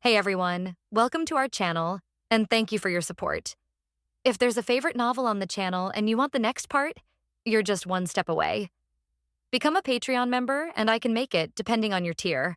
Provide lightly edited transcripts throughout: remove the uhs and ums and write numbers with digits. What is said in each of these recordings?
Hey everyone, welcome to our channel, and thank you for your support. If there's a favorite novel on the channel and you want the next part, you're just one step away. Become a Patreon member and I can make it depending on your tier.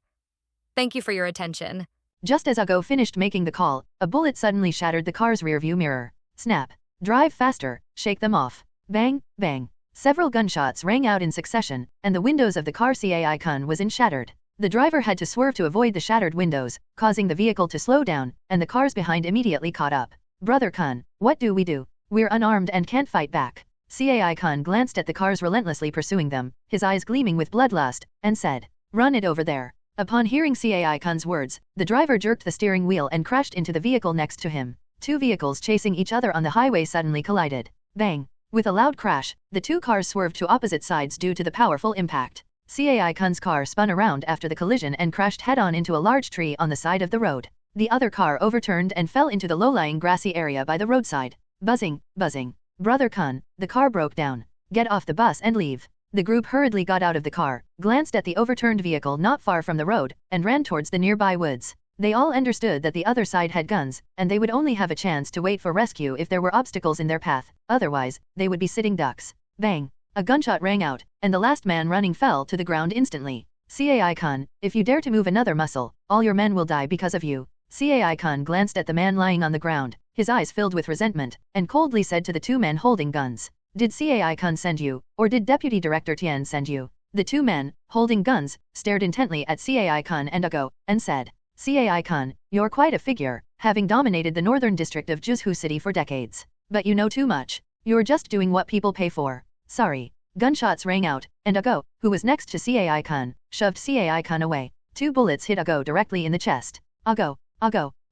Thank you for your attention. Just as Ugo finished making the call, a bullet suddenly shattered the car's rearview mirror. Snap. Drive faster, shake them off. Bang, bang. Several gunshots rang out in succession, and the windows of the car CAI Kun was in shattered. The driver had to swerve to avoid the shattered windows, causing the vehicle to slow down, and the cars behind immediately caught up. Brother Kun, what do we do? We're unarmed and can't fight back. CAI Kun glanced at the cars relentlessly pursuing them, his eyes gleaming with bloodlust, and said, "Run it over there." Upon hearing CAI Kun's words, the driver jerked the steering wheel and crashed into the vehicle next to him. Two vehicles chasing each other on the highway suddenly collided. Bang! With a loud crash, the two cars swerved to opposite sides due to the powerful impact. CAI Kun's car spun around after the collision and crashed head-on into a large tree on the side of the road. The other car overturned and fell into the low-lying grassy area by the roadside. Buzzing, buzzing. Brother Kun, the car broke down. Get off the bus and leave. The group hurriedly got out of the car, glanced at the overturned vehicle not far from the road, and ran towards the nearby woods. They all understood that the other side had guns, and they would only have a chance to wait for rescue if there were obstacles in their path, otherwise, they would be sitting ducks. Bang! A gunshot rang out, and the last man running fell to the ground instantly. CAI Kun, if you dare to move another muscle, all your men will die because of you. CAI Kun glanced at the man lying on the ground, his eyes filled with resentment, and coldly said to the two men holding guns, "Did CAI Kun send you, or did Deputy Director Tian send you?" The two men, holding guns, stared intently at CAI Kun and Ugo, and said, "CAI Kun, you're quite a figure, having dominated the northern district of Juzhu City for decades. But you know too much. You're just doing what people pay for. Sorry." Gunshots rang out, and Ugo, who was next to CAI Kun, shoved CAI Kun away. Two bullets hit Ugo directly in the chest. Ugo,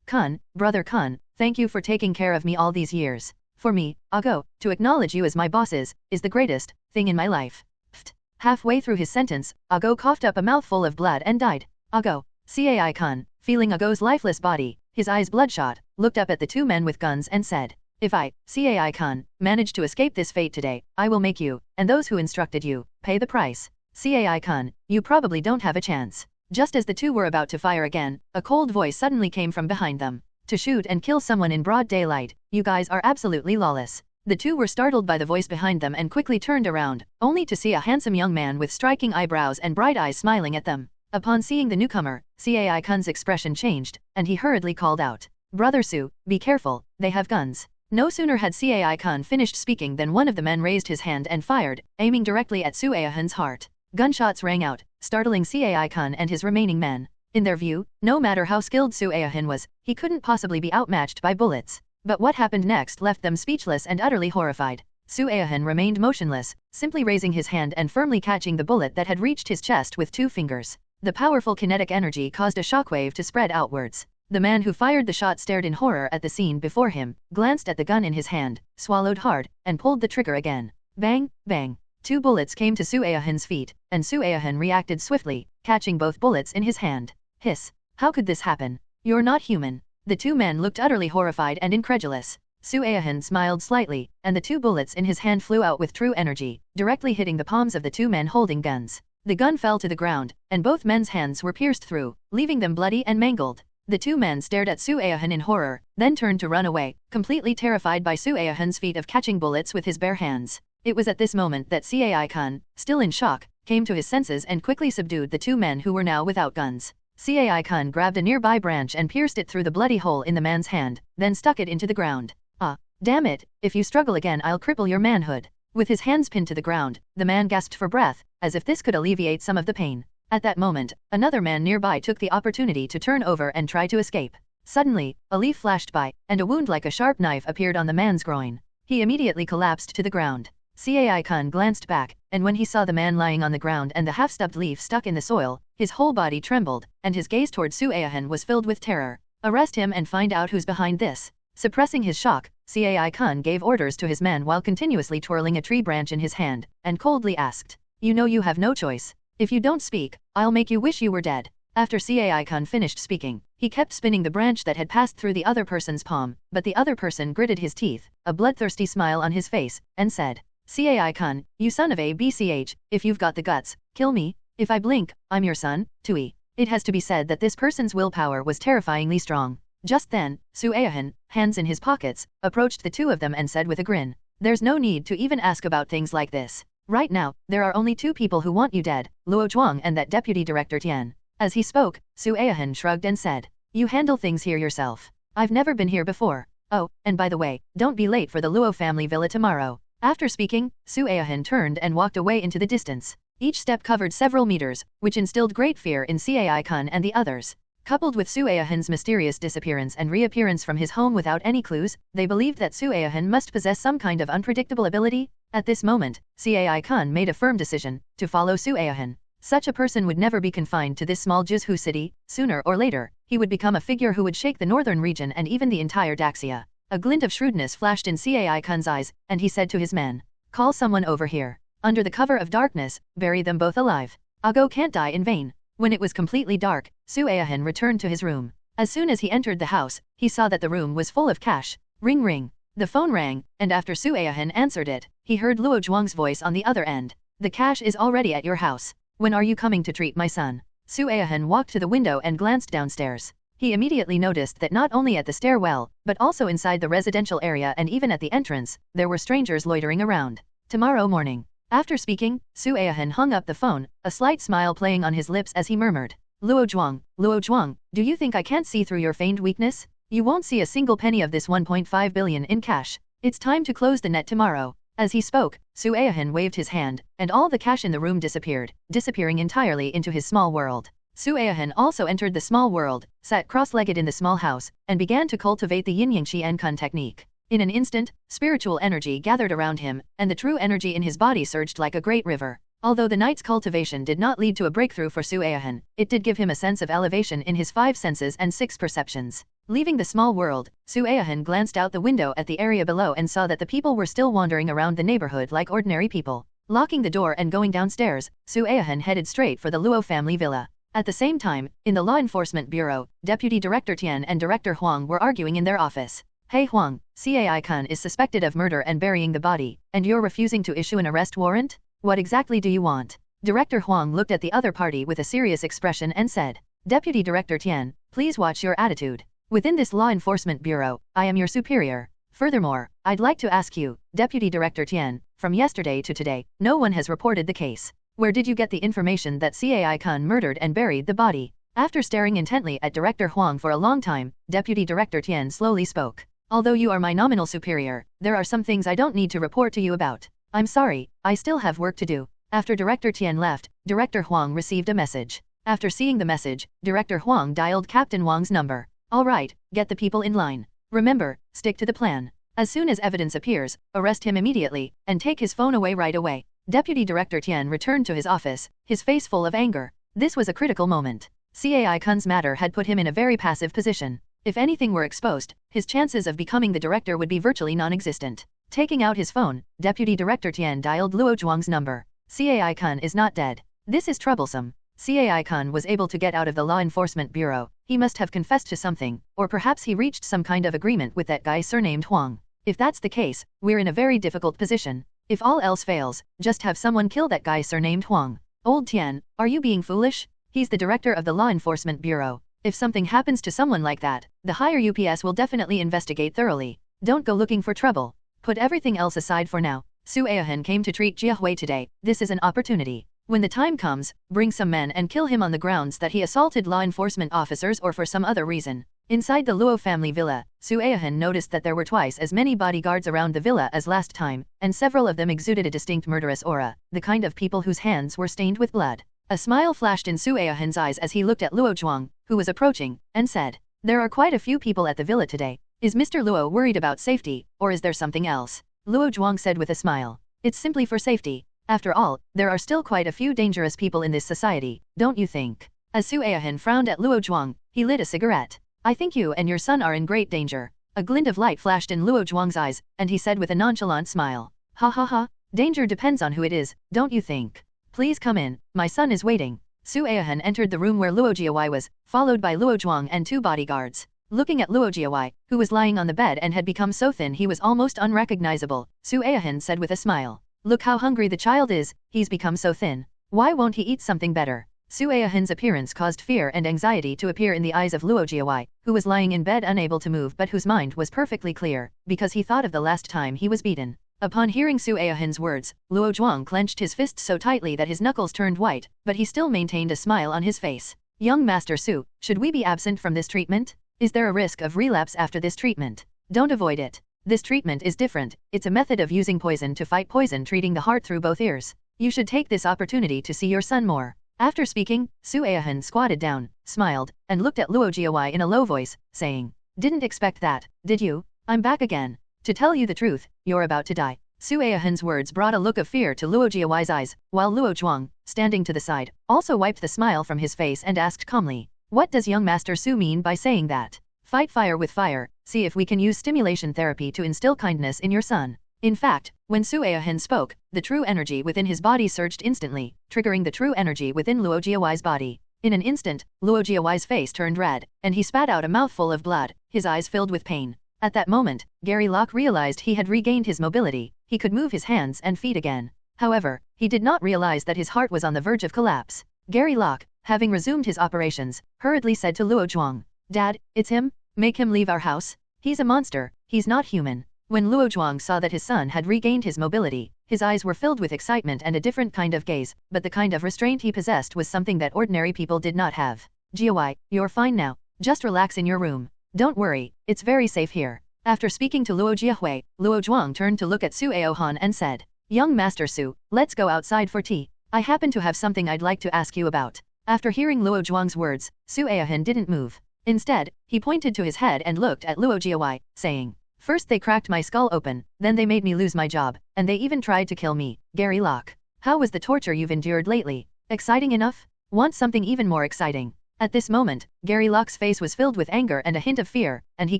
Kun, Brother Kun, thank you for taking care of me all these years. For me, Ugo, to acknowledge you as my bosses, is the greatest thing in my life. Pfft. Halfway through his sentence, Ugo coughed up a mouthful of blood and died. Ugo, CAI Kun, feeling Ugo's lifeless body, his eyes bloodshot, looked up at the two men with guns and said, "If I, CAI Kun, manage to escape this fate today, I will make you, and those who instructed you, pay the price. CAI Kun, you probably don't have a chance." Just as the two were about to fire again, a cold voice suddenly came from behind them. "To shoot and kill someone in broad daylight, you guys are absolutely lawless." The two were startled by the voice behind them and quickly turned around, only to see a handsome young man with striking eyebrows and bright eyes smiling at them. Upon seeing the newcomer, CAI Kun's expression changed, and he hurriedly called out, "Brother Su, be careful, they have guns." No sooner had CAI Kun finished speaking than one of the men raised his hand and fired, aiming directly at Su Aohan's heart. Gunshots rang out, startling CAI Kun and his remaining men. In their view, no matter how skilled Su Aohan was, he couldn't possibly be outmatched by bullets. But what happened next left them speechless and utterly horrified. Su Aohan remained motionless, simply raising his hand and firmly catching the bullet that had reached his chest with two fingers. The powerful kinetic energy caused a shockwave to spread outwards. The man who fired the shot stared in horror at the scene before him, glanced at the gun in his hand, swallowed hard, and pulled the trigger again. Bang, bang. Two bullets came to Su Aohan's feet, and Su Aohan reacted swiftly, catching both bullets in his hand. Hiss. How could this happen? You're not human. The two men looked utterly horrified and incredulous. Su Aohan smiled slightly, and the two bullets in his hand flew out with true energy, directly hitting the palms of the two men holding guns. The gun fell to the ground, and both men's hands were pierced through, leaving them bloody and mangled. The two men stared at Su Aohan in horror, then turned to run away, completely terrified by Su Aohan's feat of catching bullets with his bare hands. It was at this moment that CAI Kun, still in shock, came to his senses and quickly subdued the two men who were now without guns. CAI Kun grabbed a nearby branch and pierced it through the bloody hole in the man's hand, then stuck it into the ground. "Ah, damn it, if you struggle again I'll cripple your manhood." With his hands pinned to the ground, the man gasped for breath, as if this could alleviate some of the pain. At that moment, another man nearby took the opportunity to turn over and try to escape. Suddenly, a leaf flashed by, and a wound like a sharp knife appeared on the man's groin. He immediately collapsed to the ground. CAI Kun glanced back, and when he saw the man lying on the ground and the half-stubbed leaf stuck in the soil, his whole body trembled, and his gaze toward Su Aohan was filled with terror. "Arrest him and find out who's behind this." Suppressing his shock, CAI Kun gave orders to his men while continuously twirling a tree branch in his hand, and coldly asked, "You know you have no choice. If you don't speak, I'll make you wish you were dead." After CAI Kun finished speaking, he kept spinning the branch that had passed through the other person's palm, but the other person gritted his teeth, a bloodthirsty smile on his face, and said, "CAI Kun, you son of a BCH, if you've got the guts, kill me. If I blink, I'm your son, Tui." It has to be said that this person's willpower was terrifyingly strong. Just then, Su Aohan, hands in his pockets, approached the two of them and said with a grin, "There's no need to even ask about things like this. Right now, there are only two people who want you dead, Luo Zhuang and that deputy director Tian." As he spoke, Su Aohan shrugged and said, "You handle things here yourself. I've never been here before. Oh, and by the way, don't be late for the Luo family villa tomorrow." After speaking, Su Aohan turned and walked away into the distance. Each step covered several meters, which instilled great fear in Cai Kun and the others. Coupled with Su Aohan's mysterious disappearance and reappearance from his home without any clues, they believed that Su Aohan must possess some kind of unpredictable ability. At this moment, Cai Kun made a firm decision to follow Su Aohan. Such a person would never be confined to this small Jizhu city. Sooner or later, he would become a figure who would shake the northern region and even the entire Daxia. A glint of shrewdness flashed in Cai Kun's eyes, and he said to his men, "Call someone over here. Under the cover of darkness, bury them both alive. Ago can't die in vain." When it was completely dark, Su Aohan returned to his room. As soon as he entered the house, he saw that the room was full of cash. Ring ring. The phone rang, and after Su Aohan answered it, he heard Luo Zhuang's voice on the other end. "The cash is already at your house. When are you coming to treat my son?" Su Aohan walked to the window and glanced downstairs. He immediately noticed that not only at the stairwell, but also inside the residential area and even at the entrance, there were strangers loitering around. Tomorrow morning. After speaking, Su Aohan hung up the phone, a slight smile playing on his lips as he murmured, Luo Zhuang, do you think I can't see through your feigned weakness? You won't see a single penny of this 1.5 billion in cash. It's time to close the net tomorrow." As he spoke, Su Aohan waved his hand, and all the cash in the room disappeared, disappearing entirely into his small world. Su Aohan also entered the small world, sat cross-legged in the small house, and began to cultivate the yin-yang Qian-kun technique. In an instant, spiritual energy gathered around him, and the true energy in his body surged like a great river. Although the night's cultivation did not lead to a breakthrough for Su Aohan, it did give him a sense of elevation in his 5 senses and 6 perceptions. Leaving the small world, Su Aohan glanced out the window at the area below and saw that the people were still wandering around the neighborhood like ordinary people. Locking the door and going downstairs, Su Aohan headed straight for the Luo family villa. At the same time, in the Law Enforcement Bureau, Deputy Director Tian and Director Huang were arguing in their office. "Hey Huang, Cai Kun is suspected of murder and burying the body, and you're refusing to issue an arrest warrant? What exactly do you want?" Director Huang looked at the other party with a serious expression and said, "Deputy Director Tian, please watch your attitude. Within this Law Enforcement Bureau, I am your superior. Furthermore, I'd like to ask you, Deputy Director Tian, from yesterday to today, no one has reported the case. Where did you get the information that Cai Kun murdered and buried the body?" After staring intently at Director Huang for a long time, Deputy Director Tian slowly spoke. "Although you are my nominal superior, there are some things I don't need to report to you about. I'm sorry, I still have work to do." After Director Tian left, Director Huang received a message. After seeing the message, Director Huang dialed Captain Wang's number. "All right, get the people in line. Remember, stick to the plan. As soon as evidence appears, arrest him immediately, and take his phone away right away." Deputy Director Tian returned to his office, his face full of anger. This was a critical moment. Cai Kun's matter had put him in a very passive position. If anything were exposed, his chances of becoming the director would be virtually non-existent. Taking out his phone, Deputy Director Tian dialed Luo Zhuang's number. "Cai Kun is not dead. This is troublesome. Cai Kun was able to get out of the Law Enforcement Bureau. He must have confessed to something, or perhaps he reached some kind of agreement with that guy surnamed Huang. If that's the case, we're in a very difficult position. If all else fails, just have someone kill that guy surnamed Huang." "Old Tian, are you being foolish? He's the director of the Law Enforcement Bureau. If something happens to someone like that, the higher UPS will definitely investigate thoroughly. Don't go looking for trouble. Put everything else aside for now. Su Aohan came to treat Jia Hui today. This is an opportunity. When the time comes, bring some men and kill him on the grounds that he assaulted law enforcement officers or for some other reason." Inside the Luo family villa, Su Aohan noticed that there were twice as many bodyguards around the villa as last time, and several of them exuded a distinct murderous aura, the kind of people whose hands were stained with blood. A smile flashed in Su Aohan's eyes as he looked at Luo Zhuang, who was approaching, and said, "There are quite a few people at the villa today. Is Mr. Luo worried about safety, or is there something else?" Luo Zhuang said with a smile, "It's simply for safety. After all, there are still quite a few dangerous people in this society, don't you think?" As Su Aohan frowned at Luo Zhuang, he lit a cigarette. "I think you and your son are in great danger." A glint of light flashed in Luo Zhuang's eyes, and he said with a nonchalant smile, "Ha ha ha, danger depends on who it is, don't you think? Please come in, my son is waiting." Su Aohan entered the room where Luo Jiawei was, followed by Luo Zhuang and 2 bodyguards. Looking at Luo Jiawei, who was lying on the bed and had become so thin he was almost unrecognizable, Su Aohan said with a smile, "Look how hungry the child is, he's become so thin. Why won't he eat something better?" Su Aohan's appearance caused fear and anxiety to appear in the eyes of Luo Jiawei, who was lying in bed unable to move but whose mind was perfectly clear, because he thought of the last time he was beaten. Upon hearing Su Aohan's words, Luo Zhuang clenched his fists so tightly that his knuckles turned white, but he still maintained a smile on his face. Young Master Su, should we be absent from this treatment? Is there a risk of relapse after this treatment? Don't avoid it. This treatment is different, it's a method of using poison to fight poison, treating the heart through both ears. You should take this opportunity to see your son more. After speaking, Su Aohan squatted down, smiled, and looked at Luo Jiawei in a low voice, saying, "Didn't expect that, did you? I'm back again. To tell you the truth, you're about to die." Su Aohan's words brought a look of fear to Luo Jiawei's eyes, while Luo Zhuang, standing to the side, also wiped the smile from his face and asked calmly, "What does young Master Su mean by saying that? Fight fire with fire, see if we can use stimulation therapy to instill kindness in your son." In fact, when Su Aohan spoke, the true energy within his body surged instantly, triggering the true energy within Luo Jiawei's body. In an instant, Luo Jiawei's face turned red, and he spat out a mouthful of blood, his eyes filled with pain. At that moment, Gary Locke realized he had regained his mobility, he could move his hands and feet again. However, he did not realize that his heart was on the verge of collapse. Gary Locke, having resumed his operations, hurriedly said to Luo Zhuang, "Dad, it's him? Make him leave our house? He's a monster, he's not human." When Luo Zhuang saw that his son had regained his mobility, his eyes were filled with excitement and a different kind of gaze, but the kind of restraint he possessed was something that ordinary people did not have. "Jiawei, you're fine now. Just relax in your room. Don't worry, it's very safe here." After speaking to Luo Jiawei, Luo Zhuang turned to look at Su Aohan and said, "Young Master Su, let's go outside for tea. I happen to have something I'd like to ask you about." After hearing Luo Zhuang's words, Su Aohan didn't move. Instead, he pointed to his head and looked at Luo Jiawei, saying, "First they cracked my skull open, then they made me lose my job, and they even tried to kill me, Gary Locke. How was the torture you've endured lately? Exciting enough? Want something even more exciting?" At this moment, Gary Locke's face was filled with anger and a hint of fear, and he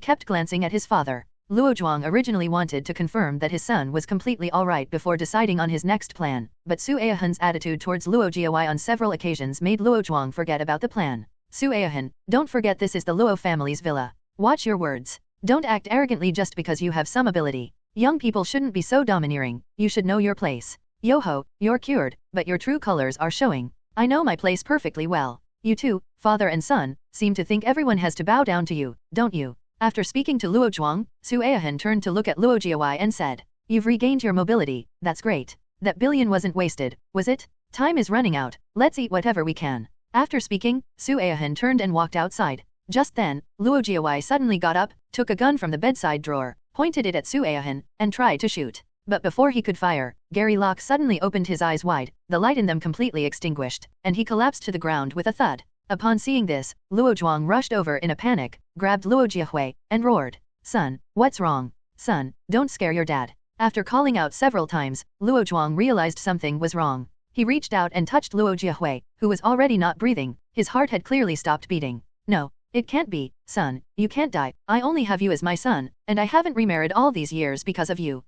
kept glancing at his father. Luo Zhuang originally wanted to confirm that his son was completely alright before deciding on his next plan, but Su Aohan's attitude towards Luo Jiawei on several occasions made Luo Zhuang forget about the plan. "Su Aohan, don't forget this is the Luo family's villa. Watch your words. Don't act arrogantly just because you have some ability. Young people shouldn't be so domineering, you should know your place. Yoho, you're cured, but your true colors are showing. I know my place perfectly well. You two, father and son, seem to think everyone has to bow down to you, don't you?" After speaking to Luo Zhuang, Su Aohan turned to look at Luo Jiawei and said, "You've regained your mobility, that's great. That billion wasn't wasted, was it? Time is running out, let's eat whatever we can." After speaking, Su Aohan turned and walked outside. Just then, Luo Jiawei suddenly got up, took a gun from the bedside drawer, pointed it at Su Aohan, and tried to shoot. But before he could fire, Gary Locke suddenly opened his eyes wide, the light in them completely extinguished, and he collapsed to the ground with a thud. Upon seeing this, Luo Zhuang rushed over in a panic, grabbed Luo Jiawei, and roared, "Son, what's wrong? Son, don't scare your dad." After calling out several times, Luo Zhuang realized something was wrong. He reached out and touched Luo Jiawei, who was already not breathing, his heart had clearly stopped beating. "No. It can't be, son, you can't die, I only have you as my son, and I haven't remarried all these years because of you."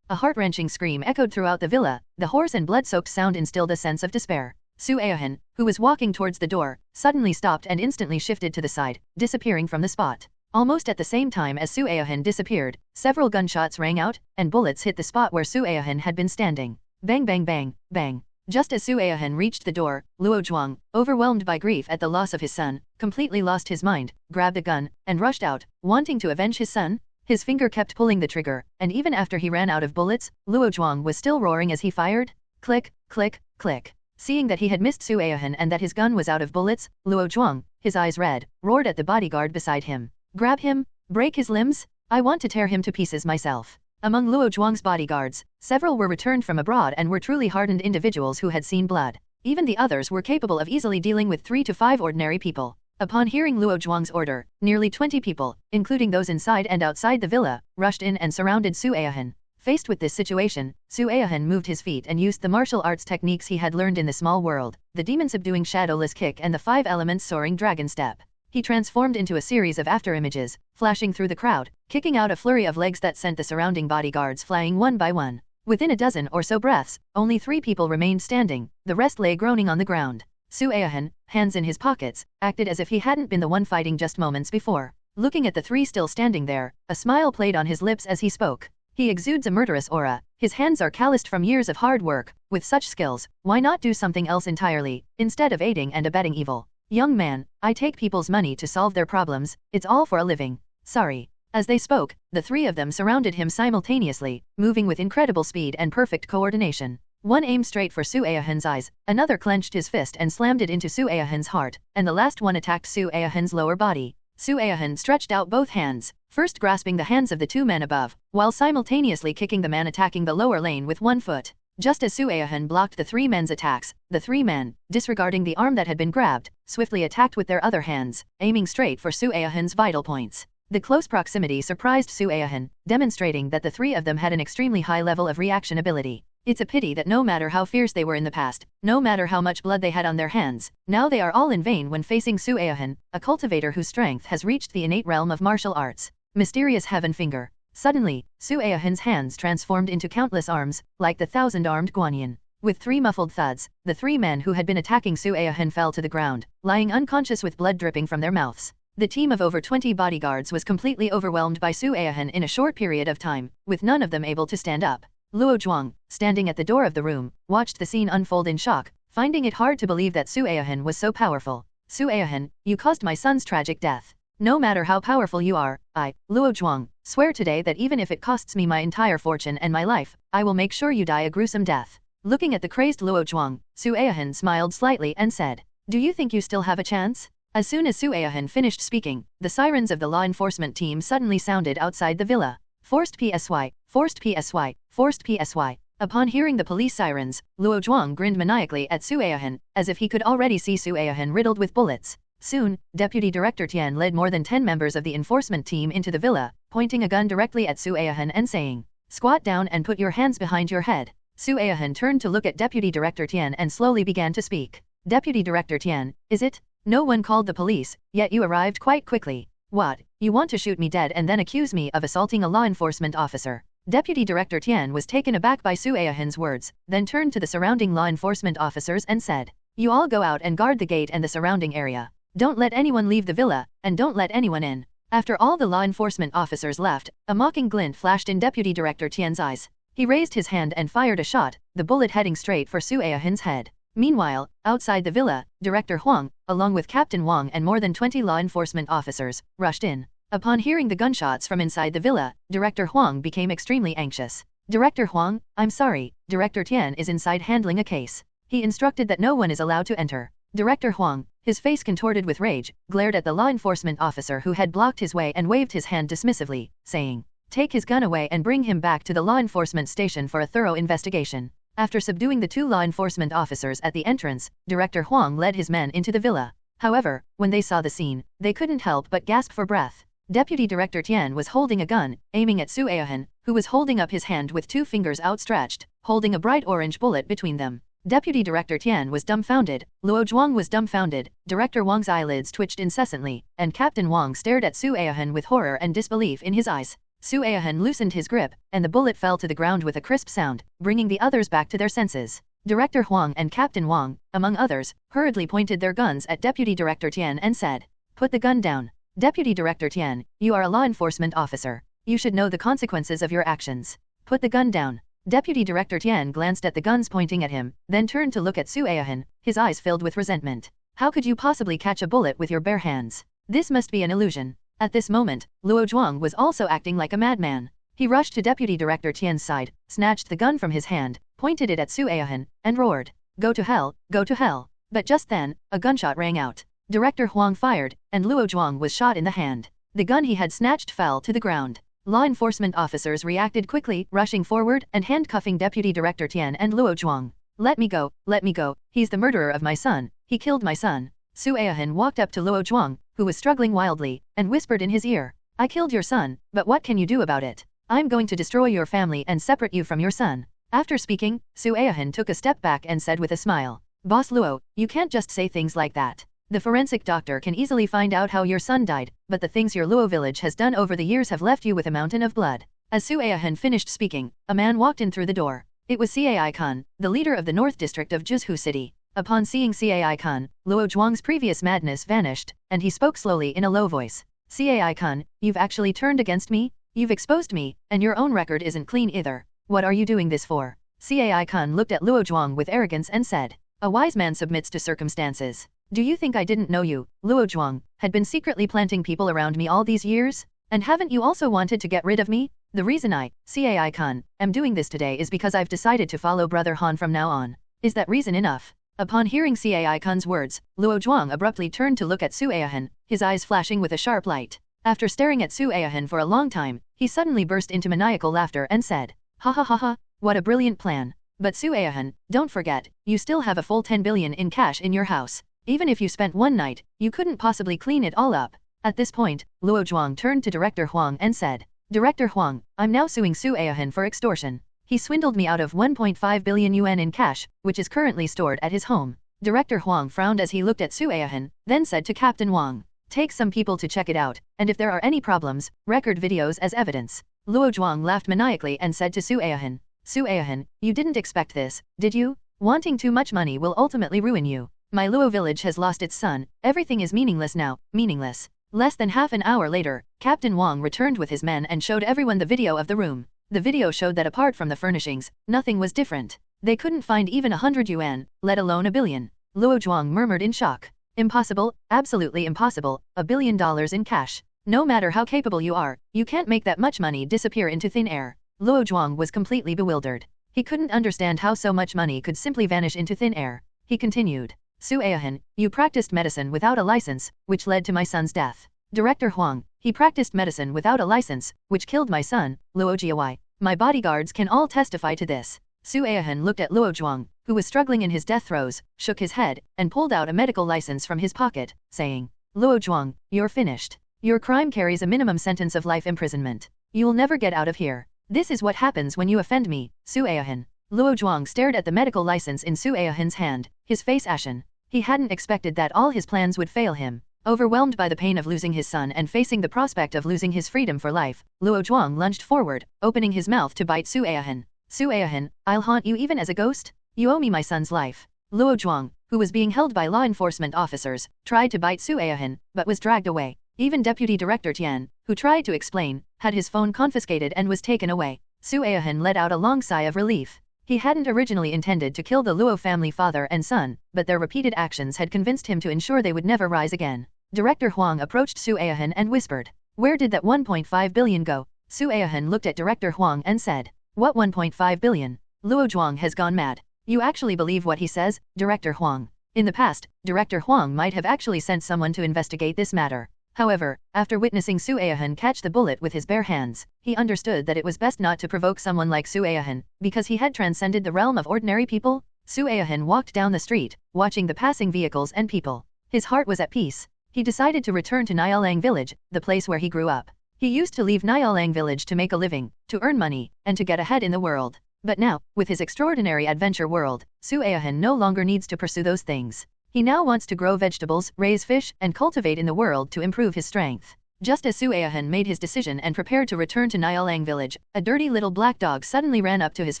A heart-wrenching scream echoed throughout the villa, the hoarse and blood-soaked sound instilled a sense of despair. Su Aohan, who was walking towards the door, suddenly stopped and instantly shifted to the side, disappearing from the spot. Almost at the same time as Su Aohan disappeared, several gunshots rang out, and bullets hit the spot where Su Aohan had been standing. Bang bang bang, bang. Just as Su Aohan reached the door, Luo Zhuang, overwhelmed by grief at the loss of his son, completely lost his mind, grabbed a gun, and rushed out, wanting to avenge his son. His finger kept pulling the trigger, and even after he ran out of bullets, Luo Zhuang was still roaring as he fired. Click, click, click. Seeing that he had missed Su Aohan and that his gun was out of bullets, Luo Zhuang, his eyes red, roared at the bodyguard beside him. "Grab him, break his limbs, I want to tear him to pieces myself." Among Luo Zhuang's bodyguards, several were returned from abroad and were truly hardened individuals who had seen blood. Even the others were capable of easily dealing with 3 to 5 ordinary people. Upon hearing Luo Zhuang's order, nearly 20 people, including those inside and outside the villa, rushed in and surrounded Su Aohan. Faced with this situation, Su Aohan moved his feet and used the martial arts techniques he had learned in the small world, the demon-subduing shadowless kick and the 5 elements soaring dragon step. He transformed into a series of afterimages, flashing through the crowd, kicking out a flurry of legs that sent the surrounding bodyguards flying one by one. Within a dozen or so breaths, only 3 people remained standing, the rest lay groaning on the ground. Su Aohan, hands in his pockets, acted as if he hadn't been the one fighting just moments before. Looking at the 3 still standing there, a smile played on his lips as he spoke. He exudes a murderous aura, his hands are calloused from years of hard work, with such skills, why not do something else entirely, instead of aiding and abetting evil? Young man, I take people's money to solve their problems, it's all for a living. Sorry. As they spoke, the three of them surrounded him simultaneously, moving with incredible speed and perfect coordination. One aimed straight for Su Aohen's eyes, another clenched his fist and slammed it into Su Aohen's heart, and the last one attacked Su Aohen's lower body. Su Aohen stretched out both hands, first grasping the hands of the two men above, while simultaneously kicking the man attacking the lower lane with one foot. Just as Su Aohen blocked the three men's attacks, the three men, disregarding the arm that had been grabbed, swiftly attacked with their other hands, aiming straight for Su Aohen's vital points. The close proximity surprised Su Aohen, demonstrating that the three of them had an extremely high level of reaction ability. It's a pity that no matter how fierce they were in the past, no matter how much blood they had on their hands, now they are all in vain when facing Su Aohen, a cultivator whose strength has reached the innate realm of martial arts. Mysterious Heaven Finger. Suddenly, Su Aohen's hands transformed into countless arms, like the thousand-armed Guanyin. With three muffled thuds, the three men who had been attacking Su Aohen fell to the ground, lying unconscious with blood dripping from their mouths. The team of over 20 bodyguards was completely overwhelmed by Su Aohen in a short period of time, with none of them able to stand up. Luo Zhuang, standing at the door of the room, watched the scene unfold in shock, finding it hard to believe that Su Aohen was so powerful. Su Aohen, you caused my son's tragic death. No matter how powerful you are, I, Luo Zhuang, swear today that even if it costs me my entire fortune and my life, I will make sure you die a gruesome death. Looking at the crazed Luo Zhuang, Su Aohen smiled slightly and said, "Do you think you still have a chance?" As soon as Su Aohen finished speaking, the sirens of the law enforcement team suddenly sounded outside the villa. Forced PSY, forced PSY, forced PSY. Upon hearing the police sirens, Luo Zhuang grinned maniacally at Su Aohen, as if he could already see Su Aohen riddled with bullets. Soon, Deputy Director Tian led more than 10 members of the enforcement team into the villa, pointing a gun directly at Su Aohen and saying, "Squat down and put your hands behind your head." Su Aohen turned to look at Deputy Director Tian and slowly began to speak. "Deputy Director Tian, is it? No one called the police, yet you arrived quite quickly. What, you want to shoot me dead and then accuse me of assaulting a law enforcement officer?" Deputy Director Tian was taken aback by Su Aohen's words, then turned to the surrounding law enforcement officers and said, "You all go out and guard the gate and the surrounding area. Don't let anyone leave the villa, and don't let anyone in." After all the law enforcement officers left, a mocking glint flashed in Deputy Director Tian's eyes. He raised his hand and fired a shot, the bullet heading straight for Su Aohen's head. Meanwhile, outside the villa, Director Huang, along with Captain Wang and more than 20 law enforcement officers, rushed in. Upon hearing the gunshots from inside the villa, Director Huang became extremely anxious. "Director Huang, I'm sorry, Director Tian is inside handling a case. He instructed that no one is allowed to enter." Director Huang, his face contorted with rage, glared at the law enforcement officer who had blocked his way and waved his hand dismissively, saying, "Take his gun away and bring him back to the law enforcement station for a thorough investigation." After subduing the two law enforcement officers at the entrance, Director Huang led his men into the villa. However, when they saw the scene, they couldn't help but gasp for breath. Deputy Director Tian was holding a gun, aiming at Su Aohen, who was holding up his hand with two fingers outstretched, holding a bright orange bullet between them. Deputy Director Tian was dumbfounded, Luo Zhuang was dumbfounded, Director Wang's eyelids twitched incessantly, and Captain Wang stared at Su Aohen with horror and disbelief in his eyes. Su Aohen loosened his grip, and the bullet fell to the ground with a crisp sound, bringing the others back to their senses. Director Huang and Captain Wang, among others, hurriedly pointed their guns at Deputy Director Tian and said, "Put the gun down. Deputy Director Tian, you are a law enforcement officer. You should know the consequences of your actions. Put the gun down." Deputy Director Tian glanced at the guns pointing at him, then turned to look at Su Aohen, his eyes filled with resentment. "How could you possibly catch a bullet with your bare hands? This must be an illusion." At this moment, Luo Zhuang was also acting like a madman. He rushed to Deputy Director Tian's side, snatched the gun from his hand, pointed it at Su Aohen, and roared, "Go to hell, go to hell." But just then, a gunshot rang out. Director Huang fired, and Luo Zhuang was shot in the hand. The gun he had snatched fell to the ground. Law enforcement officers reacted quickly, rushing forward and handcuffing Deputy Director Tian and Luo Zhuang. Let me go, he's the murderer of my son, he killed my son." Su Aohen walked up to Luo Zhuang, who was struggling wildly, and whispered in his ear, "I killed your son, but what can you do about it? I'm going to destroy your family and separate you from your son." After speaking, Su Aohen took a step back and said with a smile, "Boss Luo, you can't just say things like that. The forensic doctor can easily find out how your son died, but the things your Luo village has done over the years have left you with a mountain of blood." As Su Aohen finished speaking, a man walked in through the door. It was Cai Khan, the leader of the North District of Juzhu City. Upon seeing Cai Khan, Luo Zhuang's previous madness vanished, and he spoke slowly in a low voice. "Cai Khan, you've actually turned against me? You've exposed me, and your own record isn't clean either. What are you doing this for?" Cai-kun looked at Luo Zhuang with arrogance and said, "A wise man submits to circumstances. Do you think I didn't know you, Luo Zhuang, had been secretly planting people around me all these years? And haven't you also wanted to get rid of me? The reason I, Cai-kun, am doing this today is because I've decided to follow Brother Han from now on. Is that reason enough?" Upon hearing Cai-kun's words, Luo Zhuang abruptly turned to look at Su Aihan, his eyes flashing with a sharp light. After staring at Su Aihan for a long time, he suddenly burst into maniacal laughter and said, "Ha ha ha ha, what a brilliant plan. But Su Aihan, don't forget, you still have a full 10 billion in cash in your house. Even if you spent one night, you couldn't possibly clean it all up." At this point, Luo Zhuang turned to Director Huang and said, "Director Huang, I'm now suing Su Aihan for extortion. He swindled me out of 1.5 billion yuan in cash, which is currently stored at his home." Director Huang frowned as he looked at Su Aihan, then said to Captain Wang, "Take some people to check it out, and if there are any problems, record videos as evidence." Luo Zhuang laughed maniacally and said to Su Aihan, "Su Aihan, you didn't expect this, did you? Wanting too much money will ultimately ruin you. My Luo village has lost its son, everything is meaningless now, meaningless." Less than half an hour later, Captain Wang returned with his men and showed everyone the video of the room. The video showed that apart from the furnishings, nothing was different. They couldn't find even 100 yuan, let alone a billion. Luo Zhuang murmured in shock. "Impossible, absolutely impossible, $1 billion in cash. No matter how capable you are, you can't make that much money disappear into thin air." Luo Zhuang was completely bewildered. He couldn't understand how so much money could simply vanish into thin air. He continued, "Su Aihan, you practiced medicine without a license, which led to my son's death. Director Huang, he practiced medicine without a license, which killed my son, Luo Jiawai. My bodyguards can all testify to this." Su Aihan looked at Luo Zhuang, who was struggling in his death throes, shook his head, and pulled out a medical license from his pocket, saying, "Luo Zhuang, you're finished. Your crime carries a minimum sentence of life imprisonment. You'll never get out of here. This is what happens when you offend me, Su Aihan." Luo Zhuang stared at the medical license in Su Aihan's hand, his face ashen. He hadn't expected that all his plans would fail him. Overwhelmed by the pain of losing his son and facing the prospect of losing his freedom for life, Luo Zhuang lunged forward, opening his mouth to bite Su Aihan. "Su Aihan, I'll haunt you even as a ghost? You owe me my son's life." Luo Zhuang, who was being held by law enforcement officers, tried to bite Su Aihan, but was dragged away. Even Deputy Director Tian, who tried to explain, had his phone confiscated and was taken away. Su Aihan let out a long sigh of relief. He hadn't originally intended to kill the Luo family father and son, but their repeated actions had convinced him to ensure they would never rise again. Director Huang approached Su Aihan and whispered, "Where did that 1.5 billion go?" Su Aihan looked at Director Huang and said, "What 1.5 billion? Luo Zhuang has gone mad. You actually believe what he says, Director Huang?" In the past, Director Huang might have actually sent someone to investigate this matter. However, after witnessing Su Aihan catch the bullet with his bare hands, he understood that it was best not to provoke someone like Su Aihan, because he had transcended the realm of ordinary people. Su Aihan walked down the street, watching the passing vehicles and people. His heart was at peace. He decided to return to Niaolang village, the place where he grew up. He used to leave Niaolang village to make a living, to earn money, and to get ahead in the world. But now, with his extraordinary adventure world, Su Aihan no longer needs to pursue those things. He now wants to grow vegetables, raise fish, and cultivate in the world to improve his strength. Just as Su Aihan made his decision and prepared to return to Niaolang village, a dirty little black dog suddenly ran up to his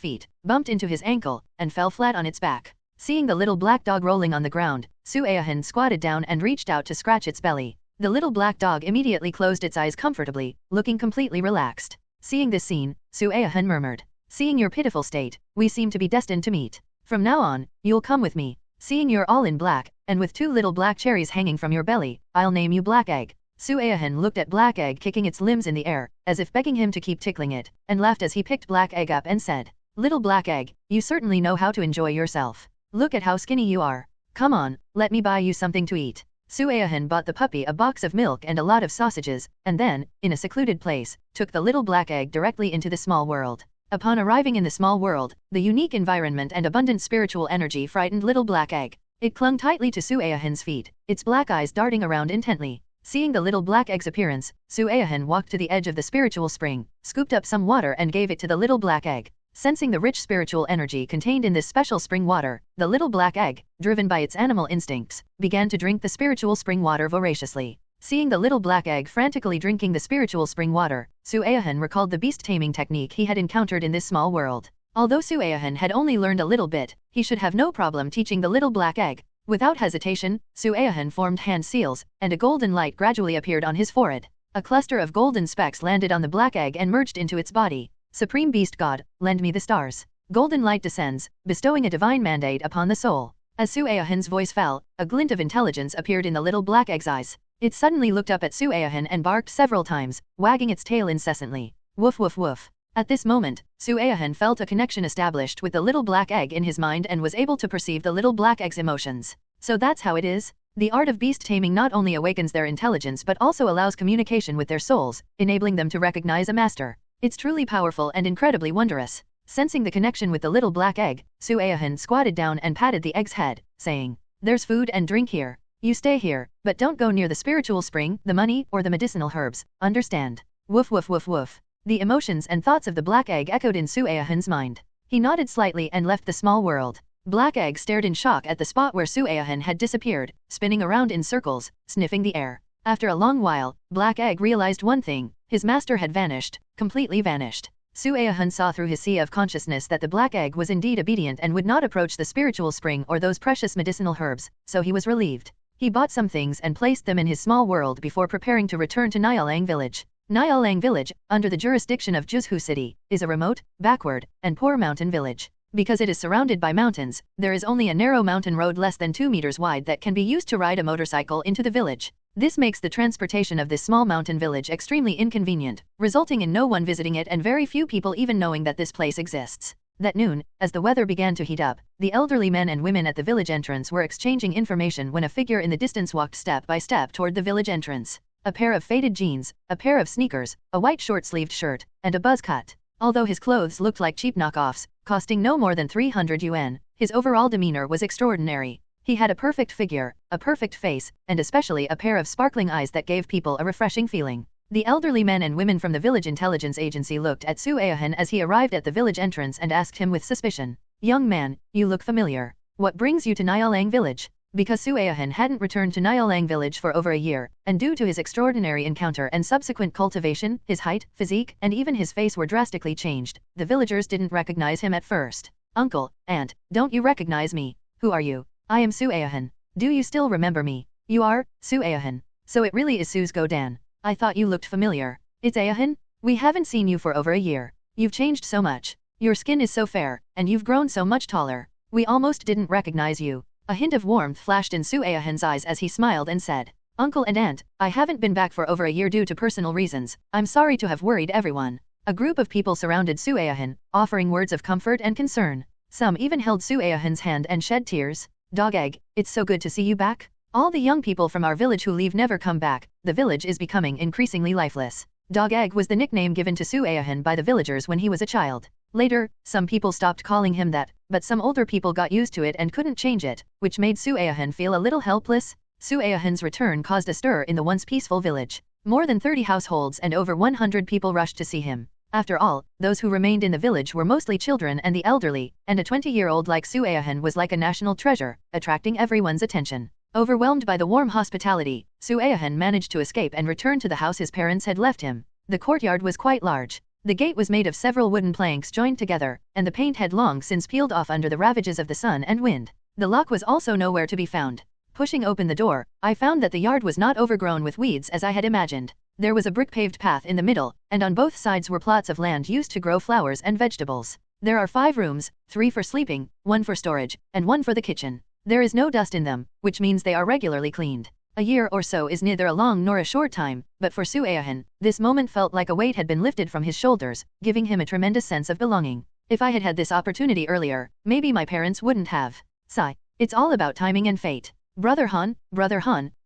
feet, bumped into his ankle, and fell flat on its back. Seeing the little black dog rolling on the ground, Su Aihan squatted down and reached out to scratch its belly. The little black dog immediately closed its eyes comfortably, looking completely relaxed. Seeing this scene, Su Aihan murmured, "Seeing your pitiful state, we seem to be destined to meet. From now on, you'll come with me. Seeing you're all in black, and with 2 little black cherries hanging from your belly, I'll name you Black Egg." Su Aihan looked at Black Egg kicking its limbs in the air, as if begging him to keep tickling it, and laughed as he picked Black Egg up and said, "Little Black Egg, you certainly know how to enjoy yourself. Look at how skinny you are. Come on, let me buy you something to eat." Su Aihan bought the puppy a box of milk and a lot of sausages, and then, in a secluded place, took the little Black Egg directly into the small world. Upon arriving in the small world, the unique environment and abundant spiritual energy frightened little Black Egg. It clung tightly to Su Aihan's feet, its black eyes darting around intently. Seeing the little Black Egg's appearance, Su Aihan walked to the edge of the spiritual spring, scooped up some water and gave it to the little Black Egg. Sensing the rich spiritual energy contained in this special spring water, the little Black Egg, driven by its animal instincts, began to drink the spiritual spring water voraciously. Seeing the little Black Egg frantically drinking the spiritual spring water, Su Aihan recalled the beast taming technique he had encountered in this small world. Although Su Aihan had only learned a little bit, he should have no problem teaching the little Black Egg. Without hesitation, Su Aihan formed hand seals, and a golden light gradually appeared on his forehead. A cluster of golden specks landed on the Black Egg and merged into its body. "Supreme Beast God, lend me the stars." Golden light descends, bestowing a divine mandate upon the soul. As Su Aohen's voice fell, a glint of intelligence appeared in the little black egg's eyes. It suddenly looked up at Su Aohen and barked several times, wagging its tail incessantly. Woof woof woof. At this moment, Su Aohen felt a connection established with the little black egg in his mind and was able to perceive the little black egg's emotions. So that's how it is? The art of beast taming not only awakens their intelligence but also allows communication with their souls, enabling them to recognize a master. It's truly powerful and incredibly wondrous. Sensing the connection with the little black egg, Su Aohen squatted down and patted the egg's head, saying, "There's food and drink here. You stay here, but don't go near the spiritual spring, the money, or the medicinal herbs, understand?" Woof woof woof woof. The emotions and thoughts of the black egg echoed in Su Aohen's mind. He nodded slightly and left the small world. Black egg stared in shock at the spot where Su Aohen had disappeared, spinning around in circles, sniffing the air. After a long while, Black Egg realized one thing: his master had vanished, completely vanished. Su Aohen saw through his sea of consciousness that the Black Egg was indeed obedient and would not approach the spiritual spring or those precious medicinal herbs, so he was relieved. He bought some things and placed them in his small world before preparing to return to Nyalang village. Nyalang village, under the jurisdiction of Juzhu city, is a remote, backward, and poor mountain village. Because it is surrounded by mountains, there is only a narrow mountain road less than 2 meters wide that can be used to ride a motorcycle into the village. This makes the transportation of this small mountain village extremely inconvenient, resulting in no one visiting it and very few people even knowing that this place exists. That noon, as the weather began to heat up, the elderly men and women at the village entrance were exchanging information when a figure in the distance walked step by step toward the village entrance. A pair of faded jeans, a pair of sneakers, a white short-sleeved shirt, and a buzz cut. Although his clothes looked like cheap knockoffs, costing no more than 300 yuan, his overall demeanor was extraordinary. He had a perfect figure, a perfect face, and especially a pair of sparkling eyes that gave people a refreshing feeling. The elderly men and women from the village intelligence agency looked at Su Aohen as he arrived at the village entrance and asked him with suspicion, "Young man, you look familiar. What brings you to Nyalang village?" Because Su Aohen hadn't returned to Nyalang village for over a year, and due to his extraordinary encounter and subsequent cultivation, his height, physique, and even his face were drastically changed. The villagers didn't recognize him at first. "Uncle, aunt, don't you recognize me? Who are you?" "I am Su Aohen. Do you still remember me?" "You are, Su Aohen. So it really is Su's Godan. I thought you looked familiar." "It's Aohen? We haven't seen you for over a year. You've changed so much. Your skin is so fair, and you've grown so much taller. We almost didn't recognize you." A hint of warmth flashed in Su Aohen's eyes as he smiled and said, "Uncle and aunt, I haven't been back for over a year due to personal reasons. I'm sorry to have worried everyone." A group of people surrounded Su Aohen, offering words of comfort and concern. Some even held Su Aohen's hand and shed tears. "Dog Egg, it's so good to see you back. All the young people from our village who leave never come back. The village is becoming increasingly lifeless." Dog Egg was the nickname given to Su Aohen by the villagers when he was a child. Later, some people stopped calling him that, but some older people got used to it and couldn't change it, which made Su Aohen feel a little helpless. Su Aohen's return caused a stir in the once peaceful village. More than 30 households and over 100 people rushed to see him. After all, those who remained in the village were mostly children and the elderly, and a 20-year-old like Su Aohen was like a national treasure, attracting everyone's attention. Overwhelmed by the warm hospitality, Su Aohen managed to escape and return to the house his parents had left him. The courtyard was quite large. The gate was made of several wooden planks joined together, and the paint had long since peeled off under the ravages of the sun and wind. The lock was also nowhere to be found. Pushing open the door, I found that the yard was not overgrown with weeds as I had imagined. There was a brick-paved path in the middle, and on both sides were plots of land used to grow flowers and vegetables. There are 5 rooms, 3 for sleeping, 1 for storage, and 1 for the kitchen. There is no dust in them, which means they are regularly cleaned. A year or so is neither a long nor a short time, but for Su Aohen, this moment felt like a weight had been lifted from his shoulders, giving him a tremendous sense of belonging. If I had had this opportunity earlier, maybe my parents wouldn't have. Sigh. It's all about timing and fate. Brother Han,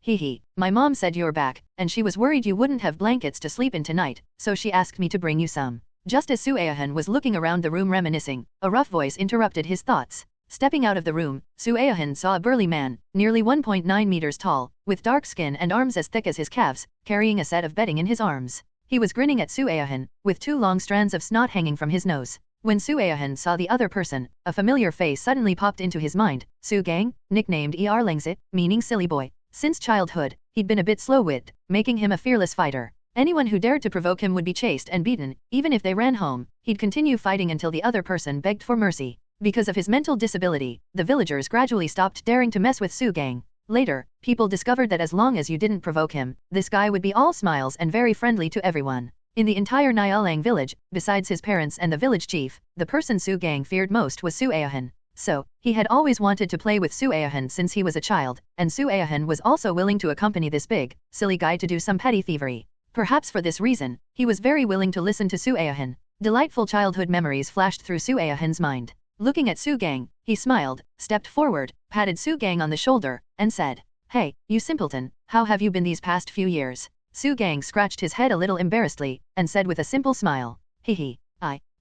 hee hee, my mom said you're back, and she was worried you wouldn't have blankets to sleep in tonight, so she asked me to bring you some. Just as Su Aohen was looking around the room reminiscing, a rough voice interrupted his thoughts. Stepping out of the room, Su Aohen saw a burly man, nearly 1.9 meters tall, with dark skin and arms as thick as his calves, carrying a set of bedding in his arms. He was grinning at Su Aohen, with 2 long strands of snot hanging from his nose. When Su Aohen saw the other person, a familiar face suddenly popped into his mind: Su Gang, nicknamed Lengzit, meaning silly boy. Since childhood, he'd been a bit slow-witted, making him a fearless fighter. Anyone who dared to provoke him would be chased and beaten. Even if they ran home, he'd continue fighting until the other person begged for mercy. Because of his mental disability, the villagers gradually stopped daring to mess with Su Gang. Later, people discovered that as long as you didn't provoke him, this guy would be all smiles and very friendly to everyone. In the entire Nyalang village, besides his parents and the village chief, the person Su Gang feared most was Su Aohan. So, he had always wanted to play with Su Aohan since he was a child, and Su Aohan was also willing to accompany this big, silly guy to do some petty thievery. Perhaps for this reason, he was very willing to listen to Su Aohan. Delightful childhood memories flashed through Su Aohan's mind. Looking at Su Gang, he smiled, stepped forward, patted Su Gang on the shoulder, and said, "Hey, you simpleton, how have you been these past few years?" Su Gang scratched his head a little embarrassedly, and said with a simple smile, "Hehe.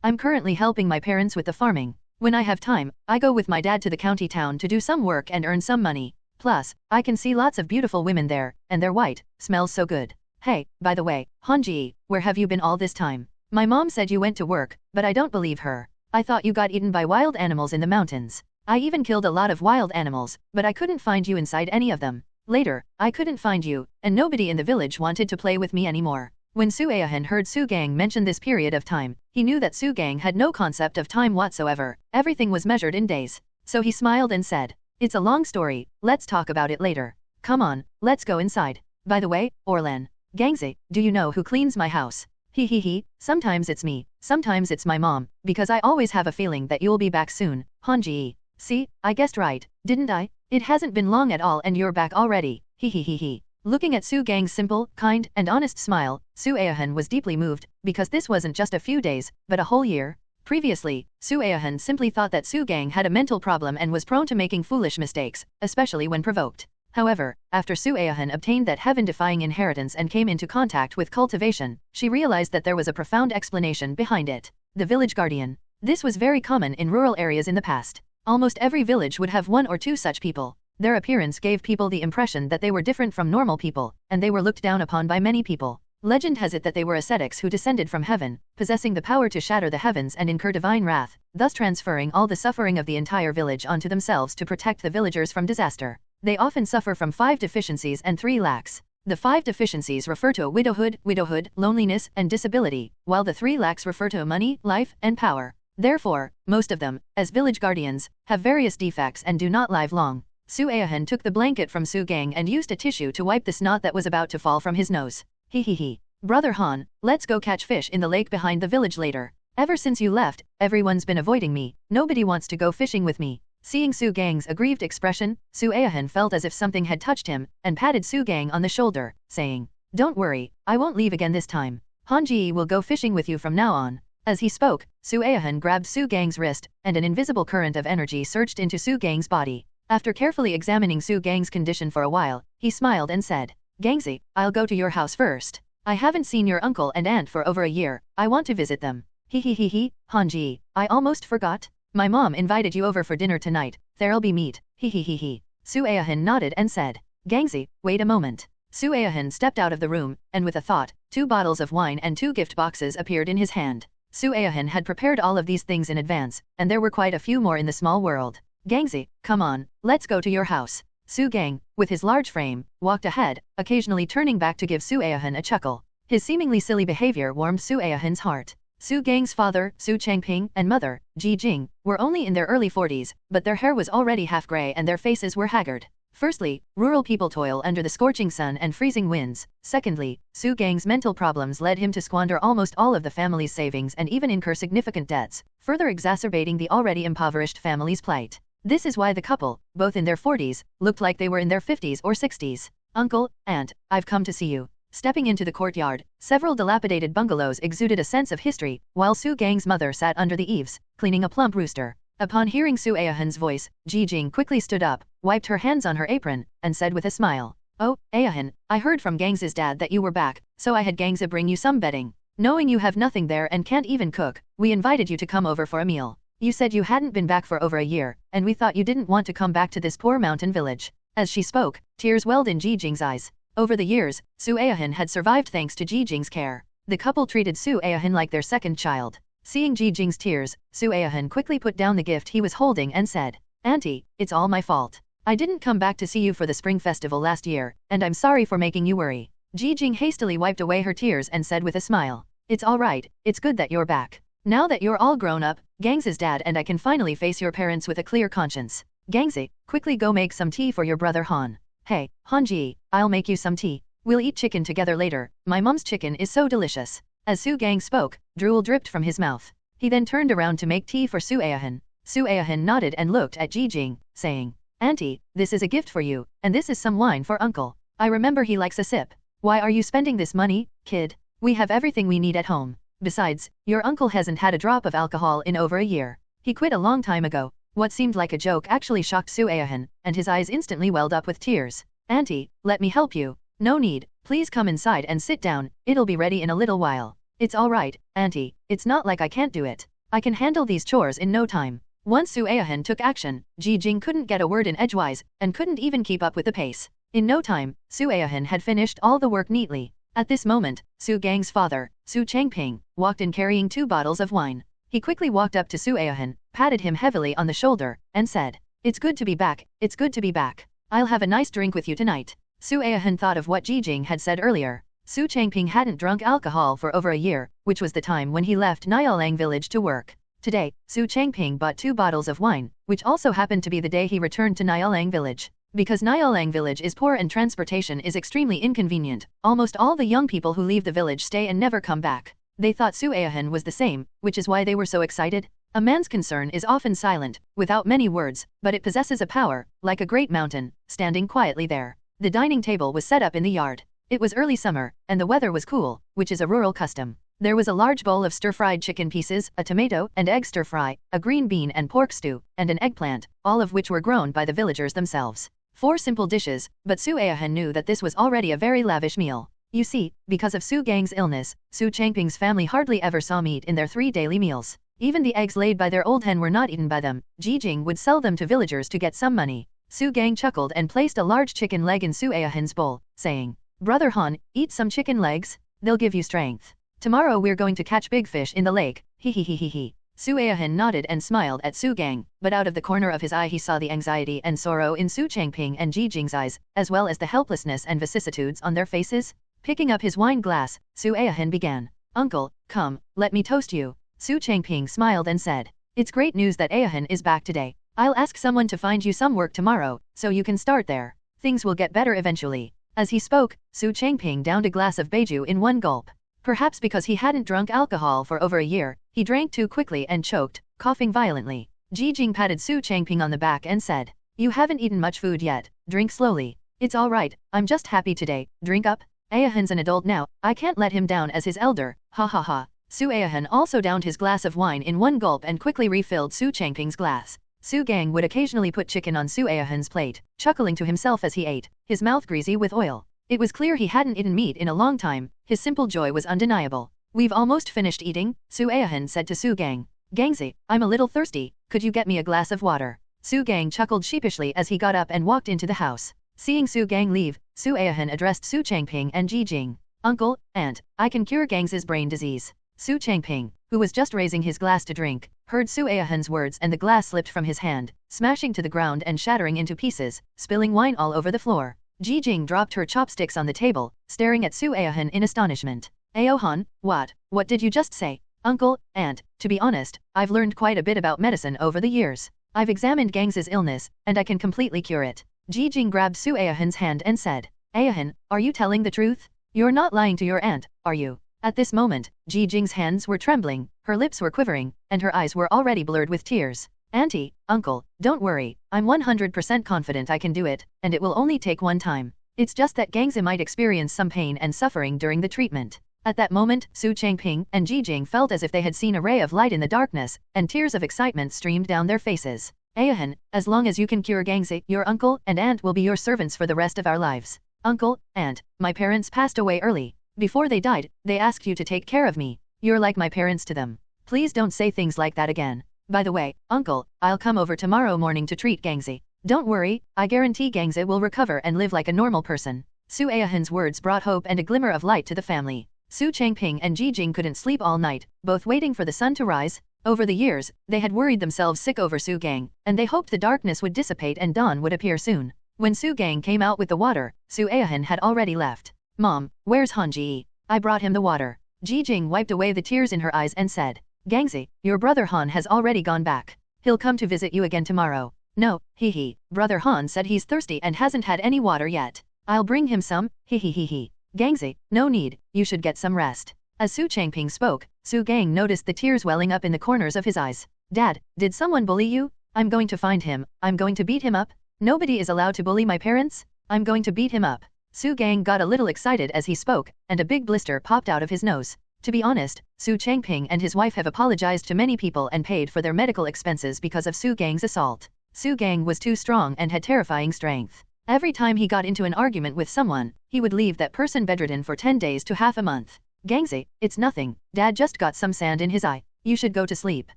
I'm currently helping my parents with the farming. When I have time, I go with my dad to the county town to do some work and earn some money. Plus, I can see lots of beautiful women there, and they're white, smells so good. Hey, by the way, Hanji, where have you been all this time? My mom said you went to work, but I don't believe her. I thought you got eaten by wild animals in the mountains. I even killed a lot of wild animals, but I couldn't find you inside any of them. Later, I couldn't find you, and nobody in the village wanted to play with me anymore." When Su Aohan heard Su Gang mention this period of time, he knew that Su Gang had no concept of time whatsoever. Everything was measured in days. So he smiled and said, "It's a long story, let's talk about it later. Come on, let's go inside. By the way, Orlan, Gangzi, do you know who cleans my house?" He, sometimes it's me, sometimes it's my mom, because I always have a feeling that you'll be back soon, Hanji. See, I guessed right, didn't I? It hasn't been long at all and you're back already, he. Looking at Su Gang's simple, kind, and honest smile, Su Aohan was deeply moved, because this wasn't just a few days, but a whole year. Previously, Su Aohan simply thought that Su Gang had a mental problem and was prone to making foolish mistakes, especially when provoked. However, after Su Aohan obtained that heaven-defying inheritance and came into contact with cultivation, she realized that there was a profound explanation behind it. The village guardian. This was very common in rural areas in the past. Almost every village would have one or two such people. Their appearance gave people the impression that they were different from normal people, and they were looked down upon by many people. Legend has it that they were ascetics who descended from heaven, possessing the power to shatter the heavens and incur divine wrath, thus transferring all the suffering of the entire village onto themselves to protect the villagers from disaster. They often suffer from 5 deficiencies and 3 lacks. The 5 deficiencies refer to widowhood, loneliness, and disability, while the 3 lacks refer to money, life, and power. Therefore, most of them, as village guardians, have various defects and do not live long. Su Aohan took the blanket from Su Gang and used a tissue to wipe the snot that was about to fall from his nose. He. Brother Han, let's go catch fish in the lake behind the village later. Ever since you left, everyone's been avoiding me, nobody wants to go fishing with me. Seeing Su Gang's aggrieved expression, Su Aohan felt as if something had touched him, and patted Su Gang on the shoulder, saying, "Don't worry, I won't leave again this time. Hanji will go fishing with you from now on." As he spoke, Su Aohan grabbed Su Gang's wrist, and an invisible current of energy surged into Su Gang's body. After carefully examining Su Gang's condition for a while, he smiled and said, "Gangzi, I'll go to your house first. I haven't seen your uncle and aunt for over a year, I want to visit them." He, Hanji, I almost forgot. My mom invited you over for dinner tonight, there'll be meat, he. Su Aohan nodded and said, "Gangzi, wait a moment." Su Aohan stepped out of the room, and with a thought, 2 bottles of wine and 2 gift boxes appeared in his hand. Su Aohan had prepared all of these things in advance, and there were quite a few more in the small world. "Gangzi, come on, let's go to your house." Su Gang, with his large frame, walked ahead, occasionally turning back to give Su Aohan a chuckle. His seemingly silly behavior warmed Su Aohan's heart. Su Gang's father, Su Changping, and mother, Ji Jing, were only in their early 40s, but their hair was already half gray and their faces were haggard. Firstly, rural people toil under the scorching sun and freezing winds. Secondly, Su Gang's mental problems led him to squander almost all of the family's savings and even incur significant debts, further exacerbating the already impoverished family's plight. This is why the couple, both in their 40s, looked like they were in their 50s or 60s. "Uncle, aunt, I've come to see you." Stepping into the courtyard, several dilapidated bungalows exuded a sense of history, while Su Gang's mother sat under the eaves, cleaning a plump rooster. Upon hearing Su Aohan's voice, Ji Jing quickly stood up, wiped her hands on her apron, and said with a smile, "Oh, Aohan, I heard from Gangzi's dad that you were back, so I had Gangzi bring you some bedding. Knowing you have nothing there and can't even cook, we invited you to come over for a meal. You said you hadn't been back for over a year, and we thought you didn't want to come back to this poor mountain village." As she spoke, tears welled in Ji Jing's eyes. Over the years, Su Aohan had survived thanks to Ji Jing's care. The couple treated Su Aohan like their second child. Seeing Ji Jing's tears, Su Aohan quickly put down the gift he was holding and said, "Auntie, it's all my fault. I didn't come back to see you for the spring festival last year, and I'm sorry for making you worry." Ji Jing hastily wiped away her tears and said with a smile, "It's all right, it's good that you're back. Now that you're all grown up, Gangzi's dad and I can finally face your parents with a clear conscience. Gangzi, quickly go make some tea for your brother Han. Hey, Hanji, I'll make you some tea. We'll eat chicken together later, my mom's chicken is so delicious." As Su Gang spoke, drool dripped from his mouth. He then turned around to make tea for Su Ahan. Su Ahan nodded and looked at Ji Jing, saying, Auntie, this is a gift for you, and this is some wine for Uncle. I remember he likes a sip. Why are you spending this money, kid? We have everything we need at home. Besides, your uncle hasn't had a drop of alcohol in over a year. He quit a long time ago. What seemed like a joke actually shocked Su Ahan, and his eyes instantly welled up with tears. Auntie, let me help you. No need, please come inside and sit down, it'll be ready in a little while. It's alright, Auntie, it's not like I can't do it. I can handle these chores in no time. Once Su Ahan took action, Ji Jing couldn't get a word in edgewise, and couldn't even keep up with the pace. In no time, Su Ahan had finished all the work neatly. At this moment, Su Gang's father, Su Changping, walked in carrying 2 bottles of wine. He quickly walked up to Su Ahan, patted him heavily on the shoulder, and said, It's good to be back, it's good to be back. I'll have a nice drink with you tonight. Su Ahan thought of what Ji Jing had said earlier. Su Changping hadn't drunk alcohol for over a year, which was the time when he left Niaolang village to work. Today, Su Changping bought 2 bottles of wine, which also happened to be the day he returned to Niaolang village. Because Niaolang village is poor and transportation is extremely inconvenient, almost all the young people who leave the village stay and never come back. They thought Su Ahan was the same, which is why they were so excited. A man's concern is often silent, without many words, but it possesses a power, like a great mountain, standing quietly there. The dining table was set up in the yard. It was early summer, and the weather was cool, which is a rural custom. There was a large bowl of stir-fried chicken pieces, a tomato and egg stir-fry, a green bean and pork stew, and an eggplant, all of which were grown by the villagers themselves. 4 simple dishes, but Su Ahan knew that this was already a very lavish meal. You see, because of Su Gang's illness, Su Changping's family hardly ever saw meat in their 3 daily meals. Even the eggs laid by their old hen were not eaten by them. Ji Jing would sell them to villagers to get some money. Su Gang chuckled and placed a large chicken leg in Su Ahan's bowl, saying, Brother Han, eat some chicken legs, they'll give you strength. Tomorrow we're going to catch big fish in the lake, hee hee hee hee hee. Su Ahan nodded and smiled at Su Gang, but out of the corner of his eye he saw the anxiety and sorrow in Su Changping and Ji Jing's eyes, as well as the helplessness and vicissitudes on their faces. Picking up his wine glass, Su Ahan began, Uncle, come, let me toast you. Su Changping smiled and said, It's great news that Ahan is back today. I'll ask someone to find you some work tomorrow, so you can start there. Things will get better eventually. As he spoke, Su Changping downed a glass of baijiu in one gulp. Perhaps because he hadn't drunk alcohol for over a year, he drank too quickly and choked, coughing violently. Ji Jing patted Su Changping on the back and said, You haven't eaten much food yet, drink slowly. It's alright, I'm just happy today, drink up. Ahan's an adult now, I can't let him down as his elder, ha ha ha. Su Ahan also downed his glass of wine in one gulp and quickly refilled Su Changping's glass. Su Gang would occasionally put chicken on Su Ahan's plate, chuckling to himself as he ate, his mouth greasy with oil. It was clear he hadn't eaten meat in a long time, his simple joy was undeniable. We've almost finished eating, Su Ahan said to Su Gang. Gangzi, I'm a little thirsty, could you get me a glass of water? Su Gang chuckled sheepishly as he got up and walked into the house. Seeing Su Gang leave, Su Ahan addressed Su Changping and Ji Jing. Uncle, Aunt, I can cure Gangzi's brain disease. Su Changping, who was just raising his glass to drink, heard Su Ahan's words and the glass slipped from his hand, smashing to the ground and shattering into pieces, spilling wine all over the floor. Ji Jing dropped her chopsticks on the table, staring at Su Ahan in astonishment. Aohan, what did you just say? Uncle, Aunt, to be honest, I've learned quite a bit about medicine over the years. I've examined Gangzi's illness, and I can completely cure it. Ji Jing grabbed Su Ahan's hand and said, Ahan, are you telling the truth? You're not lying to your aunt, are you? At this moment, Ji Jing's hands were trembling, her lips were quivering, and her eyes were already blurred with tears. Auntie, Uncle, don't worry, I'm 100% confident I can do it, and it will only take one time. It's just that Gangzi might experience some pain and suffering during the treatment. At that moment, Su Changping and Ji Jing felt as if they had seen a ray of light in the darkness, and tears of excitement streamed down their faces. Ahan, as long as you can cure Gangzi, your uncle and aunt will be your servants for the rest of our lives. Uncle, Aunt, my parents passed away early. Before they died, they asked you to take care of me. You're like my parents to them. Please don't say things like that again. By the way, Uncle, I'll come over tomorrow morning to treat Gangzi. Don't worry, I guarantee Gangzi will recover and live like a normal person. Su Ahan's words brought hope and a glimmer of light to the family. Su Changping and Ji Jing couldn't sleep all night, both waiting for the sun to rise. Over the years, they had worried themselves sick over Su Gang, and they hoped the darkness would dissipate and dawn would appear soon. When Su Gang came out with the water, Su Ahan had already left. Mom, where's Han Ji? I brought him the water. Ji Jing wiped away the tears in her eyes and said, Gangzi, your brother Han has already gone back. He'll come to visit you again tomorrow. No, hee. Brother Han said he's thirsty and hasn't had any water yet. I'll bring him some, hee. Gangzi, no need, you should get some rest. As Su Changping spoke, Su Gang noticed the tears welling up in the corners of his eyes. Dad, did someone bully you? I'm going to find him, I'm going to beat him up. Nobody is allowed to bully my parents? I'm going to beat him up. Su Gang got a little excited as he spoke, and a big blister popped out of his nose. To be honest, Su Changping and his wife have apologized to many people and paid for their medical expenses because of Su Gang's assault. Su Gang was too strong and had terrifying strength. Every time he got into an argument with someone, he would leave that person bedridden for 10 days to half a month. Gangzi, it's nothing, Dad just got some sand in his eye, you should go to sleep.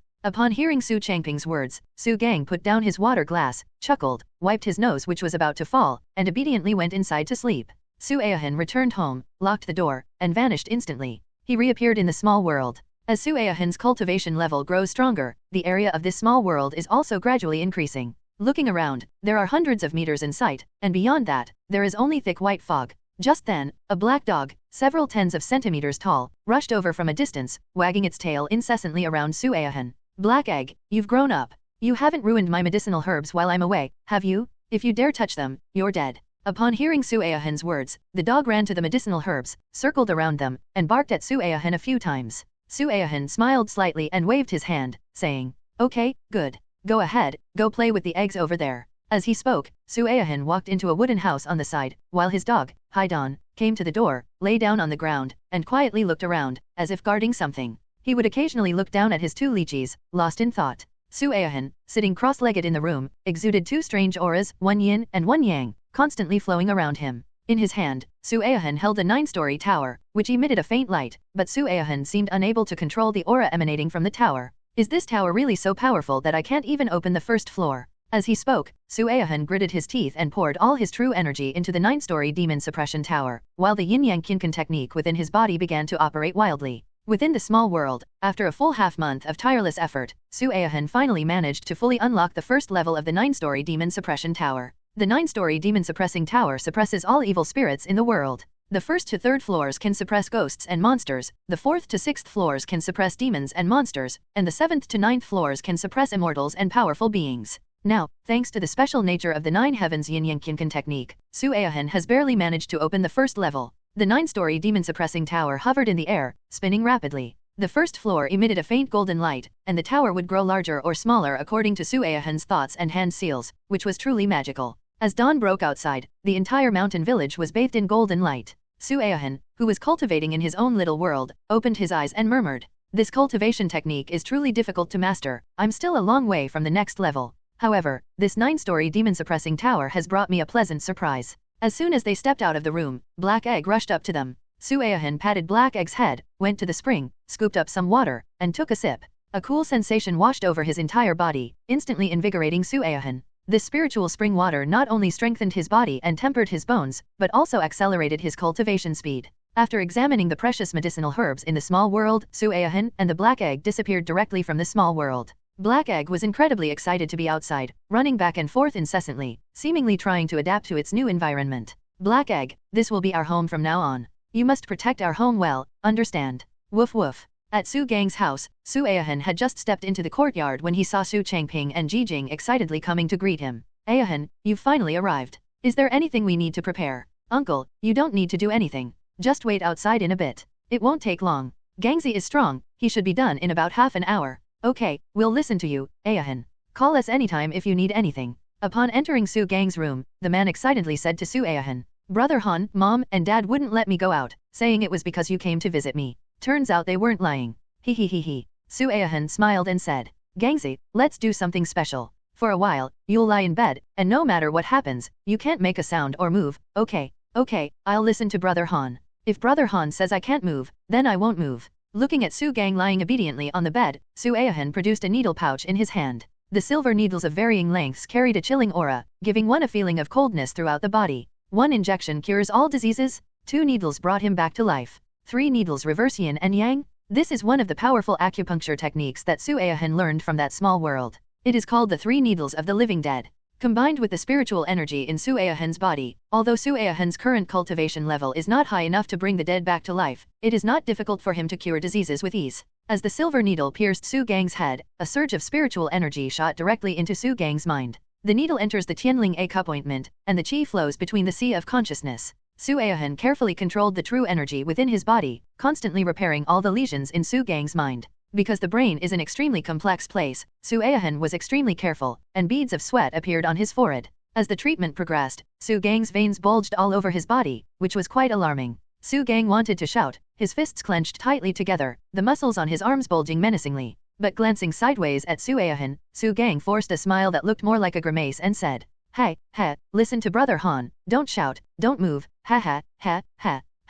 Upon hearing Su Changping's words, Su Gang put down his water glass, chuckled, wiped his nose which was about to fall, and obediently went inside to sleep. Su Aohan returned home, locked the door, and vanished instantly. He reappeared in the small world. As Su Aohan's cultivation level grows stronger, the area of this small world is also gradually increasing. Looking around, there are hundreds of meters in sight, and beyond that, there is only thick white fog. Just then, a black dog, several tens of centimeters tall, rushed over from a distance, wagging its tail incessantly around Su Aohan. Black Egg, you've grown up. You haven't ruined my medicinal herbs while I'm away, have you? If you dare touch them, you're dead. Upon hearing Su Aohan's words, the dog ran to the medicinal herbs, circled around them, and barked at Su Aohan a few times. Su Aohan smiled slightly and waved his hand, saying, "Okay, good. Go ahead, go play with the eggs over there." As he spoke, Su Aohan walked into a wooden house on the side, while his dog, Haidon, came to the door, lay down on the ground, and quietly looked around, as if guarding something. He would occasionally look down at his two lychees, lost in thought. Su Aohan, sitting cross-legged in the room, exuded two strange auras, one yin and one yang, constantly flowing around him. In his hand, Su Aohan held a 9-story tower, which emitted a faint light, but Su Aohan seemed unable to control the aura emanating from the tower. Is this tower really so powerful that I can't even open the first floor? As he spoke, Su Aohan gritted his teeth and poured all his true energy into the 9-story demon suppression tower, while the yin-yang kinkan technique within his body began to operate wildly. Within the small world, after a full half-month of tireless effort, Su Aohan finally managed to fully unlock the first level of the 9-story demon suppression tower. The 9-story demon suppressing tower suppresses all evil spirits in the world. The 1st to 3rd floors can suppress ghosts and monsters, the 4th to 6th floors can suppress demons and monsters, and the 7th to 9th floors can suppress immortals and powerful beings. Now, thanks to the special nature of the 9 heavens yin-yang kinkan technique, Su Aohan has barely managed to open the first level. The 9-story demon-suppressing tower hovered in the air, spinning rapidly. The first floor emitted a faint golden light, and the tower would grow larger or smaller according to Su Aohan's thoughts and hand seals, which was truly magical. As dawn broke outside, the entire mountain village was bathed in golden light. Su Aohan, who was cultivating in his own little world, opened his eyes and murmured, "This cultivation technique is truly difficult to master, I'm still a long way from the next level. However, this 9-story demon-suppressing tower has brought me a pleasant surprise." As soon as they stepped out of the room, Black Egg rushed up to them. Su Aohan patted Black Egg's head, went to the spring, scooped up some water, and took a sip. A cool sensation washed over his entire body, instantly invigorating Su Aohan. This spiritual spring water not only strengthened his body and tempered his bones, but also accelerated his cultivation speed. After examining the precious medicinal herbs in the small world, Su Aohan and the Black Egg disappeared directly from the small world. Black Egg was incredibly excited to be outside, running back and forth incessantly, seemingly trying to adapt to its new environment. "Black Egg, this will be our home from now on. You must protect our home well, understand?" Woof woof. At Su Gang's house, Su Aohan had just stepped into the courtyard when he saw Su Changping and Jijing excitedly coming to greet him. "Aohan, you've finally arrived. Is there anything we need to prepare?" "Uncle, you don't need to do anything. Just wait outside in a bit. It won't take long. Gangzi is strong, he should be done in about half an hour." "Okay, we'll listen to you, Aohan. Call us anytime if you need anything." Upon entering Su Gang's room, the man excitedly said to Su Aohan, "Brother Han, Mom, and Dad wouldn't let me go out, saying it was because you came to visit me. Turns out they weren't lying. He he he he." Su Aohan smiled and said, "Gangzi, let's do something special. For a while, you'll lie in bed, and no matter what happens, you can't make a sound or move, okay? Okay, I'll listen to Brother Han. If Brother Han says I can't move, then I won't move." Looking at Su Gang lying obediently on the bed, Su Aohan produced a needle pouch in his hand. The silver needles of varying lengths carried a chilling aura, giving one a feeling of coldness throughout the body. 1 injection cures all diseases. 2 needles brought him back to life. 3 needles reverse yin and yang. This is one of the powerful acupuncture techniques that Su Aohan learned from that small world. It is called the 3 needles of the living dead. Combined with the spiritual energy in Su Aohan's body, although Su Aohan's current cultivation level is not high enough to bring the dead back to life, it is not difficult for him to cure diseases with ease. As the silver needle pierced Su Gang's head, a surge of spiritual energy shot directly into Su Gang's mind. The needle enters the Tianling A cup ointment, and the qi flows between the sea of consciousness. Su Aohan carefully controlled the true energy within his body, constantly repairing all the lesions in Su Gang's mind. Because the brain is an extremely complex place, Su Aohan was extremely careful, and beads of sweat appeared on his forehead. As the treatment progressed, Su Gang's veins bulged all over his body, which was quite alarming. Su Gang wanted to shout, his fists clenched tightly together, the muscles on his arms bulging menacingly. But glancing sideways at Su Aohan, Su Gang forced a smile that looked more like a grimace and said, "Hey, listen to Brother Han, don't shout, don't move, ha.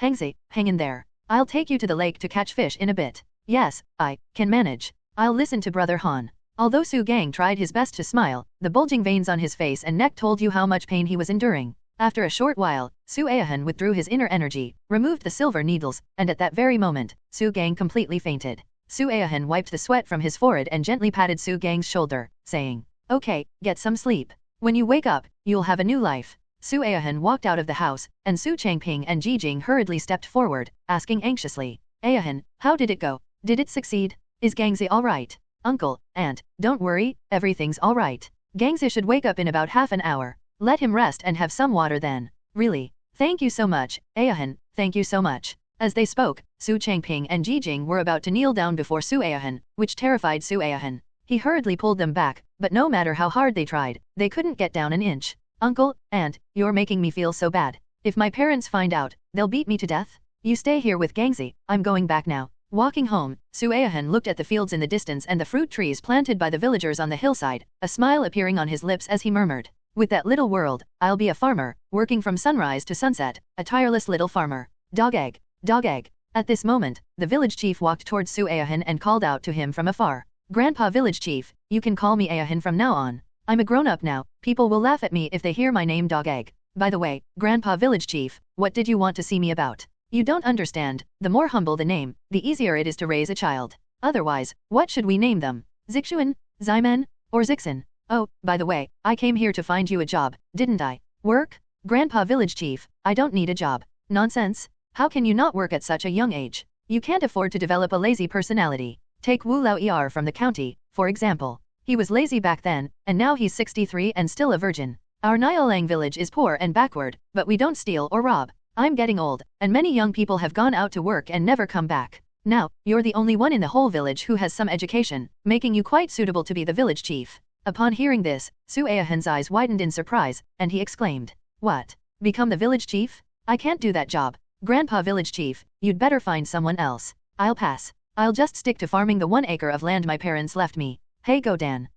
Hangzi, hang in there. I'll take you to the lake to catch fish in a bit. Yes, I can manage. I'll listen to Brother Han." Although Su Gang tried his best to smile, the bulging veins on his face and neck told you how much pain he was enduring. After a short while, Su Aohan withdrew his inner energy, removed the silver needles, and at that very moment, Su Gang completely fainted. Su Aohan wiped the sweat from his forehead and gently patted Su Gang's shoulder, saying, "Okay, get some sleep. When you wake up, you'll have a new life." Su Aohan walked out of the house, and Su Changping and Ji Jing hurriedly stepped forward, asking anxiously, "Aohan, how did it go? Did it succeed? Is Gangzi alright?" "Uncle, Aunt, don't worry, everything's alright. Gangzi should wake up in about half an hour. Let him rest and have some water then." "Really? Thank you so much, Aohan, thank you so much." As they spoke, Su Changping and Ji Jing were about to kneel down before Su Aohan, which terrified Su Aohan. He hurriedly pulled them back, but no matter how hard they tried, they couldn't get down an inch. "Uncle, Aunt, you're making me feel so bad. If my parents find out, they'll beat me to death. You stay here with Gangzi, I'm going back now." Walking home, Su Aohan looked at the fields in the distance and the fruit trees planted by the villagers on the hillside, a smile appearing on his lips as he murmured, "With that little world, I'll be a farmer, working from sunrise to sunset, a tireless little farmer. Dog egg, dog egg." At this moment, the village chief walked towards Su Aohan and called out to him from afar, "Grandpa Village Chief, you can call me Aohan from now on. I'm a grown-up now, people will laugh at me if they hear my name Dog Egg. By the way, Grandpa Village Chief, what did you want to see me about? You don't understand, the more humble the name, the easier it is to raise a child. Otherwise, what should we name them? Zixuan, Zyman, or Zixin? Oh, by the way, I came here to find you a job, didn't I? Work? Grandpa Village Chief, I don't need a job. Nonsense. How can you not work at such a young age? You can't afford to develop a lazy personality. Take Wu Lao Er from the county, for example. He was lazy back then, and now he's 63 and still a virgin. Our Niaolang village is poor and backward, but we don't steal or rob. I'm getting old, and many young people have gone out to work and never come back. Now, you're the only one in the whole village who has some education, making you quite suitable to be the village chief." Upon hearing this, Su Aohan's eyes widened in surprise, and he exclaimed, "What? Become the village chief? I can't do that job. Grandpa Village Chief, you'd better find someone else. I'll pass. I'll just stick to farming the 1 acre of land my parents left me." "Hey Godan,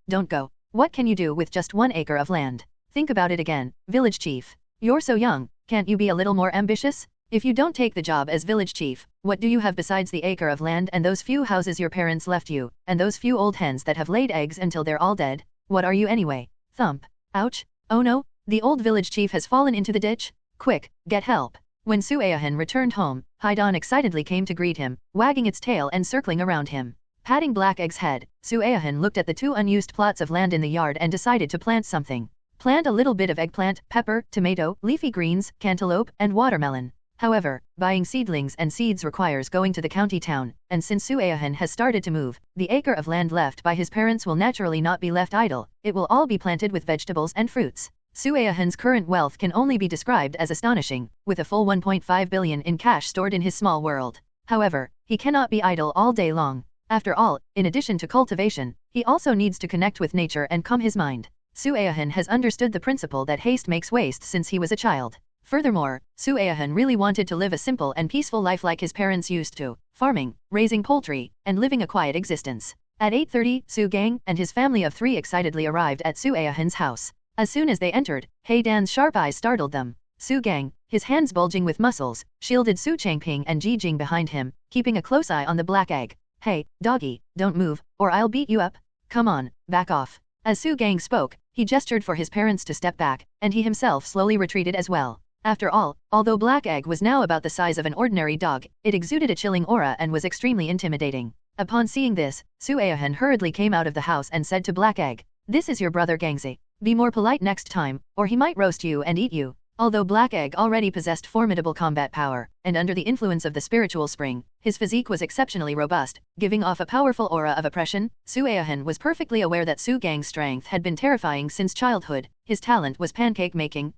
don't go. What can you do with just 1 acre of land? Think about it again, Village Chief. You're so young, can't you be a little more ambitious? If you don't take the job as Village Chief, what do you have besides the acre of land and those few houses your parents left you, and those few old hens that have laid eggs until they're all dead? What are you anyway?" Thump. Ouch. Oh no, the old Village Chief has fallen into the ditch. Quick, get help. When Su Aohan returned home, Haidan excitedly came to greet him, wagging its tail and circling around him. Patting Black Egg's head, Su Aohan looked at the 2 unused plots of land in the yard and decided to plant something. Plant a little bit of eggplant, pepper, tomato, leafy greens, cantaloupe, and watermelon. However, buying seedlings and seeds requires going to the county town, and since Su Aohan has started to move, the acre of land left by his parents will naturally not be left idle, it will all be planted with vegetables and fruits. Su Aohan's current wealth can only be described as astonishing, with a full 1.5 billion in cash stored in his small world. However, he cannot be idle all day long. After all, in addition to cultivation, he also needs to connect with nature and calm his mind. Su Aohan has understood the principle that haste makes waste since he was a child. Furthermore, Su Aohan really wanted to live a simple and peaceful life like his parents used to, farming, raising poultry, and living a quiet existence. At 8:30, Su Gang and his family of 3 excitedly arrived at Su Aohan's house. As soon as they entered, Haidan's sharp eyes startled them. Su Gang, his hands bulging with muscles, shielded Su Changping and Ji Jing behind him, keeping a close eye on the Black Egg. "Hey, doggy, don't move, or I'll beat you up. Come on, back off." As Su Gang spoke, he gestured for his parents to step back, and he himself slowly retreated as well. After all, although Black Egg was now about the size of an ordinary dog, it exuded a chilling aura and was extremely intimidating. Upon seeing this, Su Aohan hurriedly came out of the house and said to Black Egg, "This is your brother Gangzi. Be more polite next time, or he might roast you and eat you." Although Black Egg already possessed formidable combat power, and under the influence of the spiritual spring, his physique was exceptionally robust, giving off a powerful aura of oppression, Su Aohan was perfectly aware that Su Gang's strength had been terrifying since childhood. His talent was pancake making.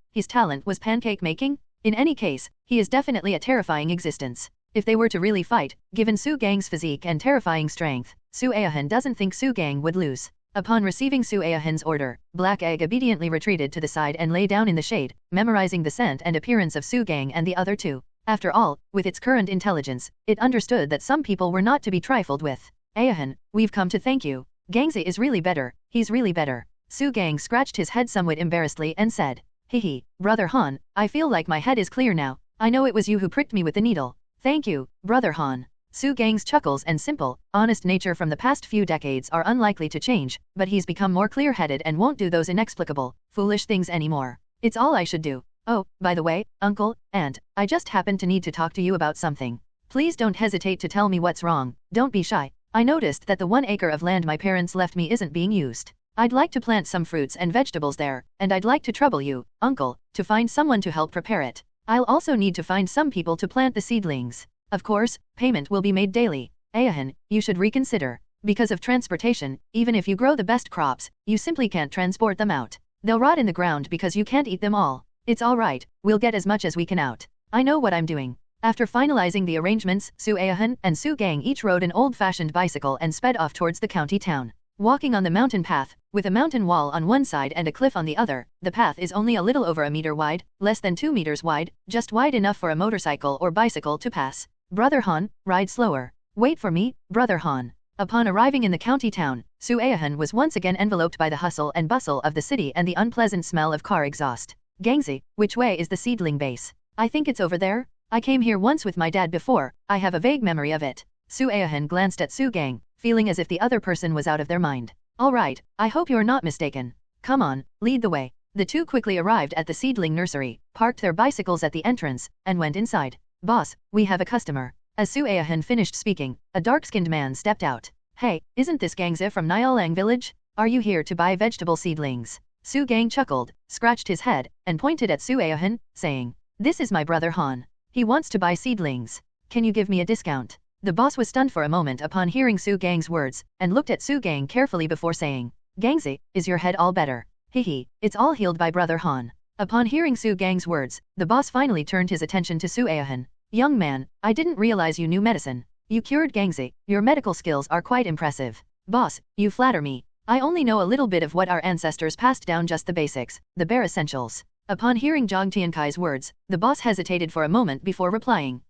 In any case, he is definitely a terrifying existence. If they were to really fight, given Su Gang's physique and terrifying strength, Su Aohan doesn't think Su Gang would lose. Upon receiving Su Aohan's order, Black Egg obediently retreated to the side and lay down in the shade, memorizing the scent and appearance of Su Gang and the other two. After all, with its current intelligence, it understood that some people were not to be trifled with. Aohan, we've come to thank you. Gangzi is really better, he's really better. Su Gang scratched his head somewhat embarrassedly and said, Hehe, Brother Han, I feel like my head is clear now. I know it was you who pricked me with the needle. Thank you, Brother Han. Su Gang's chuckles and simple, honest nature from the past few decades are unlikely to change, but he's become more clear-headed and won't do those inexplicable, foolish things anymore. It's all I should do. Oh, by the way, Uncle, Aunt, I just happened to need to talk to you about something. Please don't hesitate to tell me what's wrong, don't be shy. I noticed that the 1 acre of land my parents left me isn't being used. I'd like to plant some fruits and vegetables there, and I'd like to trouble you, Uncle, to find someone to help prepare it. I'll also need to find some people to plant the seedlings. Of course, payment will be made daily. Aohan, you should reconsider. Because of transportation, even if you grow the best crops, you simply can't transport them out. They'll rot in the ground because you can't eat them all. It's alright, we'll get as much as we can out. I know what I'm doing. After finalizing the arrangements, Su Aohan and Su Gang each rode an old-fashioned bicycle and sped off towards the county town. Walking on the mountain path, with a mountain wall on one side and a cliff on the other, the path is only a little over a meter wide, less than 2 meters wide, just wide enough for a motorcycle or bicycle to pass. Brother Han, ride slower. Wait for me, Brother Han. Upon arriving in the county town, Su Aohan was once again enveloped by the hustle and bustle of the city and the unpleasant smell of car exhaust. Gangzi, which way is the seedling base? I think it's over there. I came here once with my dad before, I have a vague memory of it. Su Aohan glanced at Su Gang, feeling as if the other person was out of their mind. Alright, I hope you're not mistaken. Come on, lead the way. The two quickly arrived at the seedling nursery, parked their bicycles at the entrance, and went inside. Boss, we have a customer. As Su Aohan finished speaking, a dark-skinned man stepped out. Hey, isn't this Gangzi from Nyalang village? Are you here to buy vegetable seedlings? Su Gang chuckled, scratched his head, and pointed at Su Aohan, saying, This is my brother Han. He wants to buy seedlings. Can you give me a discount? The boss was stunned for a moment upon hearing Su Gang's words, and looked at Su Gang carefully before saying, Gangzi, is your head all better? Hehe, it's all healed by Brother Han. Upon hearing Su Gang's words, the boss finally turned his attention to Su Aohan. Young man, I didn't realize you knew medicine. You cured Gangzi, your medical skills are quite impressive. Boss, you flatter me. I only know a little bit of what our ancestors passed down, just the basics, the bare essentials. Upon hearing Zhang Tiankai's words, the boss hesitated for a moment before replying.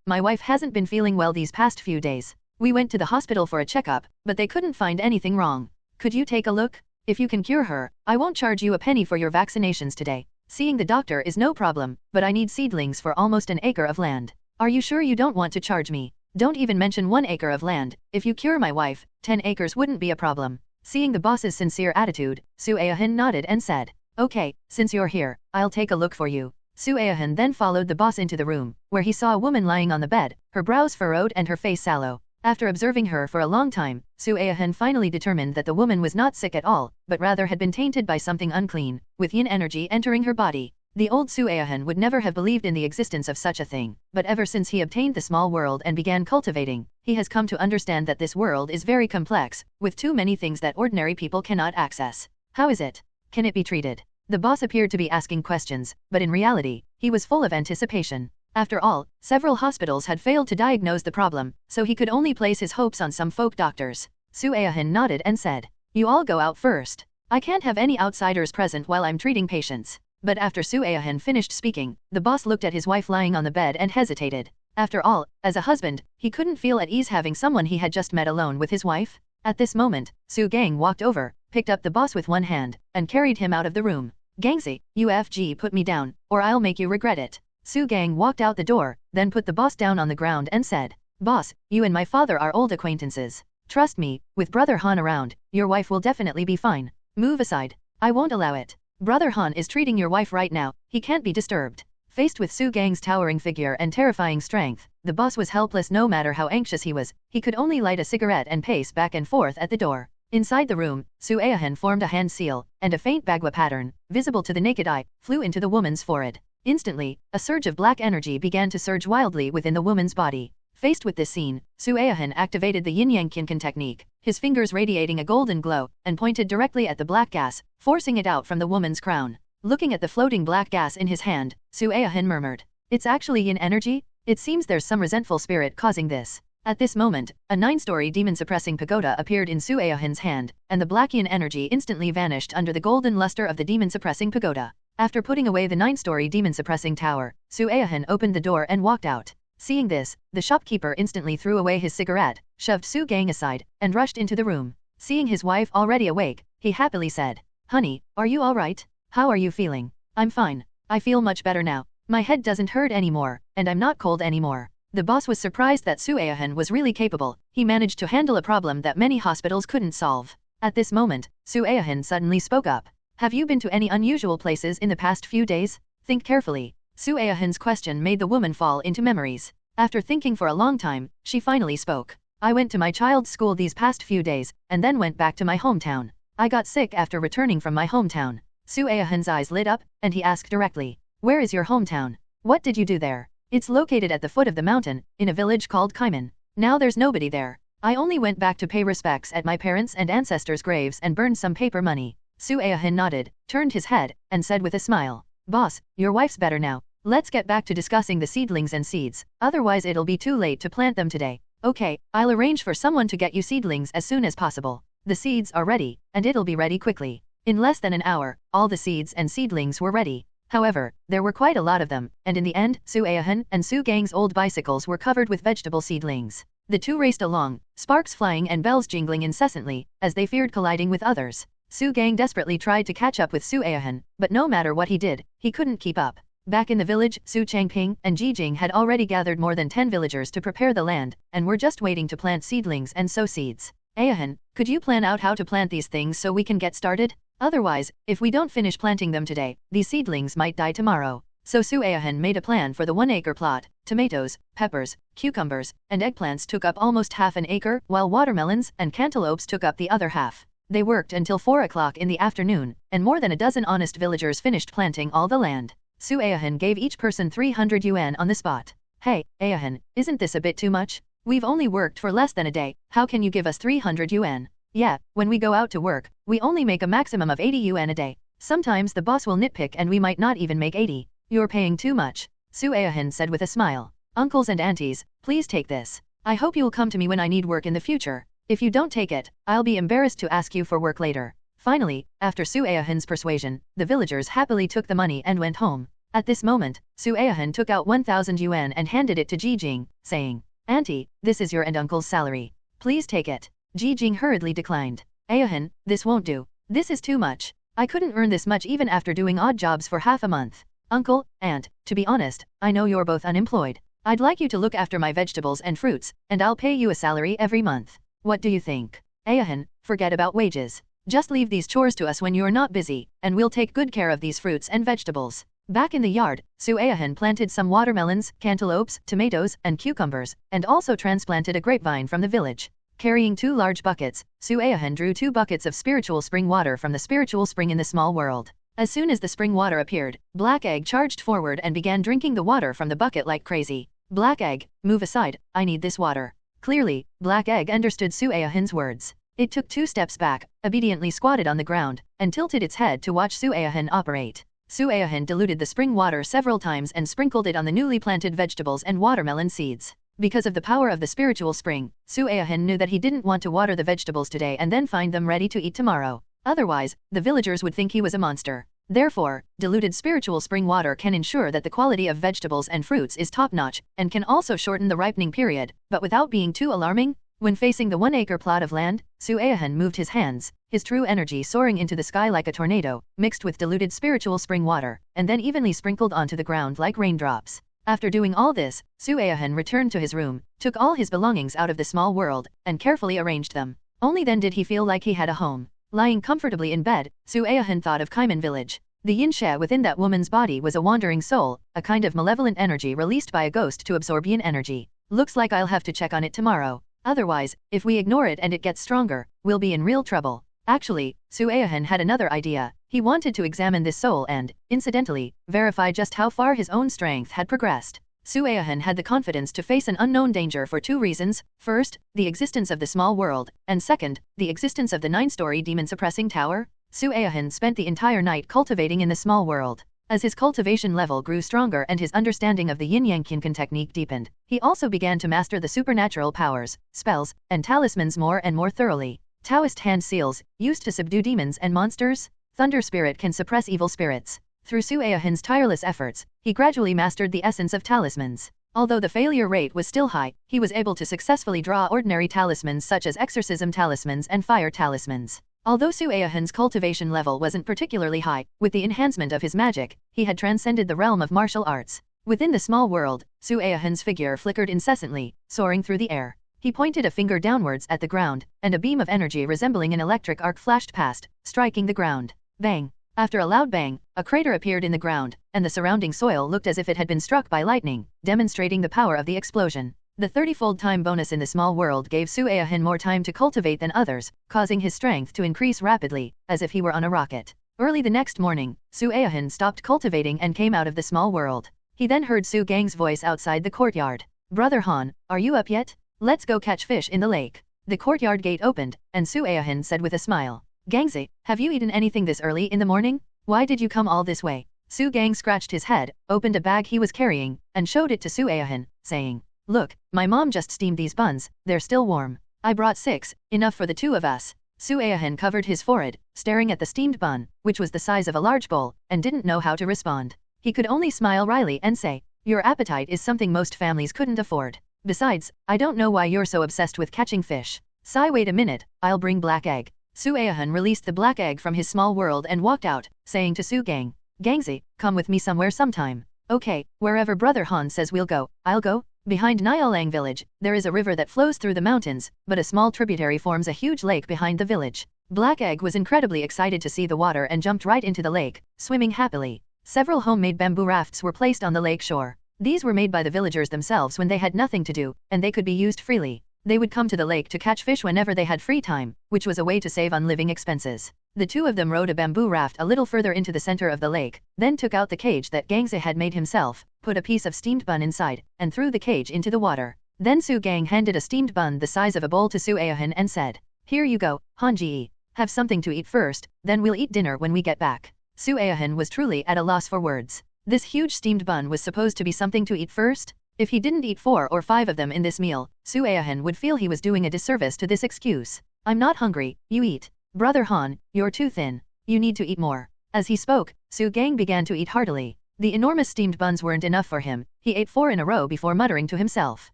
My wife hasn't been feeling well these past few days. We went to the hospital for a checkup, but they couldn't find anything wrong. Could you take a look? If you can cure her, I won't charge you a penny for your vaccinations today. Seeing the doctor is no problem, but I need seedlings for almost an acre of land. Are you sure you don't want to charge me? Don't even mention 1 acre of land. If you cure my wife, 10 acres wouldn't be a problem. Seeing the boss's sincere attitude, Su Aohan nodded and said, Okay, since you're here, I'll take a look for you. Su Aohan then followed the boss into the room, where he saw a woman lying on the bed, her brows furrowed and her face sallow. After observing her for a long time, Su Aohan finally determined that the woman was not sick at all, but rather had been tainted by something unclean, with yin energy entering her body. The old Su Aohan would never have believed in the existence of such a thing, but ever since he obtained the small world and began cultivating, he has come to understand that this world is very complex, with too many things that ordinary people cannot access. How is it? Can it be treated? The boss appeared to be asking questions, but in reality, he was full of anticipation. After all, several hospitals had failed to diagnose the problem, so he could only place his hopes on some folk doctors. Su Aohan nodded and said, You all go out first. I can't have any outsiders present while I'm treating patients. But after Su Aohan finished speaking, the boss looked at his wife lying on the bed and hesitated. After all, as a husband, he couldn't feel at ease having someone he had just met alone with his wife. At this moment, Su Gang walked over, picked up the boss with one hand, and carried him out of the room. Gangzi, UFG, put me down, or I'll make you regret it. Su Gang walked out the door, then put the boss down on the ground and said, Boss, you and my father are old acquaintances. Trust me, with Brother Han around, your wife will definitely be fine. Move aside. I won't allow it. Brother Han is treating your wife right now, he can't be disturbed. Faced with Su Gang's towering figure and terrifying strength, the boss was helpless. No matter how anxious he was, he could only light a cigarette and pace back and forth at the door. Inside the room, Su Aohan formed a hand seal, and a faint bagua pattern, visible to the naked eye, flew into the woman's forehead. Instantly, a surge of black energy began to surge wildly within the woman's body. Faced with this scene, Su Aohan activated the yin-yang Qinkan technique, his fingers radiating a golden glow, and pointed directly at the black gas, forcing it out from the woman's crown. Looking at the floating black gas in his hand, Su Aohan murmured, "It's actually yin energy? It seems there's some resentful spirit causing this." At this moment, a 9-story demon-suppressing pagoda appeared in Su Aohan's hand, and the black yin energy instantly vanished under the golden luster of the demon-suppressing pagoda. After putting away the 9-story demon-suppressing tower, Su Aohan opened the door and walked out. Seeing this, the shopkeeper instantly threw away his cigarette, shoved Su Gang aside, and rushed into the room. Seeing his wife already awake, he happily said, "Honey, are you alright? How are you feeling?" "I'm fine. I feel much better now. My head doesn't hurt anymore, and I'm not cold anymore." The boss was surprised that Su Aohan was really capable. He managed to handle a problem that many hospitals couldn't solve. At this moment, Su Aohan suddenly spoke up. "Have you been to any unusual places in the past few days? Think carefully." Su Aohan's question made the woman fall into memories. After thinking for a long time, she finally spoke. "I went to my child's school these past few days, and then went back to my hometown. I got sick after returning from my hometown." Su Aohan's eyes lit up, and he asked directly, "Where is your hometown? What did you do there?" "It's located at the foot of the mountain, in a village called Kaiman. Now there's nobody there. I only went back to pay respects at my parents' and ancestors' graves and burned some paper money." Su Aohan nodded, turned his head, and said with a smile, "Boss, your wife's better now. Let's get back to discussing the seedlings and seeds, otherwise it'll be too late to plant them today." "Okay, I'll arrange for someone to get you seedlings as soon as possible. The seeds are ready, and it'll be ready quickly." In less than an hour, all the seeds and seedlings were ready. However, there were quite a lot of them, and in the end, Su Aohan and Su Gang's old bicycles were covered with vegetable seedlings. The two raced along, sparks flying and bells jingling incessantly, as they feared colliding with others. Su Gang desperately tried to catch up with Su Aohan, but no matter what he did, he couldn't keep up. Back in the village, Su Changping and Ji Jing had already gathered more than 10 villagers to prepare the land, and were just waiting to plant seedlings and sow seeds. "Aohan, could you plan out how to plant these things so we can get started? Otherwise, if we don't finish planting them today, these seedlings might die tomorrow." So Su Aohan made a plan for the 1-acre plot. Tomatoes, peppers, cucumbers, and eggplants took up almost half an acre, while watermelons and cantaloupes took up the other half. They worked until 4 o'clock in the afternoon, and more than a dozen honest villagers finished planting all the land. Su Aohan gave each person 300 yuan on the spot. "Hey, Aohan, isn't this a bit too much? We've only worked for less than a day, how can you give us 300 yuan? "Yeah, when we go out to work, we only make a maximum of 80 yuan a day. Sometimes the boss will nitpick and we might not even make 80. You're paying too much," Su Aohan said with a smile. "Uncles and aunties, please take this. I hope you'll come to me when I need work in the future. If you don't take it, I'll be embarrassed to ask you for work later." Finally, after Su Aohan's persuasion, the villagers happily took the money and went home. At this moment, Su Aohan took out 1,000 yuan and handed it to Ji Jing, saying, "Auntie, this is your and uncle's salary. Please take it." Ji Jing hurriedly declined. "Aohan, this won't do. This is too much. I couldn't earn this much even after doing odd jobs for half a month. Uncle, aunt, to be honest, I know you're both unemployed. I'd like you to look after my vegetables and fruits, and I'll pay you a salary every month. What do you think?" "Aohan, forget about wages. Just leave these chores to us when you're not busy, and we'll take good care of these fruits and vegetables." Back in the yard, Su Aohan planted some watermelons, cantaloupes, tomatoes, and cucumbers, and also transplanted a grapevine from the village. Carrying 2 large buckets, Su Aohan drew 2 buckets of spiritual spring water from the spiritual spring in the small world. As soon as the spring water appeared, Black Egg charged forward and began drinking the water from the bucket like crazy. "Black Egg, move aside, I need this water." Clearly, Black Egg understood Su Aohan's words. It took 2 steps back, obediently squatted on the ground, and tilted its head to watch Su Aohan operate. Su Aohan diluted the spring water several times and sprinkled it on the newly planted vegetables and watermelon seeds. Because of the power of the spiritual spring, Su Aohan knew that he didn't want to water the vegetables today and then find them ready to eat tomorrow. Otherwise, the villagers would think he was a monster. Therefore, diluted spiritual spring water can ensure that the quality of vegetables and fruits is top-notch, and can also shorten the ripening period, but without being too alarming. When facing the 1-acre plot of land, Su Aohan moved his hands, his true energy soaring into the sky like a tornado, mixed with diluted spiritual spring water, and then evenly sprinkled onto the ground like raindrops. After doing all this, Su Aohan returned to his room, took all his belongings out of the small world, and carefully arranged them. Only then did he feel like he had a home. Lying comfortably in bed, Su Aohan thought of Kaiman village. The yin xia within that woman's body was a wandering soul, a kind of malevolent energy released by a ghost to absorb yin energy. Looks like I'll have to check on it tomorrow. Otherwise, if we ignore it and it gets stronger, we'll be in real trouble. Actually, Su Aohan had another idea. He wanted to examine this soul and, incidentally, verify just how far his own strength had progressed. Su Aohan had the confidence to face an unknown danger for 2 reasons. First, the existence of the small world, and second, the existence of the 9-story demon-suppressing tower. Su Aohan spent the entire night cultivating in the small world. As his cultivation level grew stronger and his understanding of the yin-yang Qinkan technique deepened, he also began to master the supernatural powers, spells, and talismans more and more thoroughly. Taoist hand seals, used to subdue demons and monsters. Thunder spirit can suppress evil spirits. Through Su Aohan's tireless efforts, he gradually mastered the essence of talismans. Although the failure rate was still high, he was able to successfully draw ordinary talismans such as exorcism talismans and fire talismans. Although Su Aohan's cultivation level wasn't particularly high, with the enhancement of his magic, he had transcended the realm of martial arts. Within the small world, Su Aohan's figure flickered incessantly, soaring through the air. He pointed a finger downwards at the ground, and a beam of energy resembling an electric arc flashed past, striking the ground. Bang! After a loud bang, a crater appeared in the ground, and the surrounding soil looked as if it had been struck by lightning, demonstrating the power of the explosion. The 30-fold time bonus in the small world gave Su Aohan more time to cultivate than others, causing his strength to increase rapidly, as if he were on a rocket. Early the next morning, Su Aohan stopped cultivating and came out of the small world. He then heard Su Gang's voice outside the courtyard. "Brother Han, are you up yet? Let's go catch fish in the lake." The courtyard gate opened, and Su Aohan said with a smile, "Gangzi, have you eaten anything this early in the morning? Why did you come all this way?" Su Gang scratched his head, opened a bag he was carrying, and showed it to Su Aohan, saying, "Look, my mom just steamed these buns, they're still warm. I brought 6, enough for the 2 of us." Su Aohan covered his forehead, staring at the steamed bun, which was the size of a large bowl, and didn't know how to respond. He could only smile wryly and say, "Your appetite is something most families couldn't afford. Besides, I don't know why you're so obsessed with catching fish. Sai, wait a minute, I'll bring black egg." Su Aohan released the black egg from his small world and walked out, saying to Su Gang, "Gangzi, come with me somewhere sometime." "Okay, wherever Brother Han says we'll go, I'll go." Behind Nyalang village, there is a river that flows through the mountains, but a small tributary forms a huge lake behind the village. Black Egg was incredibly excited to see the water and jumped right into the lake, swimming happily. Several homemade bamboo rafts were placed on the lake shore. These were made by the villagers themselves when they had nothing to do, and they could be used freely. They would come to the lake to catch fish whenever they had free time, which was a way to save on living expenses. The 2 of them rowed a bamboo raft a little further into the center of the lake, then took out the cage that Gangze had made himself, put a piece of steamed bun inside, and threw the cage into the water. Then Su Gang handed a steamed bun the size of a bowl to Su Aohan and said, "Here you go, Hanji. Have something to eat first, then we'll eat dinner when we get back." Su Aohan was truly at a loss for words. This huge steamed bun was supposed to be something to eat first? If he didn't eat 4 or 5 of them in this meal, Su Aohan would feel he was doing a disservice to this excuse. "I'm not hungry, you eat. Brother Han, you're too thin. You need to eat more." As he spoke, Su Gang began to eat heartily. The enormous steamed buns weren't enough for him. He ate 4 in a row before muttering to himself,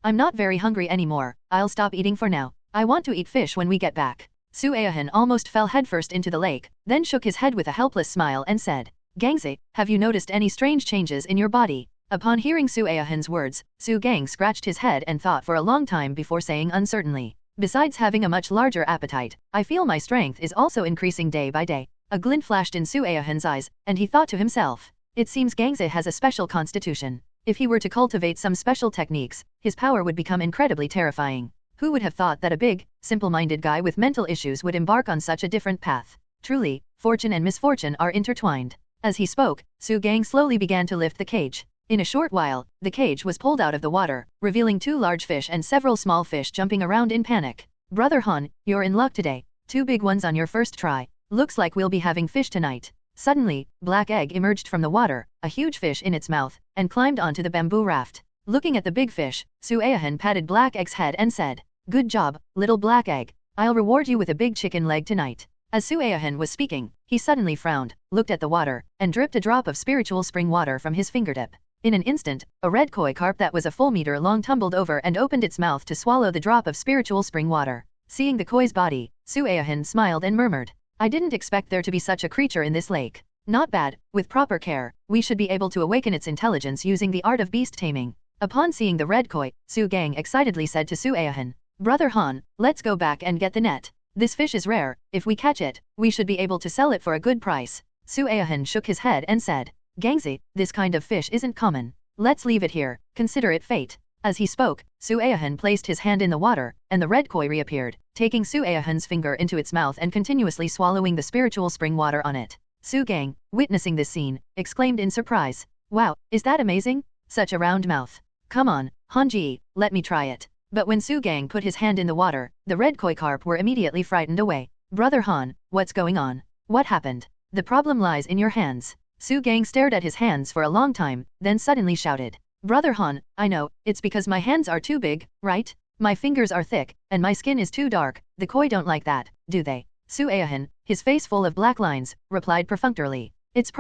"I'm not very hungry anymore, I'll stop eating for now. I want to eat fish when we get back." Su Aohan almost fell headfirst into the lake, then shook his head with a helpless smile and said, "Gangze, have you noticed any strange changes in your body?" Upon hearing Su Aohan's words, Su Gang scratched his head and thought for a long time before saying uncertainly, "Besides having a much larger appetite, I feel my strength is also increasing day by day." A glint flashed in Su Aohan's eyes, and he thought to himself, "It seems Gangze has a special constitution. If he were to cultivate some special techniques, his power would become incredibly terrifying." Who would have thought that a big, simple-minded guy with mental issues would embark on such a different path? Truly, fortune and misfortune are intertwined. As he spoke, Su Gang slowly began to lift the cage. In a short while, the cage was pulled out of the water, revealing 2 large fish and several small fish jumping around in panic. "Brother Han, you're in luck today. 2 big ones on your first try. Looks like we'll be having fish tonight." Suddenly, Black Egg emerged from the water, a huge fish in its mouth, and climbed onto the bamboo raft. Looking at the big fish, Su Aohan patted Black Egg's head and said, "Good job, little Black Egg. I'll reward you with a big chicken leg tonight." As Su Aohan was speaking, he suddenly frowned, looked at the water, and dripped a drop of spiritual spring water from his fingertip. In an instant, a red koi carp that was a full meter long tumbled over and opened its mouth to swallow the drop of spiritual spring water. Seeing the koi's body, Su Aohan smiled and murmured, "I didn't expect there to be such a creature in this lake. Not bad, with proper care, we should be able to awaken its intelligence using the art of beast taming." Upon seeing the red koi, Su Gang excitedly said to Su Aohan, "Brother Han, let's go back and get the net. This fish is rare, if we catch it, we should be able to sell it for a good price." Su Aohan shook his head and said, "Gangze, this kind of fish isn't common. Let's leave it here, consider it fate." As he spoke, Su Aohan placed his hand in the water, and the red koi reappeared, taking Su Aohan's finger into its mouth and continuously swallowing the spiritual spring water on it. Su Gang, witnessing this scene, exclaimed in surprise, "Wow, is that amazing? Such a round mouth. Come on, Hanji, let me try it." But when Su Gang put his hand in the water, the red koi carp were immediately frightened away. "Brother Han, what's going on? What happened? The problem lies in your hands. Su Gang stared at his hands for a long time, then suddenly shouted. Brother Han, I know, it's because my hands are too big, right? My fingers are thick, and my skin is too dark. The Koi don't like that, do they? Su Aohan, his face full of black lines, replied perfunctorily. It's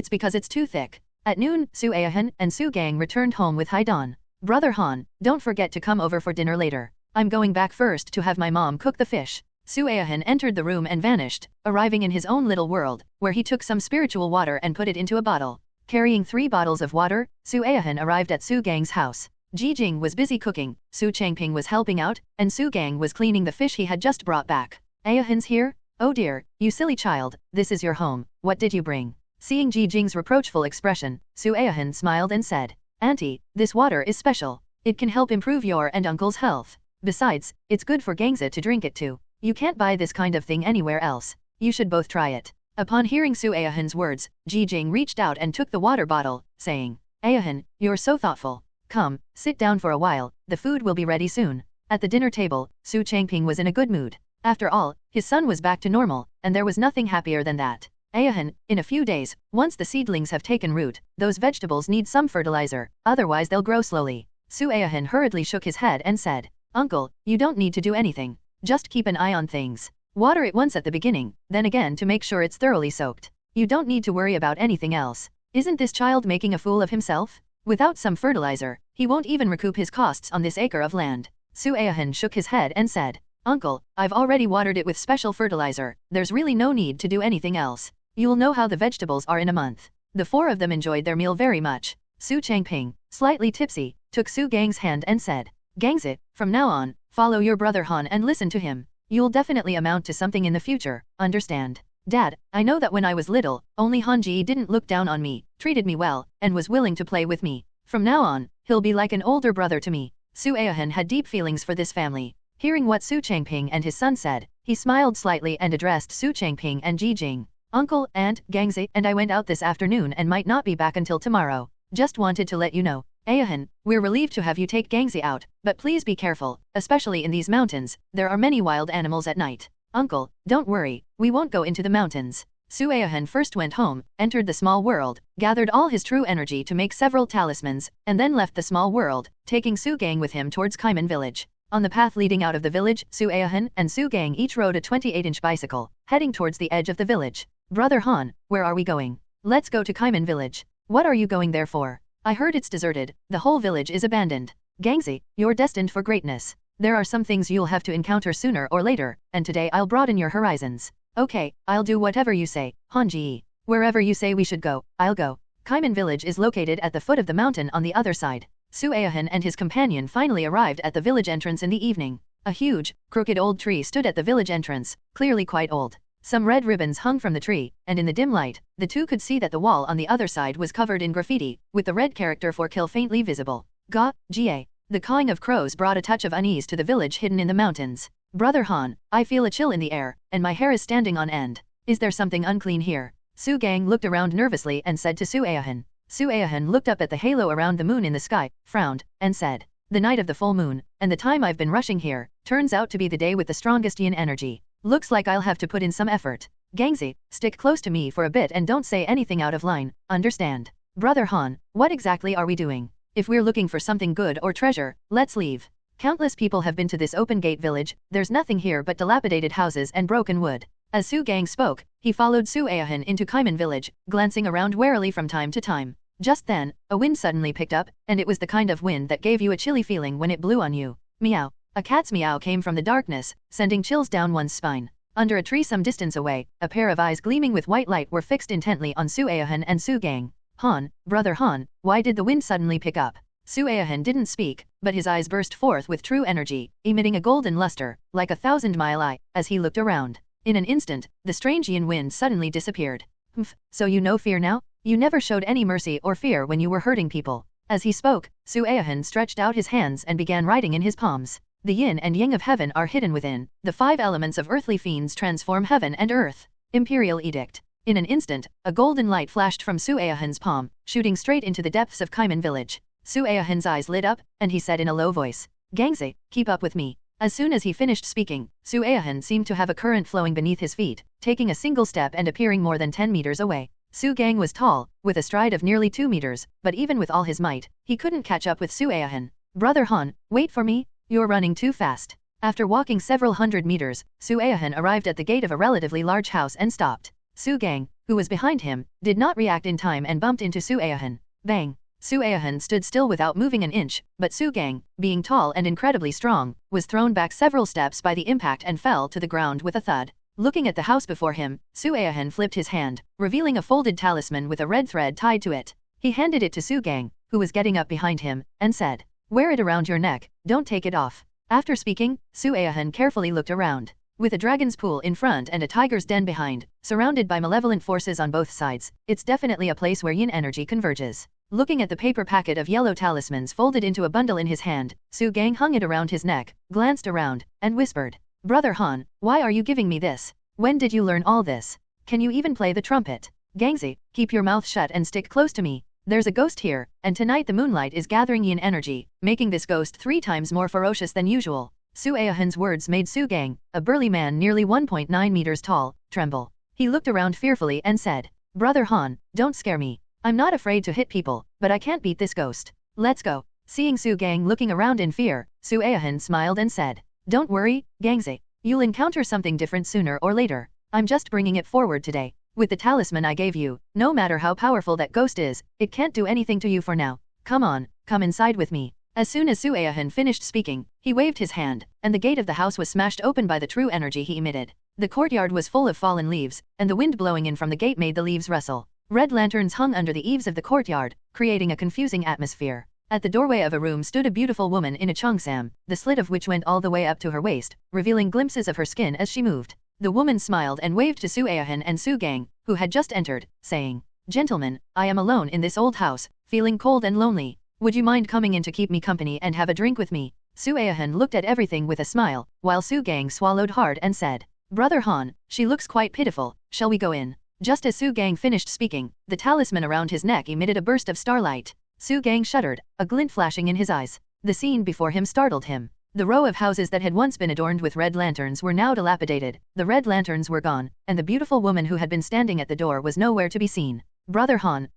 because it's too thick. At noon, Su Aohan and Su Gang returned home with Haidan. Brother Han, don't forget to come over for dinner later. I'm going back first to have my mom cook the fish. Su Aohan entered the room and vanished, arriving in his own little world, where he took some spiritual water and put it into a bottle. Carrying 3 bottles of water, Su Aohan arrived at Su Gang's house. Ji Jing was busy cooking, Su Changping was helping out, and Su Gang was cleaning the fish he had just brought back. Aohan's here? Oh dear, you silly child, this is your home, what did you bring? Seeing Ji Jing's reproachful expression, Su Aohan smiled and said, Auntie, this water is special. It can help improve your and uncle's health. Besides, it's good for Gangza to drink it too. You can't buy this kind of thing anywhere else. You should both try it. Upon hearing Su Aohan's words, Ji Jing reached out and took the water bottle, saying, Aohan, you're so thoughtful. Come, sit down for a while, the food will be ready soon. At the dinner table, Su Changping was in a good mood. After all, his son was back to normal, and there was nothing happier than that. Aohan, in a few days, once the seedlings have taken root, those vegetables need some fertilizer, otherwise they'll grow slowly. Su Aohan hurriedly shook his head and said, Uncle, you don't need to do anything. Just keep an eye on things. Water it once at the beginning, then again to make sure it's thoroughly soaked. You don't need to worry about anything else. Isn't this child making a fool of himself? Without some fertilizer, he won't even recoup his costs on this acre of land. Su Aohan shook his head and said, Uncle, I've already watered it with special fertilizer, there's really no need to do anything else. You'll know how the vegetables are in a month. The 4 of them enjoyed their meal very much. Su Changping, slightly tipsy, took Su Gang's hand and said, Gangzit, from now on, follow your brother Han and listen to him. You'll definitely amount to something in the future, understand? Dad, I know that when I was little, only Hanji didn't look down on me, treated me well, and was willing to play with me. From now on, he'll be like an older brother to me. Su Aohan had deep feelings for this family. Hearing what Su Changping and his son said, he smiled slightly and addressed Su Changping and Ji Jing. Uncle, Aunt, Gangzi and I went out this afternoon and might not be back until tomorrow. Just wanted to let you know. Aohan, we're relieved to have you take Gangzi out, but please be careful, especially in these mountains, there are many wild animals at night. Uncle, don't worry, we won't go into the mountains. Su Aohan first went home, entered the small world, gathered all his true energy to make several talismans, and then left the small world, taking Su Gang with him towards Kaiman village. On the path leading out of the village, Su Aohan and Su Gang each rode a 28-inch bicycle, heading towards the edge of the village. Brother Han, where are we going? Let's go to Kaiman village. What are you going there for? I heard it's deserted, the whole village is abandoned. Gangzi, you're destined for greatness. There are some things you'll have to encounter sooner or later, and today I'll broaden your horizons. Okay, I'll do whatever you say, Hanji. Wherever you say we should go, I'll go. Kaiman village is located at the foot of the mountain on the other side. Su Aohan and his companion finally arrived at the village entrance in the evening. A huge, crooked old tree stood at the village entrance, clearly quite old. Some red ribbons hung from the tree, and in the dim light, the two could see that the wall on the other side was covered in graffiti, with the red character for kill faintly visible. Ga, Ga. The cawing of crows brought a touch of unease to the village hidden in the mountains. Brother Han, I feel a chill in the air, and my hair is standing on end. Is there something unclean here? Su Gang looked around nervously and said to Su Aohan. Su Aohan looked up at the halo around the moon in the sky, frowned, and said, The night of the full moon, and the time I've been rushing here, turns out to be the day with the strongest yin energy. Looks like I'll have to put in some effort. Gangzi, stick close to me for a bit and don't say anything out of line, understand? Brother Han, what exactly are we doing? If we're looking for something good or treasure, let's leave. Countless people have been to this open gate village, there's nothing here but dilapidated houses and broken wood. As Su Gang spoke, he followed Su Aohan into Kaiman village, glancing around warily from time to time. Just then, a wind suddenly picked up, and it was the kind of wind that gave you a chilly feeling when it blew on you. Meow. A cat's meow came from the darkness, sending chills down one's spine. Under a tree some distance away, a pair of eyes gleaming with white light were fixed intently on Su Aohan and Su Gang. Han, brother Han, why did the wind suddenly pick up? Su Aohan didn't speak, but his eyes burst forth with true energy, emitting a golden luster, like a 1,000-mile eye, as he looked around. In an instant, the strange yin wind suddenly disappeared. Humph, so you know fear now? You never showed any mercy or fear when you were hurting people. As he spoke, Su Aohan stretched out his hands and began writing in his palms. The yin and yang of heaven are hidden within. The 5 elements of earthly fiends transform heaven and earth. Imperial Edict. In an instant, a golden light flashed from Su Aohan's palm, shooting straight into the depths of Kaiman village. Su Aohan's eyes lit up, and he said in a low voice, Gangzi, keep up with me. As soon as he finished speaking, Su Aohan seemed to have a current flowing beneath his feet, taking a single step and appearing more than 10 meters away. Su Gang was tall, with a stride of nearly 2 meters, but even with all his might, he couldn't catch up with Su Aohan. Brother Han, wait for me, you're running too fast. After walking several hundred meters, Su Aohan arrived at the gate of a relatively large house and stopped. Su Gang, who was behind him, did not react in time and bumped into Su Aohan. Bang! Su Aohan stood still without moving an inch, but Su Gang, being tall and incredibly strong, was thrown back several steps by the impact and fell to the ground with a thud. Looking at the house before him, Su Aohan flipped his hand, revealing a folded talisman with a red thread tied to it. He handed it to Su Gang, who was getting up behind him, and said, "Wear it around your neck, don't take it off." After speaking, Su Aohan carefully looked around. With a dragon's pool in front and a tiger's den behind, surrounded by malevolent forces on both sides, it's definitely a place where yin energy converges. Looking at the paper packet of yellow talismans folded into a bundle in his hand, Su Gang hung it around his neck, glanced around, and whispered, "Brother Han, why are you giving me this? When did you learn all this? Can you even play the trumpet? Gangzi, keep your mouth shut and stick close to me. There's a ghost here, and tonight the moonlight is gathering yin energy, making this ghost 3 times more ferocious than usual." Su Aohan's words made Su Gang, a burly man nearly 1.9 meters tall, tremble. He looked around fearfully and said, "Brother Han, don't scare me. I'm not afraid to hit people, but I can't beat this ghost. Let's go." Seeing Su Gang looking around in fear, Su Aohan smiled and said, "Don't worry, Gangzi. You'll encounter something different sooner or later. I'm just bringing it forward today. With the talisman I gave you, no matter how powerful that ghost is, it can't do anything to you for now. Come on, come inside with me." As soon as Su Aohan finished speaking, he waved his hand, and the gate of the house was smashed open by the true energy he emitted. The courtyard was full of fallen leaves, and the wind blowing in from the gate made the leaves rustle. Red lanterns hung under the eaves of the courtyard, creating a confusing atmosphere. At the doorway of a room stood a beautiful woman in a cheongsam, the slit of which went all the way up to her waist, revealing glimpses of her skin as she moved. The woman smiled and waved to Su Aohan and Su Gang, who had just entered, saying, "Gentlemen, I am alone in this old house, feeling cold and lonely. Would you mind coming in to keep me company and have a drink with me?" Su Aohan looked at everything with a smile, while Su Gang swallowed hard and said, "Brother Han, she looks quite pitiful, shall we go in?" Just as Su Gang finished speaking, the talisman around his neck emitted a burst of starlight. Su Gang shuddered, a glint flashing in his eyes. The scene before him startled him. The row of houses that had once been adorned with red lanterns were now dilapidated, the red lanterns were gone, and the beautiful woman who had been standing at the door was nowhere to be seen. "Brother Han,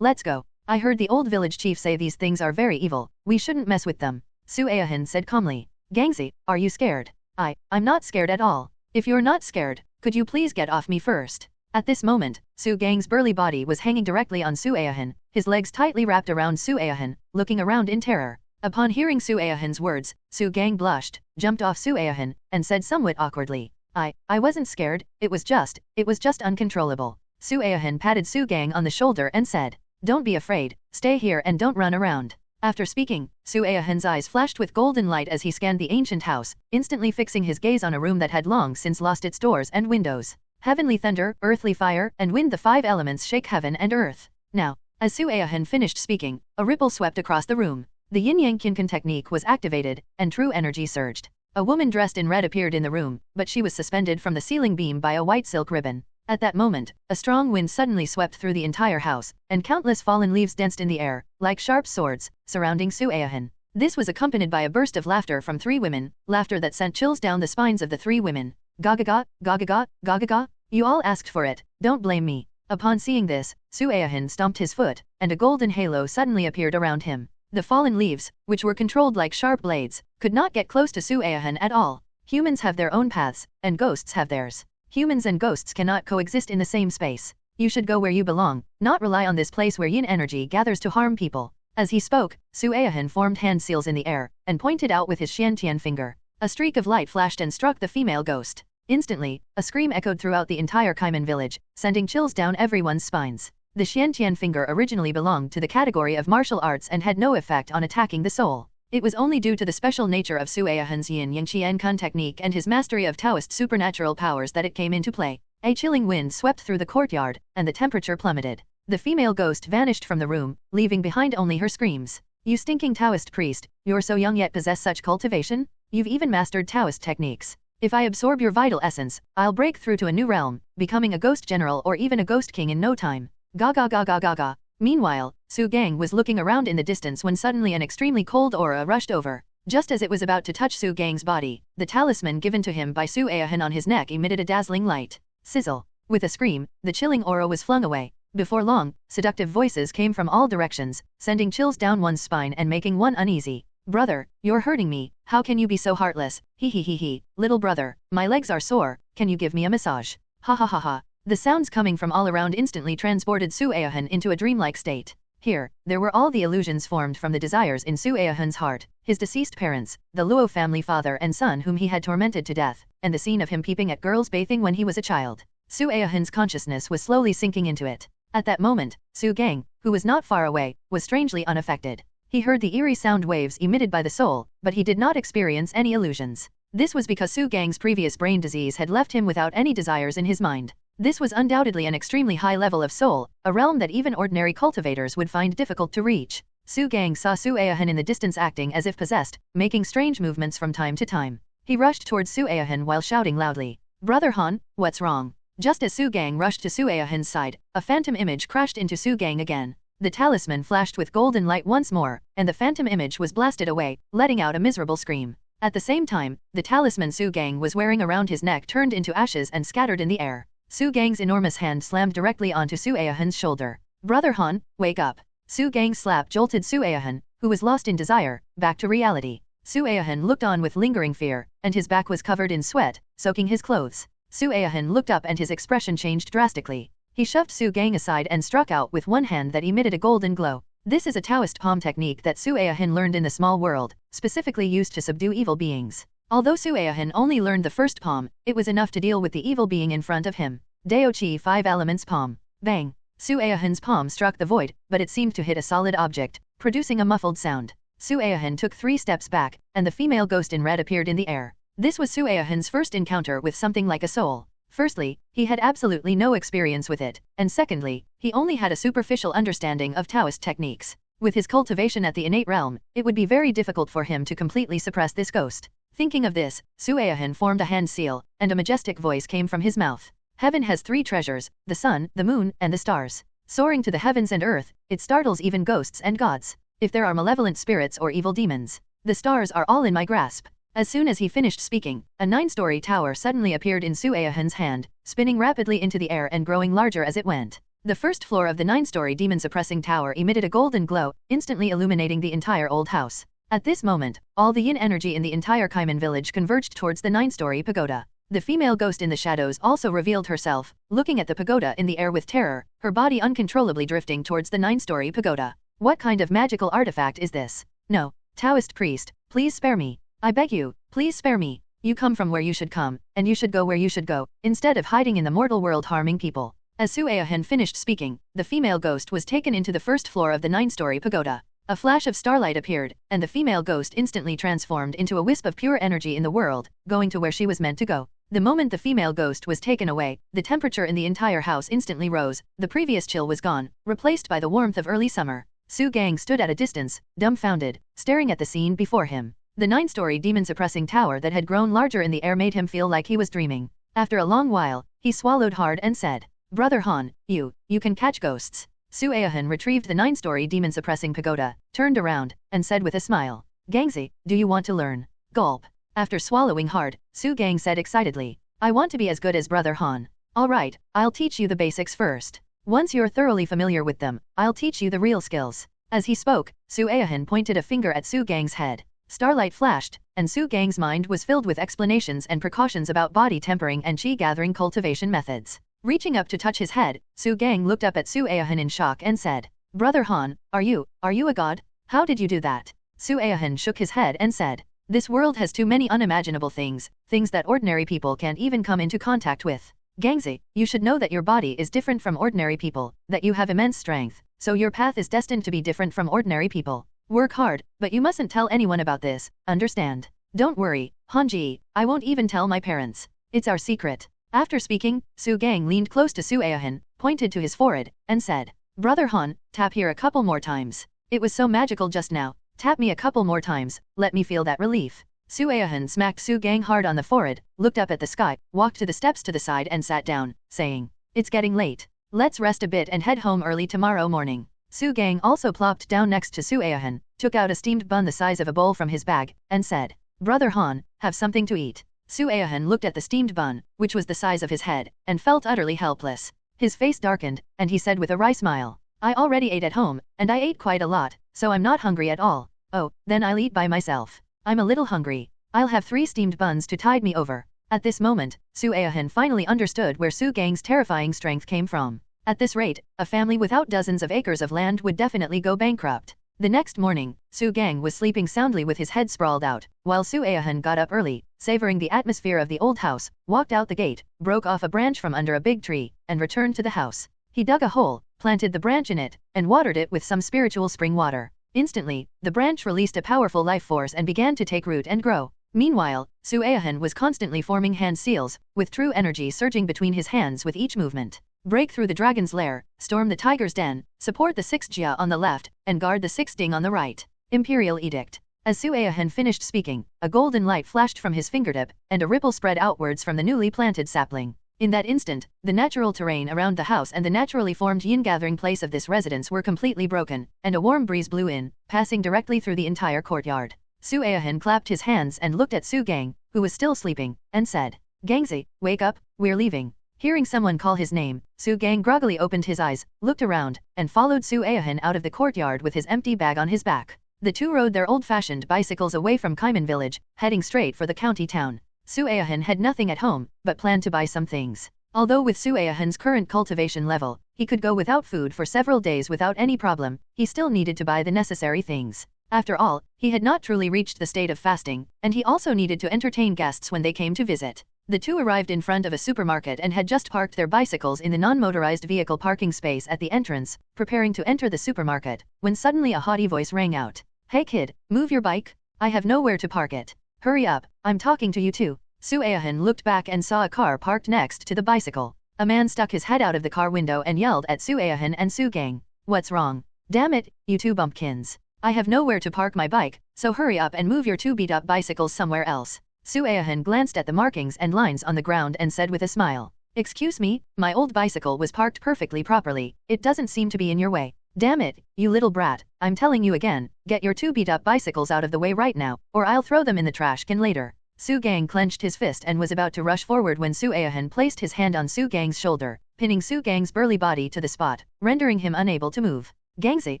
let's go. I heard the old village chief say these things are very evil, we shouldn't mess with them." Su Aohan said calmly. "Gangzi, are you scared?" I'm not scared at all. If you're not scared, could you please get off me first?" At this moment, Su Gang's burly body was hanging directly on Su Aohan, his legs tightly wrapped around Su Aohan, looking around in terror. Upon hearing Su Aohan's words, Su Gang blushed, jumped off Su Aohan, and said somewhat awkwardly, I wasn't scared, it was just uncontrollable." Su Aohan patted Su Gang on the shoulder and said, "Don't be afraid, stay here and don't run around." After speaking, Su Aohan's eyes flashed with golden light as he scanned the ancient house, instantly fixing his gaze on a room that had long since lost its doors and windows. Heavenly thunder, earthly fire, and wind, the 5 elements shake heaven and earth. Now, as Su Aohan finished speaking, a ripple swept across the room. The yin-yang Qinkan technique was activated, and true energy surged. A woman dressed in red appeared in the room, but she was suspended from the ceiling beam by a white silk ribbon. At that moment, a strong wind suddenly swept through the entire house, and countless fallen leaves danced in the air, like sharp swords, surrounding Su Aohan. This was accompanied by a burst of laughter from 3 women, laughter that sent chills down the spines of the 3 women. "Gagaga, gagaga, gagaga, you all asked for it, don't blame me." Upon seeing this, Su Aohan stomped his foot, and a golden halo suddenly appeared around him. The fallen leaves, which were controlled like sharp blades, could not get close to Su Aohan at all. Humans have their own paths, and ghosts have theirs. Humans and ghosts cannot coexist in the same space. You should go where you belong, not rely on this place where yin energy gathers to harm people. As he spoke, Su Aohan formed hand seals in the air, and pointed out with his Xiantian finger. A streak of light flashed and struck the female ghost. Instantly, a scream echoed throughout the entire Kaiman village, sending chills down everyone's spines. The Xiantian finger originally belonged to the category of martial arts and had no effect on attacking the soul. It was only due to the special nature of Su Aohan's yin-yang Qian-kun technique and his mastery of Taoist supernatural powers that it came into play. A chilling wind swept through the courtyard, and the temperature plummeted. The female ghost vanished from the room, leaving behind only her screams. "You stinking Taoist priest, you're so young yet possess such cultivation? You've even mastered Taoist techniques. If I absorb your vital essence, I'll break through to a new realm, becoming a ghost general or even a ghost king in no time." Gaga gaga gaga. Meanwhile, Su Gang was looking around in the distance when suddenly an extremely cold aura rushed over. Just as it was about to touch Su Gang's body, the talisman given to him by Su Aohan on his neck emitted a dazzling light. Sizzle. With a scream, the chilling aura was flung away. Before long, seductive voices came from all directions, sending chills down one's spine and making one uneasy. Brother, you're hurting me, how can you be so heartless? He, little brother, my legs are sore, can you give me a massage? Ha ha ha ha. The sounds coming from all around instantly transported Su Aohan into a dreamlike state. Here, there were all the illusions formed from the desires in Su Aohan's heart, his deceased parents, the Luo family father and son whom he had tormented to death, and the scene of him peeping at girls bathing when he was a child. Su Aohan's consciousness was slowly sinking into it. At that moment, Su Gang, who was not far away, was strangely unaffected. He heard the eerie sound waves emitted by the soul, but he did not experience any illusions. This was because Su Gang's previous brain disease had left him without any desires in his mind. This was undoubtedly an extremely high level of soul, a realm that even ordinary cultivators would find difficult to reach. Su Gang saw Su Aohan in the distance acting as if possessed, making strange movements from time to time. He rushed towards Su Aohan while shouting loudly, "Brother Han, what's wrong?" Just as Su Gang rushed to Su Aohan's side, a phantom image crashed into Su Gang again. The talisman flashed with golden light once more, and the phantom image was blasted away, letting out a miserable scream. At the same time, the talisman Su Gang was wearing around his neck turned into ashes and scattered in the air. Su Gang's enormous hand slammed directly onto Su Aohan's shoulder. "Brother Han, wake up." Su Gang's slap jolted Su Aohan, who was lost in desire, back to reality. Su Aohan looked on with lingering fear, and his back was covered in sweat, soaking his clothes. Su Aohan looked up and his expression changed drastically. He shoved Su Gang aside and struck out with one hand that emitted a golden glow. This is a Taoist palm technique that Su Aohan learned in the small world, specifically used to subdue evil beings. Although Su Aohan only learned the first palm, it was enough to deal with the evil being in front of him. Dao Qi 5 Elements Palm. Bang! Su Aohan's palm struck the void, but it seemed to hit a solid object, producing a muffled sound. Su Aohan took 3 steps back, and the female ghost in red appeared in the air. This was Su Aohan's first encounter with something like a soul. Firstly, he had absolutely no experience with it, and secondly, he only had a superficial understanding of Taoist techniques. With his cultivation at the innate realm, it would be very difficult for him to completely suppress this ghost. Thinking of this, Su Aohan formed a hand seal, and a majestic voice came from his mouth. Heaven has 3 treasures, the sun, the moon, and the stars. Soaring to the heavens and earth, it startles even ghosts and gods. If there are malevolent spirits or evil demons, the stars are all in my grasp. As soon as he finished speaking, a 9-story tower suddenly appeared in Su Aohan's hand, spinning rapidly into the air and growing larger as it went. The first floor of the 9-story demon-suppressing tower emitted a golden glow, instantly illuminating the entire old house. At this moment, all the yin energy in the entire Kaiman village converged towards the 9-story pagoda. The female ghost in the shadows also revealed herself, looking at the pagoda in the air with terror, her body uncontrollably drifting towards the 9-story pagoda. What kind of magical artifact is this? No, Taoist priest, please spare me. I beg you, please spare me. You come from where you should come, and you should go where you should go, instead of hiding in the mortal world harming people. As Su Aohan finished speaking, the female ghost was taken into the first floor of the 9-story pagoda. A flash of starlight appeared, and the female ghost instantly transformed into a wisp of pure energy in the world, going to where she was meant to go. The moment the female ghost was taken away, the temperature in the entire house instantly rose, the previous chill was gone, replaced by the warmth of early summer. Su Gang stood at a distance, dumbfounded, staring at the scene before him. The 9-story demon-suppressing tower that had grown larger in the air made him feel like he was dreaming. After a long while, he swallowed hard and said, "Brother Han, you can catch ghosts." Su Aohan retrieved the 9-story demon-suppressing pagoda, turned around, and said with a smile, "Gangzi, do you want to learn?" Gulp. After swallowing hard, Su Gang said excitedly, "I want to be as good as Brother Han." "Alright, I'll teach you the basics first. Once you're thoroughly familiar with them, I'll teach you the real skills." As he spoke, Su Aohan pointed a finger at Su Gang's head. Starlight flashed, and Su Gang's mind was filled with explanations and precautions about body tempering and qi-gathering cultivation methods. Reaching up to touch his head, Su Gang looked up at Su Aohan in shock and said, "Brother Han, are you a god? How did you do that?" Su Aohan shook his head and said, "This world has too many unimaginable things that ordinary people can't even come into contact with. Gangzi, you should know that your body is different from ordinary people, that you have immense strength, so your path is destined to be different from ordinary people. Work hard, but you mustn't tell anyone about this, understand? Don't worry, Hanji, I won't even tell my parents. It's our secret." After speaking, Su Gang leaned close to Su Aohan, pointed to his forehead, and said, "Brother Han, tap here a couple more times. It was so magical just now, tap me a couple more times, let me feel that relief." Su Aohan smacked Su Gang hard on the forehead, looked up at the sky, walked to the steps to the side and sat down, saying, "It's getting late. Let's rest a bit and head home early tomorrow morning." Su Gang also plopped down next to Su Aohan, took out a steamed bun the size of a bowl from his bag, and said, "Brother Han, have something to eat." Su Aohan looked at the steamed bun, which was the size of his head, and felt utterly helpless. His face darkened, and he said with a wry smile, "I already ate at home, and I ate quite a lot, so I'm not hungry at all. Oh, then I'll eat by myself. I'm a little hungry. I'll have 3 steamed buns to tide me over." At this moment, Su Aohan finally understood where Su Gang's terrifying strength came from. At this rate, a family without dozens of acres of land would definitely go bankrupt. The next morning, Su Gang was sleeping soundly with his head sprawled out, while Su Aohan got up early, savoring the atmosphere of the old house, walked out the gate, broke off a branch from under a big tree, and returned to the house. He dug a hole, planted the branch in it, and watered it with some spiritual spring water. Instantly, the branch released a powerful life force and began to take root and grow. Meanwhile, Su Aohan was constantly forming hand seals, with true energy surging between his hands with each movement. Break through the dragon's lair, storm the tiger's den, support the 6th Jia on the left, and guard the 6th Ding on the right. Imperial Edict. As Su Aohan finished speaking, a golden light flashed from his fingertip, and a ripple spread outwards from the newly planted sapling. In that instant, the natural terrain around the house and the naturally formed yin gathering place of this residence were completely broken, and a warm breeze blew in, passing directly through the entire courtyard. Su Aohan clapped his hands and looked at Su Gang, who was still sleeping, and said, "Gangzi, wake up, we're leaving." Hearing someone call his name, Su Gang groggily opened his eyes, looked around, and followed Su Aohan out of the courtyard with his empty bag on his back. The two rode their old-fashioned bicycles away from Kaiman village, heading straight for the county town. Su Aohan had nothing at home, but planned to buy some things. Although with Su Aohan's current cultivation level, he could go without food for several days without any problem, he still needed to buy the necessary things. After all, he had not truly reached the state of fasting, and he also needed to entertain guests when they came to visit. The two arrived in front of a supermarket and had just parked their bicycles in the non-motorized vehicle parking space at the entrance, preparing to enter the supermarket, when suddenly a haughty voice rang out. "Hey kid, move your bike. I have nowhere to park it. Hurry up, I'm talking to you too." Su Aohan looked back and saw a car parked next to the bicycle. A man stuck his head out of the car window and yelled at Su Aohan and Su Gang. "What's wrong? Damn it, you two bumpkins. I have nowhere to park my bike, so hurry up and move your two beat-up bicycles somewhere else." Su Aohan glanced at the markings and lines on the ground and said with a smile, "Excuse me, my old bicycle was parked perfectly properly, it doesn't seem to be in your way." "Damn it, you little brat, I'm telling you again, get your two beat-up bicycles out of the way right now, or I'll throw them in the trash can later." Su Gang clenched his fist and was about to rush forward when Su Aohan placed his hand on Su Gang's shoulder, pinning Su Gang's burly body to the spot, rendering him unable to move. "Gangzi,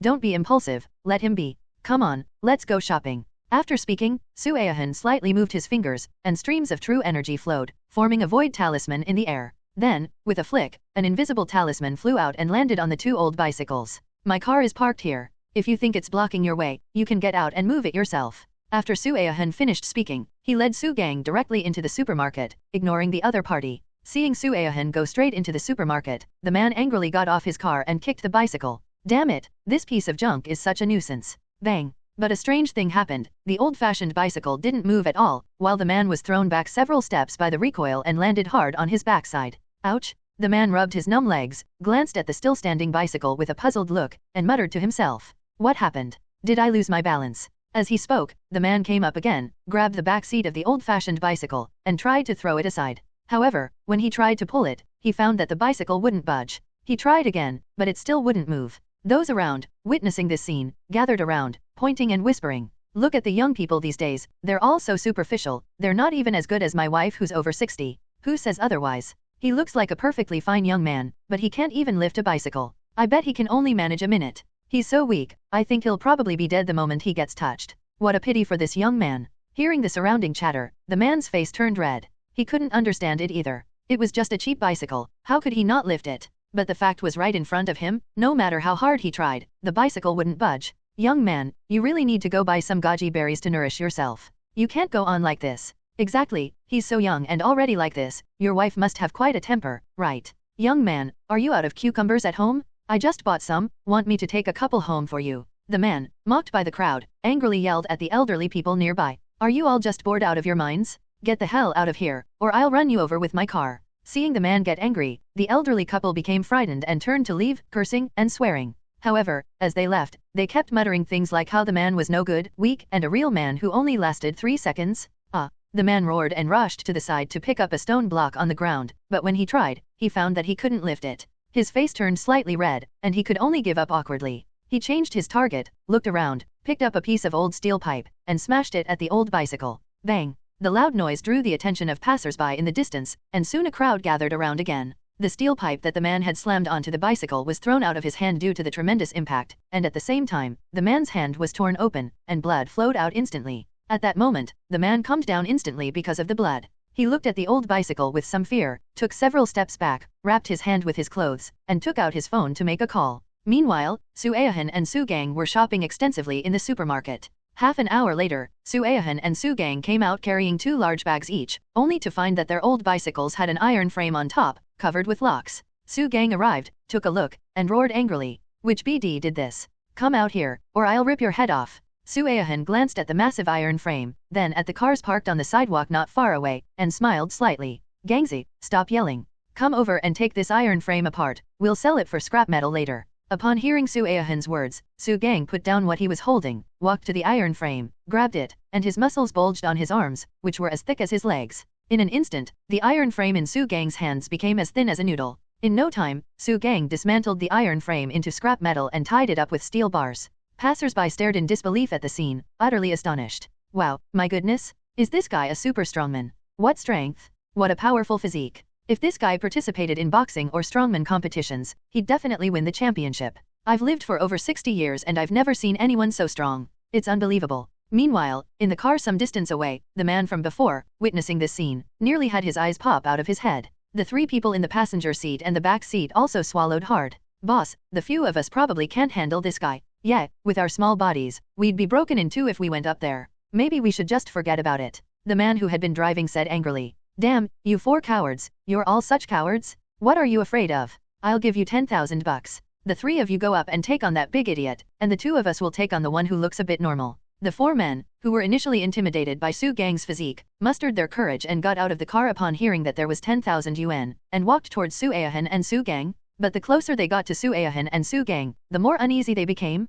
don't be impulsive, let him be. Come on, let's go shopping." After speaking, Su Aohan slightly moved his fingers, and streams of true energy flowed, forming a void talisman in the air. Then, with a flick, an invisible talisman flew out and landed on the two old bicycles. "My car is parked here. If you think it's blocking your way, you can get out and move it yourself." After Su Aohan finished speaking, he led Su Gang directly into the supermarket, ignoring the other party. Seeing Su Aohan go straight into the supermarket, the man angrily got off his car and kicked the bicycle. "Damn it, this piece of junk is such a nuisance." Bang! But a strange thing happened. The old-fashioned bicycle didn't move at all, while the man was thrown back several steps by the recoil and landed hard on his backside. "Ouch!" The man rubbed his numb legs, glanced at the still-standing bicycle with a puzzled look, and muttered to himself, "What happened? Did I lose my balance?" As he spoke, the man came up again, grabbed the back seat of the old-fashioned bicycle, and tried to throw it aside. However, when he tried to pull it, he found that the bicycle wouldn't budge. He tried again, but it still wouldn't move. Those around, witnessing this scene, gathered around, pointing and whispering, "Look at the young people these days, they're all so superficial, they're not even as good as my wife who's over 60. Who says otherwise? He looks like a perfectly fine young man, but he can't even lift a bicycle. I bet he can only manage a minute. He's so weak, I think he'll probably be dead the moment he gets touched. What a pity for this young man." Hearing the surrounding chatter, the man's face turned red. He couldn't understand it either. It was just a cheap bicycle, how could he not lift it? But the fact was right in front of him, no matter how hard he tried, the bicycle wouldn't budge. "Young man, you really need to go buy some goji berries to nourish yourself. You can't go on like this." "Exactly, he's so young and already like this, your wife must have quite a temper, right?" "Young man, are you out of cucumbers at home? I just bought some, want me to take a couple home for you?" The man, mocked by the crowd, angrily yelled at the elderly people nearby. "Are you all just bored out of your minds? Get the hell out of here, or I'll run you over with my car." Seeing the man get angry, the elderly couple became frightened and turned to leave, cursing and swearing. However, as they left, they kept muttering things like how the man was no good, weak, and a real man who only lasted 3 seconds. "Ah!" The man roared and rushed to the side to pick up a stone block on the ground, but when he tried, he found that he couldn't lift it. His face turned slightly red, and he could only give up awkwardly. He changed his target, looked around, picked up a piece of old steel pipe, and smashed it at the old bicycle. Bang! The loud noise drew the attention of passers-by in the distance, and soon a crowd gathered around again. The steel pipe that the man had slammed onto the bicycle was thrown out of his hand due to the tremendous impact, and at the same time, the man's hand was torn open, and blood flowed out instantly. At that moment, the man calmed down instantly because of the blood. He looked at the old bicycle with some fear, took several steps back, wrapped his hand with his clothes, and took out his phone to make a call. Meanwhile, Su Aohan and Su Gang were shopping extensively in the supermarket. Half an hour later, Su Aohan and Su Gang came out carrying 2 large bags each, only to find that their old bicycles had an iron frame on top, covered with locks. Su Gang arrived, took a look, and roared angrily. Which BD did this? Come out here, or I'll rip your head off. Su Aohan glanced at the massive iron frame, then at the cars parked on the sidewalk not far away, and smiled slightly. Gangzi, stop yelling. Come over and take this iron frame apart, we'll sell it for scrap metal later. Upon hearing Su Aohan's words, Su Gang put down what he was holding, walked to the iron frame, grabbed it, and his muscles bulged on his arms, which were as thick as his legs. In an instant, the iron frame in Su Gang's hands became as thin as a noodle. In no time, Su Gang dismantled the iron frame into scrap metal and tied it up with steel bars. Passers-by stared in disbelief at the scene, utterly astonished. Wow, my goodness, is this guy a super strongman? What strength? What a powerful physique. If this guy participated in boxing or strongman competitions, he'd definitely win the championship. I've lived for over 60 years and I've never seen anyone so strong. It's unbelievable. Meanwhile, in the car some distance away, the man from before, witnessing this scene, nearly had his eyes pop out of his head. The 3 people in the passenger seat and the back seat also swallowed hard. Boss, the few of us probably can't handle this guy. Yeah, with our small bodies, we'd be broken in 2 if we went up there. Maybe we should just forget about it. The man who had been driving said angrily. Damn, you 4 cowards, you're all such cowards? What are you afraid of? I'll give you 10,000 bucks. The 3 of you go up and take on that big idiot, and the 2 of us will take on the one who looks a bit normal. The 4 men, who were initially intimidated by Su Gang's physique, mustered their courage and got out of the car upon hearing that there was 10,000 yuan, and walked towards Su Aohan and Su Gang. But the closer they got to Su Aohan and Su Gang, the more uneasy they became.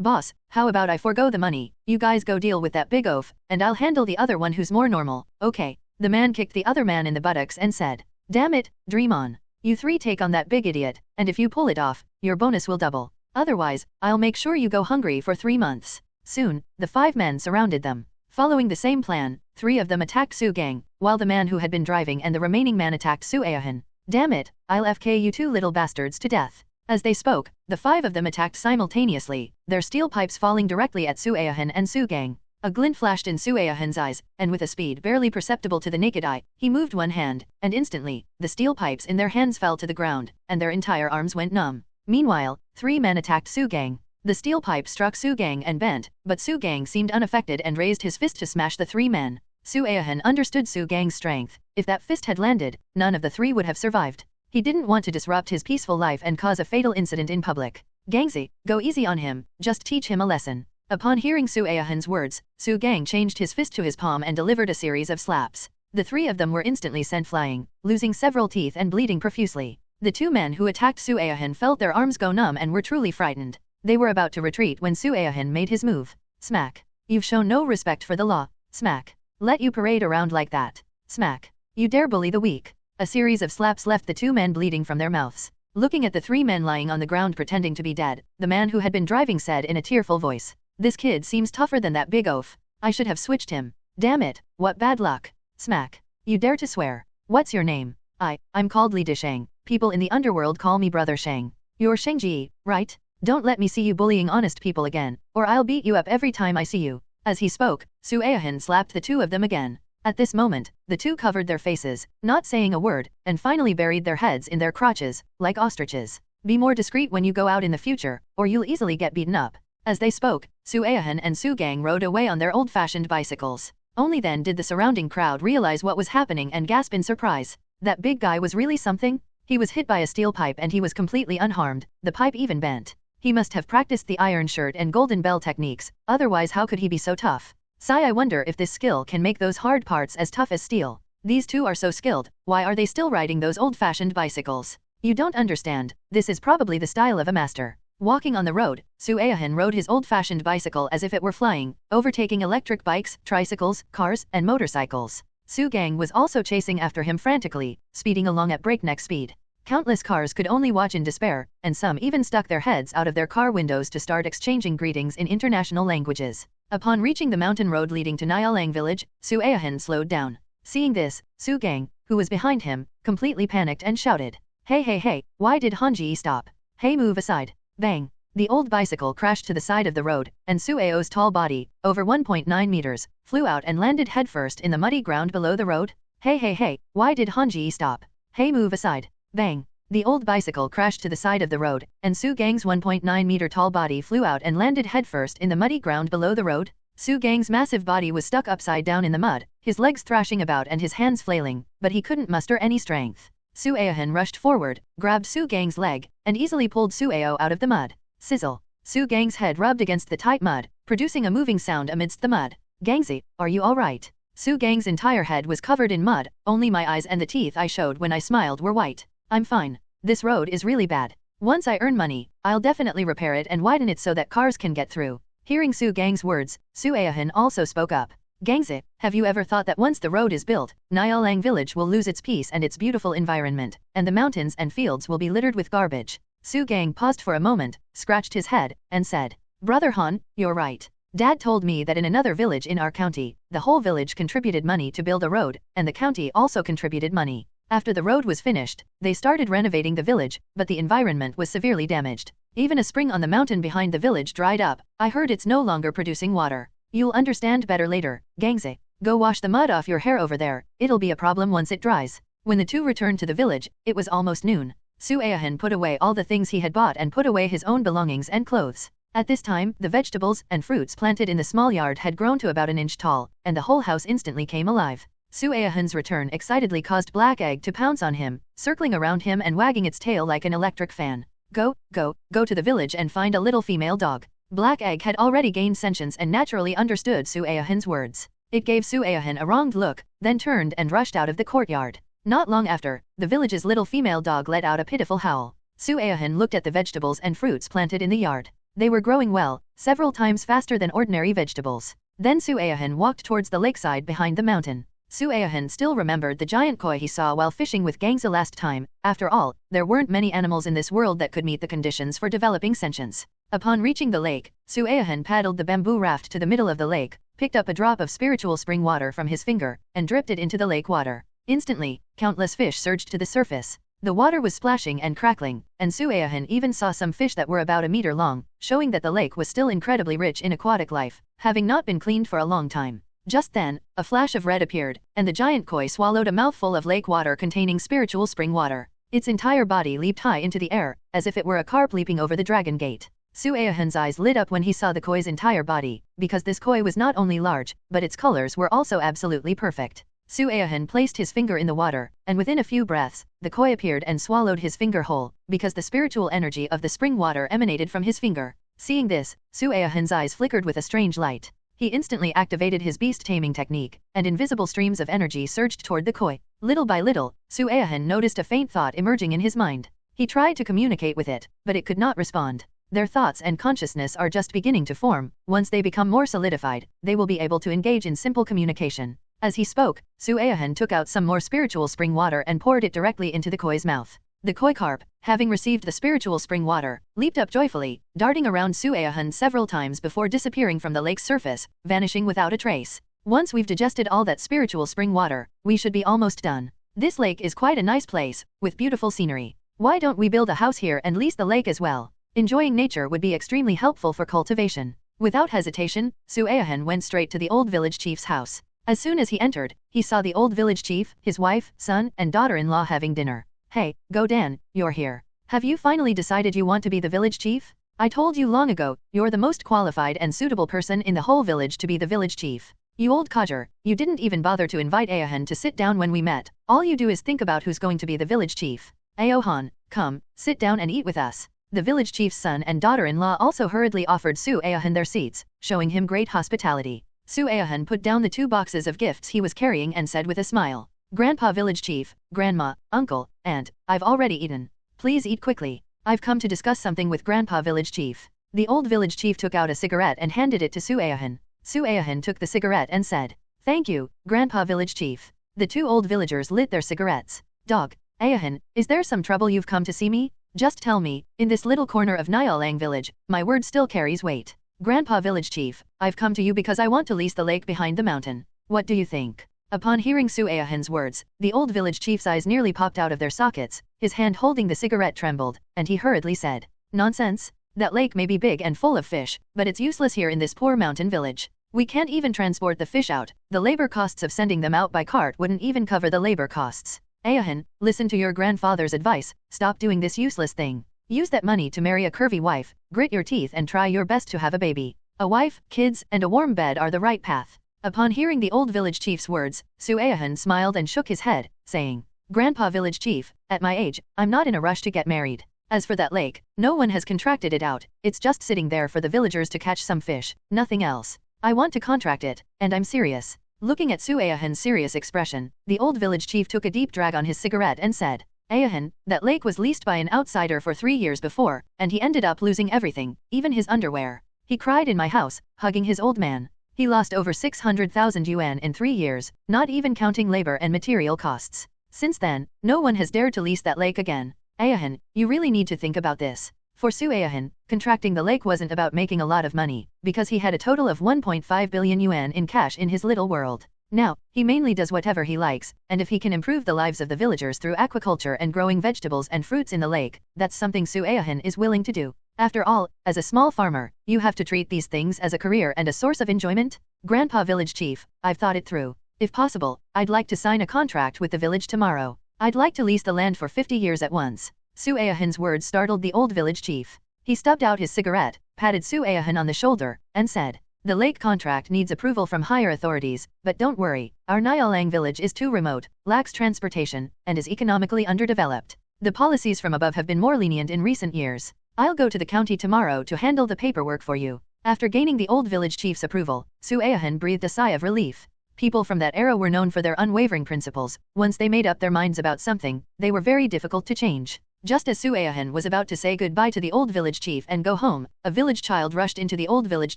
Boss, how about I forgo the money, you guys go deal with that big oaf, and I'll handle the other one who's more normal, okay? The man kicked the other man in the buttocks and said, damn it, dream on. You 3 take on that big idiot, and if you pull it off, your bonus will double. Otherwise, I'll make sure you go hungry for 3 months. Soon, the 5 men surrounded them. Following the same plan, 3 of them attacked Su Gang, while the man who had been driving and the remaining man attacked Su Aohan. Damn it, I'll FK you 2 little bastards to death. As they spoke, the 5 of them attacked simultaneously, their steel pipes falling directly at Su Aohan and Su Gang. A glint flashed in Su Aohan's eyes, and with a speed barely perceptible to the naked eye, he moved one hand, and instantly, the steel pipes in their hands fell to the ground, and their entire arms went numb. Meanwhile, 3 men attacked Su Gang. The steel pipe struck Su Gang and bent, but Su Gang seemed unaffected and raised his fist to smash the 3 men. Su Aohan understood Su Gang's strength. If that fist had landed, none of the 3 would have survived. He didn't want to disrupt his peaceful life and cause a fatal incident in public. Gangzi, go easy on him, just teach him a lesson. Upon hearing Su Aohan's words, Su Gang changed his fist to his palm and delivered a series of slaps. The 3 of them were instantly sent flying, losing several teeth and bleeding profusely. The 2 men who attacked Su Aohan felt their arms go numb and were truly frightened. They were about to retreat when Su Aohan made his move. Smack. You've shown no respect for the law. Smack. Let you parade around like that. Smack. You dare bully the weak. A series of slaps left the 2 men bleeding from their mouths. Looking at the 3 men lying on the ground pretending to be dead, the man who had been driving said in a tearful voice, this kid seems tougher than that big oaf. I should have switched him. Damn it, what bad luck. Smack. You dare to swear. What's your name? I'm called Li Disheng. People in the underworld call me Brother Sheng. You're Shengji, right? Don't let me see you bullying honest people again, or I'll beat you up every time I see you. As he spoke, Su Aohan slapped the 2 of them again. At this moment, the 2 covered their faces, not saying a word, and finally buried their heads in their crotches, like ostriches. Be more discreet when you go out in the future, or you'll easily get beaten up. As they spoke, Su Aohan and Su Gang rode away on their old-fashioned bicycles. Only then did the surrounding crowd realize what was happening and gasp in surprise. That big guy was really something? He was hit by a steel pipe and he was completely unharmed, the pipe even bent. He must have practiced the iron shirt and golden bell techniques, otherwise how could he be so tough? Sigh, I wonder if this skill can make those hard parts as tough as steel. These 2 are so skilled, why are they still riding those old-fashioned bicycles? You don't understand, this is probably the style of a master. Walking on the road, Su Aohan rode his old-fashioned bicycle as if it were flying, overtaking electric bikes, tricycles, cars, and motorcycles. Su Gang was also chasing after him frantically, speeding along at breakneck speed. Countless cars could only watch in despair, and some even stuck their heads out of their car windows to start exchanging greetings in international languages. Upon reaching the mountain road leading to Nyalang village, Su Aohan slowed down. Seeing this, Su Gang, who was behind him, completely panicked and shouted, "Hey hey hey, why did Hanji stop? Hey, move aside." Bang! The old bicycle crashed to the side of the road, and Su Ao's tall body, over 1.9 meters, flew out and landed headfirst in the muddy ground below the road. "Hey hey hey, why did Hanji stop? Hey, move aside." Bang! The old bicycle crashed to the side of the road, and Su Gang's 1.9 meter tall body flew out and landed headfirst in the muddy ground below the road. Su Gang's massive body was stuck upside down in the mud, his legs thrashing about and his hands flailing, but he couldn't muster any strength. Su Aohan rushed forward, grabbed Su Gang's leg, and easily pulled Su Ao out of the mud. Sizzle! Su Gang's head rubbed against the tight mud, producing a moving sound amidst the mud. "Gangzi, are you alright?" Su Gang's entire head was covered in mud, only my eyes and the teeth I showed when I smiled were white. "I'm fine. This road is really bad. Once I earn money, I'll definitely repair it and widen it so that cars can get through." Hearing Su Gang's words, Su Aohan also spoke up. "Gangzi, have you ever thought that once the road is built, Nyalang village will lose its peace and its beautiful environment, and the mountains and fields will be littered with garbage?" Su Gang paused for a moment, scratched his head, and said, "Brother Han, you're right. Dad told me that in another village in our county, the whole village contributed money to build a road, and the county also contributed money. After the road was finished, they started renovating the village, but the environment was severely damaged. Even a spring on the mountain behind the village dried up. I heard it's no longer producing water. You'll understand better later, Gangze. Go wash the mud off your hair over there, it'll be a problem once it dries." When the two returned to the village, it was almost noon. Su Aohan put away all the things he had bought and put away his own belongings and clothes. At this time, the vegetables and fruits planted in the small yard had grown to about an inch tall, and the whole house instantly came alive. Su Aohan's return excitedly caused Black Egg to pounce on him, circling around him and wagging its tail like an electric fan. Go to the village and find a little female dog." Black Egg had already gained sentience and naturally understood Su Aohan's words. It gave Su Aohan a wronged look, then turned and rushed out of the courtyard. Not long after, the village's little female dog let out a pitiful howl. Su Aohan looked at the vegetables and fruits planted in the yard. They were growing well, several times faster than ordinary vegetables. Then Su Aohan walked towards the lakeside behind the mountain. Su Aohan still remembered the giant koi he saw while fishing with Gangza last time. After all, there weren't many animals in this world that could meet the conditions for developing sentience. Upon reaching the lake, Su Aohan paddled the bamboo raft to the middle of the lake, picked up a drop of spiritual spring water from his finger, and dripped it into the lake water. Instantly, countless fish surged to the surface. The water was splashing and crackling, and Su Aohan even saw some fish that were about a meter long, showing that the lake was still incredibly rich in aquatic life, having not been cleaned for a long time. Just then, a flash of red appeared, and the giant koi swallowed a mouthful of lake water containing spiritual spring water. Its entire body leaped high into the air, as if it were a carp leaping over the dragon gate. Su Aohan's eyes lit up when he saw the koi's entire body, because this koi was not only large, but its colors were also absolutely perfect. Su Aohan placed his finger in the water, and within a few breaths, the koi appeared and swallowed his finger whole, because the spiritual energy of the spring water emanated from his finger. Seeing this, Su Aohan's eyes flickered with a strange light. He instantly activated his beast taming technique, and invisible streams of energy surged toward the koi. Little by little, Su Aohan noticed a faint thought emerging in his mind. He tried to communicate with it, but it could not respond. Their thoughts and consciousness are just beginning to form. Once they become more solidified, they will be able to engage in simple communication. As he spoke, Su Aohan took out some more spiritual spring water and poured it directly into the koi's mouth. The koi carp, having received the spiritual spring water, leaped up joyfully, darting around Su Aohan several times before disappearing from the lake's surface, vanishing without a trace. Once we've digested all that spiritual spring water, we should be almost done. This lake is quite a nice place, with beautiful scenery. Why don't we build a house here and lease the lake as well? Enjoying nature would be extremely helpful for cultivation. Without hesitation, Su Aohan went straight to the old village chief's house. As soon as he entered, he saw the old village chief, his wife, son, and daughter-in-law having dinner. "Hey, Godan, you're here. Have you finally decided you want to be the village chief? I told you long ago, you're the most qualified and suitable person in the whole village to be the village chief. You old codger, you didn't even bother to invite Aohan to sit down when we met. All you do is think about who's going to be the village chief. Aohan, come, sit down and eat with us." The village chief's son and daughter-in-law also hurriedly offered Su Aohan their seats, showing him great hospitality. Su Aohan put down the 2 boxes of gifts he was carrying and said with a smile, "Grandpa village chief, grandma, uncle, aunt, I've already eaten. Please eat quickly. I've come to discuss something with Grandpa village chief." The old village chief took out a cigarette and handed it to Su Aohan. Su Aohan took the cigarette and said, "Thank you, Grandpa village chief." The 2 old villagers lit their cigarettes. "Dog, Ayahan, is there some trouble you've come to see me? Just tell me, in this little corner of Nyalang village, my word still carries weight. Grandpa village chief, I've come to you because I want to lease the lake behind the mountain. What do you think? Upon hearing Su Ayahan's words, the old village chief's eyes nearly popped out of their sockets, his hand holding the cigarette trembled, and he hurriedly said, Nonsense? That lake may be big and full of fish, but it's useless here in this poor mountain village. We can't even transport the fish out, the labor costs of sending them out by cart wouldn't even cover the labor costs. Ayahan, listen to your grandfather's advice, stop doing this useless thing. Use that money to marry a curvy wife, grit your teeth and try your best to have a baby. A wife, kids, and a warm bed are the right path. Upon hearing the old village chief's words, Su Ayahan smiled and shook his head, saying, Grandpa village chief, at my age, I'm not in a rush to get married. As for that lake, no one has contracted it out, it's just sitting there for the villagers to catch some fish, nothing else. I want to contract it, and I'm serious. Looking at Su Ayahan's serious expression, the old village chief took a deep drag on his cigarette and said, Ayahan, that lake was leased by an outsider for 3 years before, and he ended up losing everything, even his underwear. He cried in my house, hugging his old man. He lost over 600,000 yuan in 3 years, not even counting labor and material costs. Since then, no one has dared to lease that lake again. Ayahan, you really need to think about this. For Su Ayahan, contracting the lake wasn't about making a lot of money, because he had a total of 1.5 billion yuan in cash in his little world. Now, he mainly does whatever he likes, and if he can improve the lives of the villagers through aquaculture and growing vegetables and fruits in the lake, that's something Su Ayahan is willing to do. After all, as a small farmer, you have to treat these things as a career and a source of enjoyment. Grandpa village chief, I've thought it through. If possible, I'd like to sign a contract with the village tomorrow. I'd like to lease the land for 50 years at once. Su Ayahan's words startled the old village chief. He stubbed out his cigarette, patted Su Ayahan on the shoulder, and said, The lake contract needs approval from higher authorities, but don't worry, our Nyalang village is too remote, lacks transportation, and is economically underdeveloped. The policies from above have been more lenient in recent years. I'll go to the county tomorrow to handle the paperwork for you. After gaining the old village chief's approval, Su Ayahan breathed a sigh of relief. People from that era were known for their unwavering principles. Once they made up their minds about something, they were very difficult to change. Just as Su Ayahan was about to say goodbye to the old village chief and go home, a village child rushed into the old village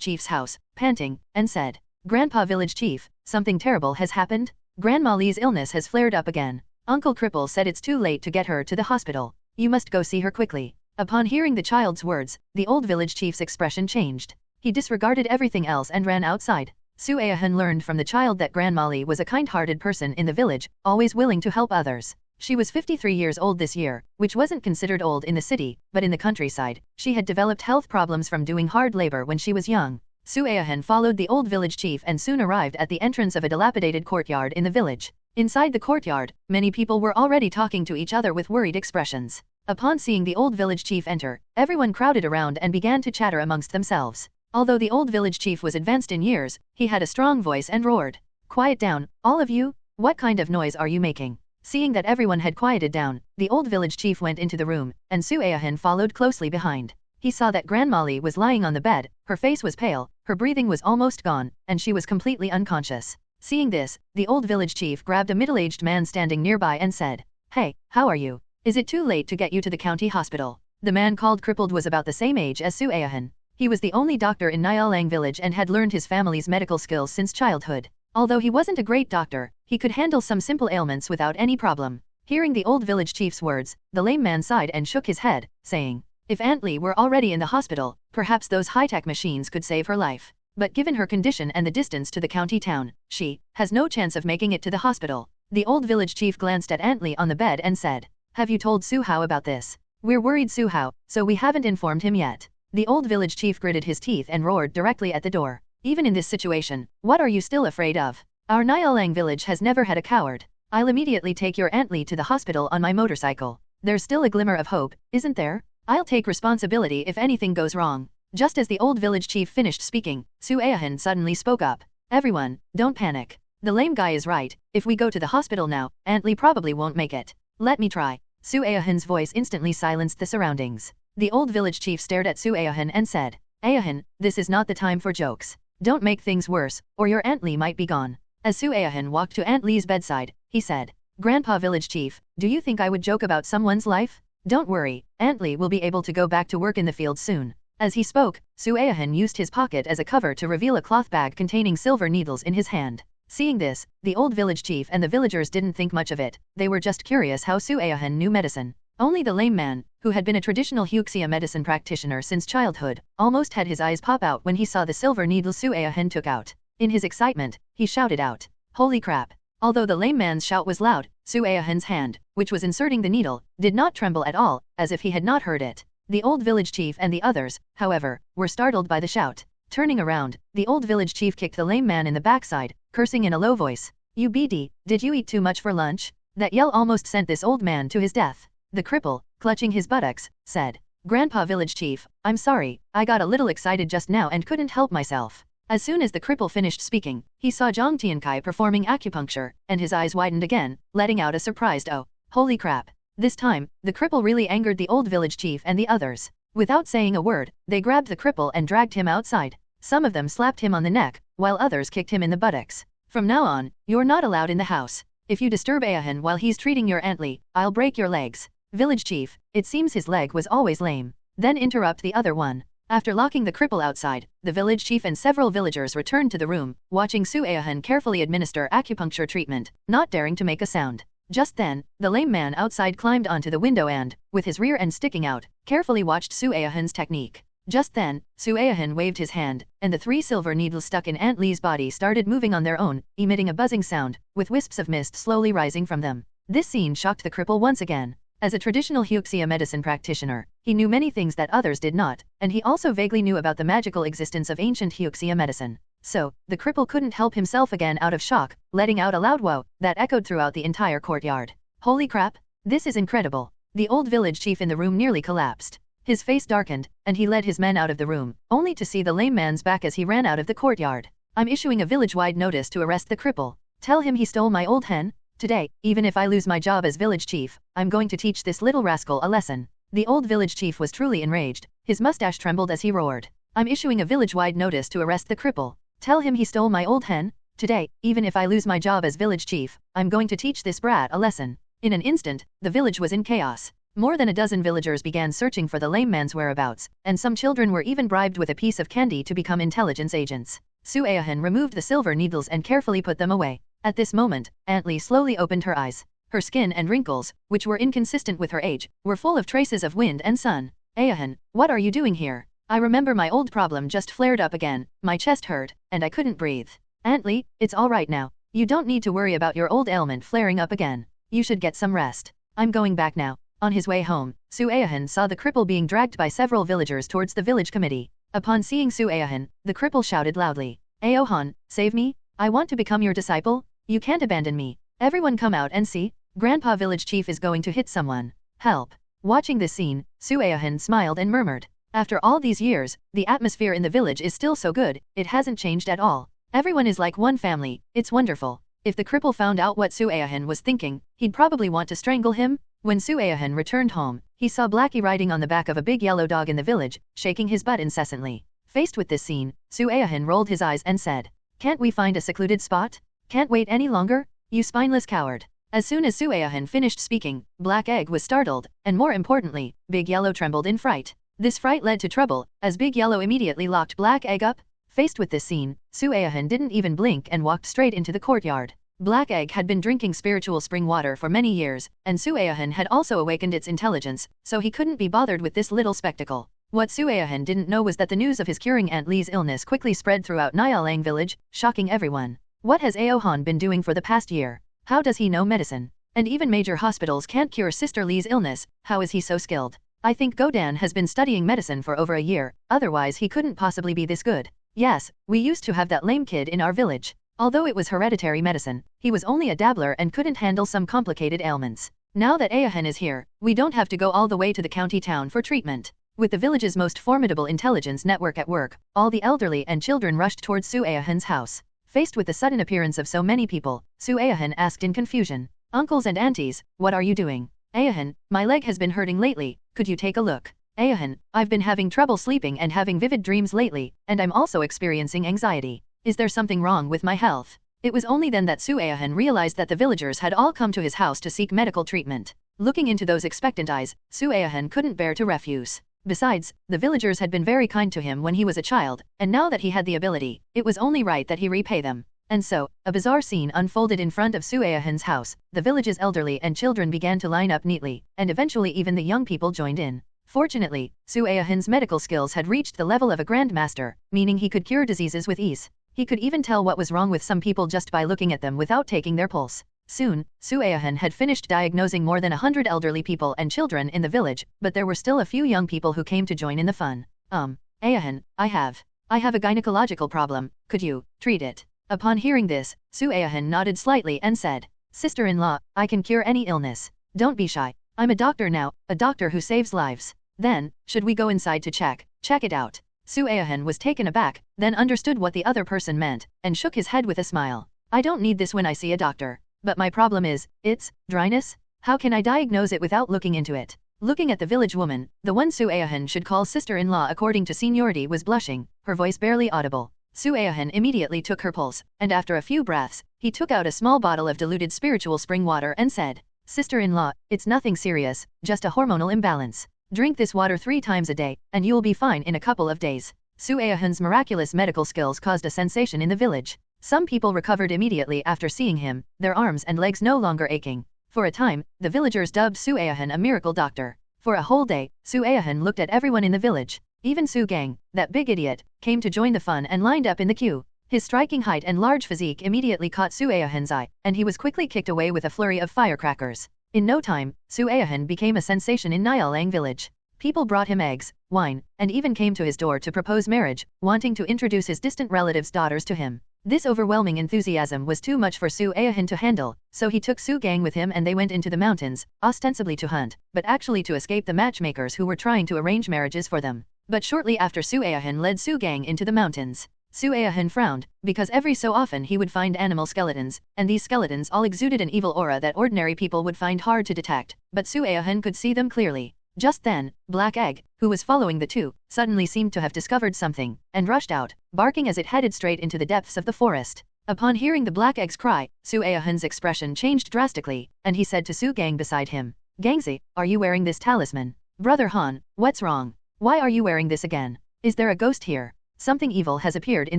chief's house, panting, and said, Grandpa village chief, something terrible has happened? Grandma Li's illness has flared up again. Uncle Cripple said it's too late to get her to the hospital. You must go see her quickly. Upon hearing the child's words, the old village chief's expression changed. He disregarded everything else and ran outside. Su Ayahan learned from the child that Grandma Li was a kind-hearted person in the village, always willing to help others. She was 53 years old this year, which wasn't considered old in the city, but in the countryside, she had developed health problems from doing hard labor when she was young. Su Ayahan followed the old village chief and soon arrived at the entrance of a dilapidated courtyard in the village. Inside the courtyard, many people were already talking to each other with worried expressions. Upon seeing the old village chief enter, everyone crowded around and began to chatter amongst themselves. Although the old village chief was advanced in years, he had a strong voice and roared, Quiet down, all of you! What kind of noise are you making? Seeing that everyone had quieted down, the old village chief went into the room, and Su Ayahan followed closely behind. He saw that Grandma Li was lying on the bed, her face was pale, her breathing was almost gone, and she was completely unconscious. Seeing this, the old village chief grabbed a middle-aged man standing nearby and said, Hey, how are you? Is it too late to get you to the county hospital? The man called Crippled was about the same age as Su Ayahan. He was the only doctor in Nyalang village and had learned his family's medical skills since childhood. Although he wasn't a great doctor, he could handle some simple ailments without any problem. Hearing the old village chief's words, the lame man sighed and shook his head, saying, If Aunt Li were already in the hospital, perhaps those high-tech machines could save her life. But given her condition and the distance to the county town, she has no chance of making it to the hospital. The old village chief glanced at Aunt Li on the bed and said, Have you told Su Hao about this? We're worried Su Hao, so we haven't informed him yet. The old village chief gritted his teeth and roared directly at the door. Even in this situation, what are you still afraid of? Our Nyalang village has never had a coward. I'll immediately take your Aunt Li to the hospital on my motorcycle. There's still a glimmer of hope, isn't there? I'll take responsibility if anything goes wrong. Just as the old village chief finished speaking, Su Ayahan suddenly spoke up. Everyone, don't panic. The lame guy is right. If we go to the hospital now, Aunt Li probably won't make it. Let me try. Su Ayahan's voice instantly silenced the surroundings. The old village chief stared at Su Ayahan and said, Ayahan, this is not the time for jokes. Don't make things worse, or your Aunt Li might be gone. As Su Ayahan walked to Aunt Li's bedside, he said, Grandpa village chief, do you think I would joke about someone's life? Don't worry, Aunt Li will be able to go back to work in the fields soon. As he spoke, Su Ayahan used his pocket as a cover to reveal a cloth bag containing silver needles in his hand. Seeing this, the old village chief and the villagers didn't think much of it. They were just curious how Su Aohan knew medicine. Only the lame man, who had been a traditional Huxia medicine practitioner since childhood, almost had his eyes pop out when he saw the silver needle Su Aohan took out. In his excitement, he shouted out, "Holy crap!" Although the lame man's shout was loud, Su Aohan's hand, which was inserting the needle, did not tremble at all, as if he had not heard it. The old village chief and the others, however, were startled by the shout. Turning around, the old village chief kicked the lame man in the backside, cursing in a low voice. "You BD, did you eat too much for lunch?" That yell almost sent this old man to his death. The cripple, clutching his buttocks, said, "Grandpa village chief, I'm sorry, I got a little excited just now and couldn't help myself." As soon as the cripple finished speaking, he saw Zhang Tiankai performing acupuncture, and his eyes widened again, letting out a surprised "Oh, holy crap." This time, the cripple really angered the old village chief and the others. Without saying a word, they grabbed the cripple and dragged him outside. Some of them slapped him on the neck, while others kicked him in the buttocks. "From now on, you're not allowed in the house. If you disturb Aohan while he's treating your Antly, I'll break your legs." Village chief, it seems his leg was always lame. Then interrupt the other one. After locking the cripple outside, the village chief and several villagers returned to the room, watching Su Aohan carefully administer acupuncture treatment, not daring to make a sound. Just then, the lame man outside climbed onto the window and, with his rear end sticking out, carefully watched Su Aohan's technique. Just then, Su Aohan waved his hand, and the 3 silver needles stuck in Aunt Lee's body started moving on their own, emitting a buzzing sound, with wisps of mist slowly rising from them. This scene shocked the cripple once again. As a traditional Huxia medicine practitioner, he knew many things that others did not, and he also vaguely knew about the magical existence of ancient Huxia medicine. So, the cripple couldn't help himself again out of shock, letting out a loud whoa that echoed throughout the entire courtyard. "Holy crap! This is incredible." The old village chief in the room nearly collapsed. His face darkened, and he led his men out of the room, only to see the lame man's back as he ran out of the courtyard. "I'm issuing a village-wide notice to arrest the cripple. Tell him he stole my old hen. Today, even if I lose my job as village chief, I'm going to teach this little rascal a lesson." The old village chief was truly enraged. His mustache trembled as he roared. "I'm issuing a village-wide notice to arrest the cripple. Tell him he stole my old hen. Today, even if I lose my job as village chief, I'm going to teach this brat a lesson." In an instant, the village was in chaos. More than a dozen villagers began searching for the lame man's whereabouts, and some children were even bribed with a piece of candy to become intelligence agents. Su Aohan removed the silver needles and carefully put them away. At this moment, Aunt Lee slowly opened her eyes. Her skin and wrinkles, which were inconsistent with her age, were full of traces of wind and sun. "Aohan, what are you doing here? I remember my old problem just flared up again, my chest hurt, and I couldn't breathe." "Aunt Lee, it's all right now. You don't need to worry about your old ailment flaring up again. You should get some rest. I'm going back now." On his way home, Su Aohan saw the cripple being dragged by several villagers towards the village committee. Upon seeing Su Aohan, the cripple shouted loudly, "Aohan, save me! I want to become your disciple. You can't abandon me. Everyone come out and see. Grandpa village chief is going to hit someone. Help." Watching this scene, Su Aohan smiled and murmured, "After all these years, the atmosphere in the village is still so good, it hasn't changed at all. Everyone is like one family, it's wonderful." If the cripple found out what Su Aohan was thinking, he'd probably want to strangle him. When Su Aohan returned home, he saw Blackie riding on the back of a big yellow dog in the village, shaking his butt incessantly. Faced with this scene, Su Aohan rolled his eyes and said, "Can't we find a secluded spot? Can't wait any longer? You spineless coward." As soon as Su Aohan finished speaking, Black Egg was startled, and more importantly, Big Yellow trembled in fright. This fright led to trouble, as Big Yellow immediately locked Black Egg up. Faced with this scene, Su Aohan didn't even blink and walked straight into the courtyard. Black Egg had been drinking spiritual spring water for many years, and Su Aohan had also awakened its intelligence, so he couldn't be bothered with this little spectacle. What Su Aohan didn't know was that the news of his curing Aunt Lee's illness quickly spread throughout Nialang village, shocking everyone. What has Aohan been doing for the past year? How does he know medicine? And even major hospitals can't cure Sister Lee's illness, how is he so skilled? I think Godan has been studying medicine for over a year, otherwise he couldn't possibly be this good. Yes, we used to have that lame kid in our village. Although it was hereditary medicine, he was only a dabbler and couldn't handle some complicated ailments. Now that Aohan is here, we don't have to go all the way to the county town for treatment. With the village's most formidable intelligence network at work, all the elderly and children rushed towards Su Aohan's house. Faced with the sudden appearance of so many people, Su Aohan asked in confusion, "Uncles and aunties, what are you doing?" "Aohan, my leg has been hurting lately, could you take a look?" "Aohan, I've been having trouble sleeping and having vivid dreams lately, and I'm also experiencing anxiety. Is there something wrong with my health?" It was only then that Su Aohan realized that the villagers had all come to his house to seek medical treatment. Looking into those expectant eyes, Su Aohan couldn't bear to refuse. Besides, the villagers had been very kind to him when he was a child, and now that he had the ability, it was only right that he repay them. And so, a bizarre scene unfolded in front of Su Aohen's house. The village's elderly and children began to line up neatly, and eventually even the young people joined in. Fortunately, Su Aohen's medical skills had reached the level of a grandmaster, meaning he could cure diseases with ease. He could even tell what was wrong with some people just by looking at them without taking their pulse. Soon, Su Aohen had finished diagnosing more than 100 elderly people and children in the village, but there were still a few young people who came to join in the fun. Aohen, I have a gynecological problem, could you treat it? Upon hearing this, Su Aohen nodded slightly and said, Sister-in-law, I can cure any illness. Don't be shy. I'm a doctor now, a doctor who saves lives. Then, should we go inside to check it out? Su Aohen was taken aback, then understood what the other person meant, and shook his head with a smile. I don't need this when I see a doctor. But my problem is, it's dryness? How can I diagnose it without looking into it? Looking at the village woman, the one Su Aohen should call sister-in-law according to seniority was blushing, her voice barely audible. Su Aohen immediately took her pulse, and after a few breaths, he took out a small bottle of diluted spiritual spring water and said, Sister-in-law, it's nothing serious, just a hormonal imbalance. Drink this water 3 times a day, and you'll be fine in a couple of days. Su Aohen's miraculous medical skills caused a sensation in the village. Some people recovered immediately after seeing him, their arms and legs no longer aching. For a time, the villagers dubbed Su Aohen a miracle doctor. For a whole day, Su Aohen looked at everyone in the village. Even Su Gang, that big idiot, came to join the fun and lined up in the queue. His striking height and large physique immediately caught Su Aohen's eye, and he was quickly kicked away with a flurry of firecrackers. In no time, Su Aohen became a sensation in Nialang village. People brought him eggs, wine, and even came to his door to propose marriage, wanting to introduce his distant relatives' daughters to him. This overwhelming enthusiasm was too much for Su Aohen to handle, so he took Su Gang with him and they went into the mountains, ostensibly to hunt, but actually to escape the matchmakers who were trying to arrange marriages for them. But shortly after Su Aohen led Su Gang into the mountains. Su Aohen frowned, because every so often he would find animal skeletons, and these skeletons all exuded an evil aura that ordinary people would find hard to detect, but Su Aohen could see them clearly. Just then, Black Egg, who was following the two, suddenly seemed to have discovered something, and rushed out, barking as it headed straight into the depths of the forest. Upon hearing the Black Egg's cry, Su Aohen's expression changed drastically, and he said to Su Gang beside him, Gangzi, are you wearing this talisman? Brother Han, what's wrong? Why are you wearing this again? Is there a ghost here? Something evil has appeared in